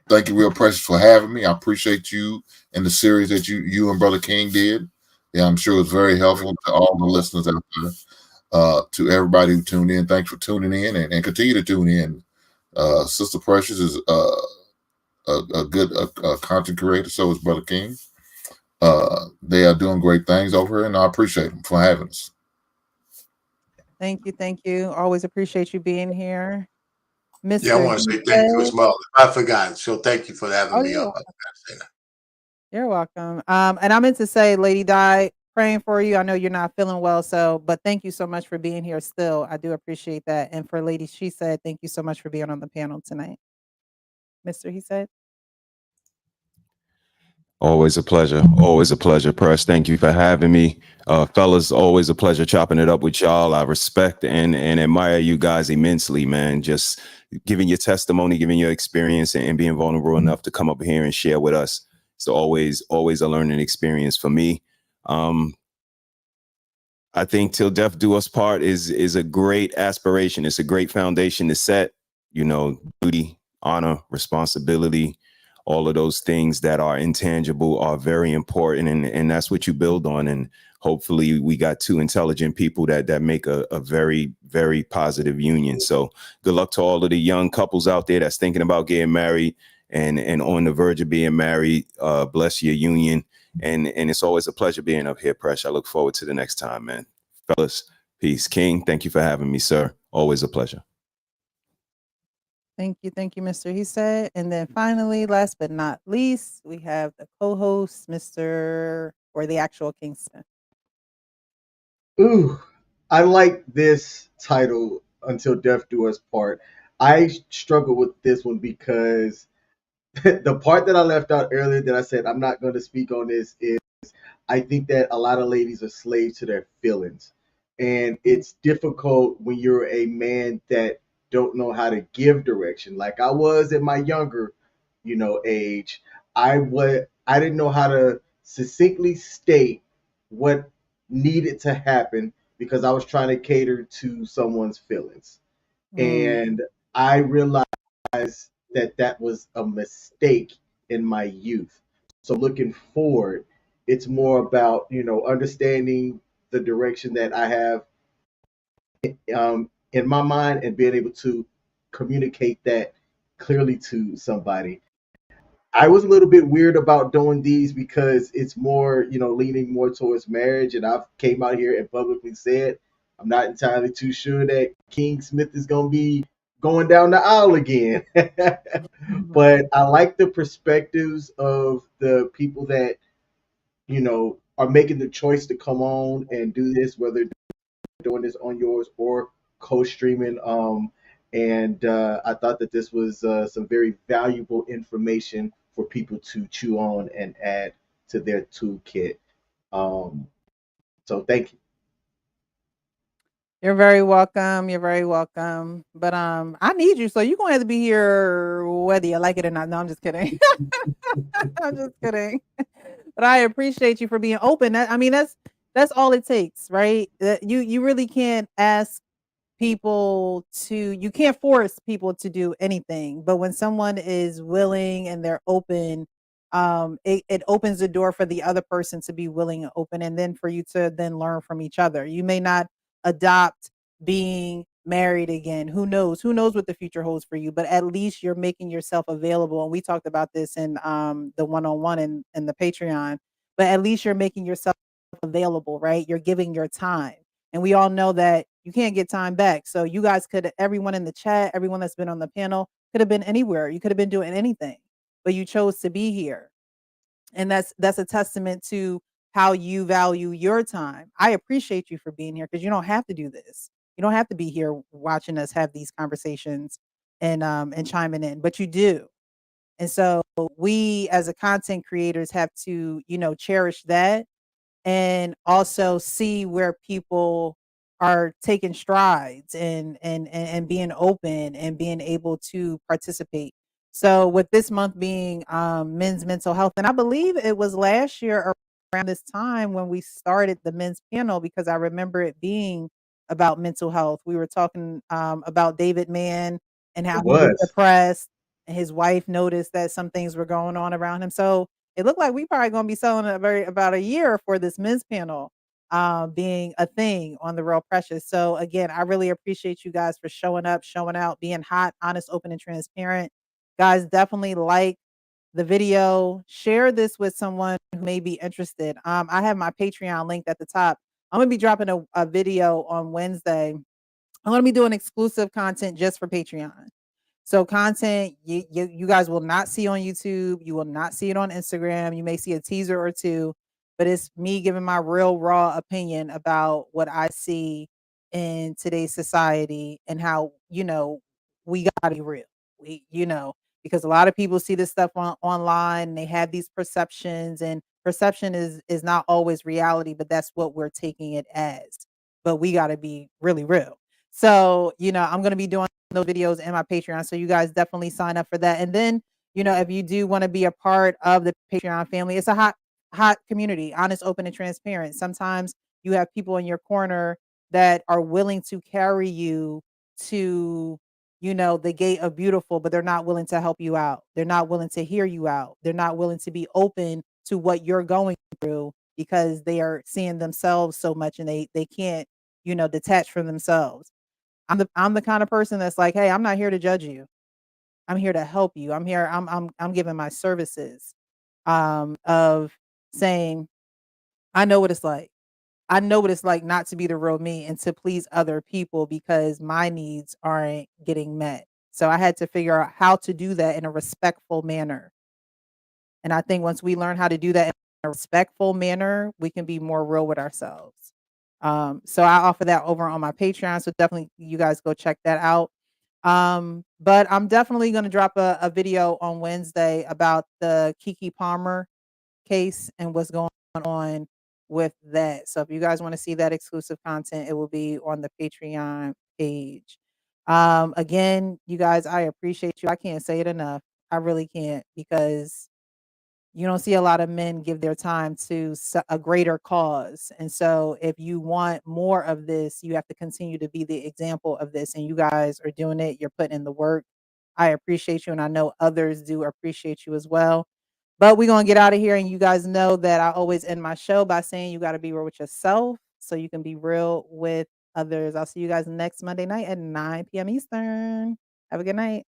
Thank you, Real Precious, for having me. I appreciate you and the series that you and Brother King did. Yeah, I'm sure it's very helpful to all the listeners out there. To everybody who tuned in, thanks for tuning in and continue to tune in. Sister Precious is a good content creator, so is Brother King. They are doing great things over here, and I appreciate them for having us. Thank you. Thank you. Always appreciate you being here. Yeah, I Mr. want to He say thank you said, as well. I forgot. So thank you for having oh, me up. you're welcome. And I meant to say, Lady Di, praying for you. I know you're not feeling well, but thank you so much for being here still. I do appreciate that. And for Lady She Said, thank you so much for being on the panel tonight. Mr. He said. Always a pleasure. Always a pleasure, Press. Thank you for having me. Fellas, always a pleasure chopping it up with y'all. I respect and admire you guys immensely, man. Just giving your testimony, giving your experience, and being vulnerable enough to come up here and share with us. It's always a learning experience for me. I think Till Death Do Us Part is a great aspiration. It's a great foundation to set, duty, honor, responsibility, all of those things that are intangible are very important. And that's what you build on. And hopefully we got two intelligent people that make a very, very positive union. So good luck to all of the young couples out there that's thinking about getting married and on the verge of being married. Bless your union. And it's always a pleasure being up here, Presh. I look forward to the next time, man. Fellas, peace. King, thank you for having me, sir. Always a pleasure. Thank you, Mr. He said. And then finally, last but not least, we have the co-host, the actual Kingston. Ooh, I like this title, Until Death Do Us Part. I struggle with this one because the part that I left out earlier that I said I'm not going to speak on this is I think that a lot of ladies are slaves to their feelings. And it's difficult when you're a man that don't know how to give direction. Like I was at my younger, age. I didn't know how to succinctly state what needed to happen because I was trying to cater to someone's feelings. And I realized that was a mistake in my youth. So looking forward, It's more about, understanding the direction that I have in my mind and being able to communicate that clearly to somebody. I was a little bit weird about doing these because it's more, leaning more towards marriage. And I've came out here and publicly said I'm not entirely too sure that King Smith is going to be going down the aisle again. But I like the perspectives of the people that, are making the choice to come on and do this, whether doing this on yours or co-streaming. And I thought that this was some very valuable information for people to chew on and add to their toolkit. Um, so thank you. You're very welcome. You're very welcome. But I need you, so you're gonna have to be here whether you like it or not. No, I'm just kidding. I'm just kidding. But I appreciate you for being open. I mean, that's all it takes, right? That you really can't ask people to you can't force people to do anything, but when someone is willing and they're open, it opens the door for the other person to be willing and open, and then for you to then learn from each other. You may not adopt being married again. Who knows what the future holds for you, but at least you're making yourself available. And we talked about this in the one-on-one and the Patreon, but at least you're making yourself available, right? You're giving your time, and we all know that you can't get time back. So you guys could, everyone in the chat, everyone that's been on the panel, could have been anywhere. You could have been doing anything, but you chose to be here. And that's a testament to how you value your time. I appreciate you for being here because you don't have to do this. You don't have to be here watching us have these conversations and chiming in, but you do. And so we as a content creators have to, cherish that and also see where people are taking strides and being open and being able to participate. So with this month being men's mental health, and I believe it was last year around this time when we started the men's panel, because I remember it being about mental health. We were talking about David Mann and how It he was was. depressed, and his wife noticed that some things were going on around him. So it looked like we probably gonna be selling about a year for this men's panel being a thing on the Real Precious. So again, I really appreciate you guys for showing up, showing out, being hot, honest, open, and transparent. Guys, definitely like the video. Share this with someone who may be interested. I have my Patreon linked at the top. I'm gonna be dropping a video on Wednesday. I'm gonna be doing exclusive content just for Patreon. So content you guys will not see on YouTube. You will not see it on Instagram. You may see a teaser or two, but it's me giving my real raw opinion about what I see in today's society and how, we gotta be real. Because a lot of people see this stuff online and they have these perceptions, and perception is not always reality, but that's what we're taking it as. But we gotta be really real. So, I'm gonna be doing those videos in my Patreon. So you guys definitely sign up for that. And then, if you do want to be a part of the Patreon family, it's a hot community, honest, open, and transparent. Sometimes you have people in your corner that are willing to carry you to, the gate of beautiful, but they're not willing to help you out. They're not willing to hear you out. They're not willing to be open to what you're going through because they are seeing themselves so much and they can't, detach from themselves. I'm the kind of person that's like, "Hey, I'm not here to judge you. I'm here to help you. I'm giving my services, of saying, I know what it's like. I know what it's like not to be the real me and to please other people because my needs aren't getting met. So I had to figure out how to do that in a respectful manner. And I think once we learn how to do that in a respectful manner, we can be more real with ourselves. So I offer that over on my Patreon. So definitely you guys go check that out. But I'm definitely going to drop a video on Wednesday about the Kiki Palmer case and what's going on with that. So if you guys want to see that exclusive content, it will be on the Patreon page. Again, you guys, I appreciate you. I can't say it enough. I really can't, because you don't see a lot of men give their time to a greater cause. And so if you want more of this, you have to continue to be the example of this. And you guys are doing it. You're putting in the work. I appreciate you. And I know others do appreciate you as well. But we're gonna get out of here, and you guys know that I always end my show by saying you got to be real with yourself so you can be real with others. I'll see you guys next Monday night at 9 p.m. Eastern. Have a good night.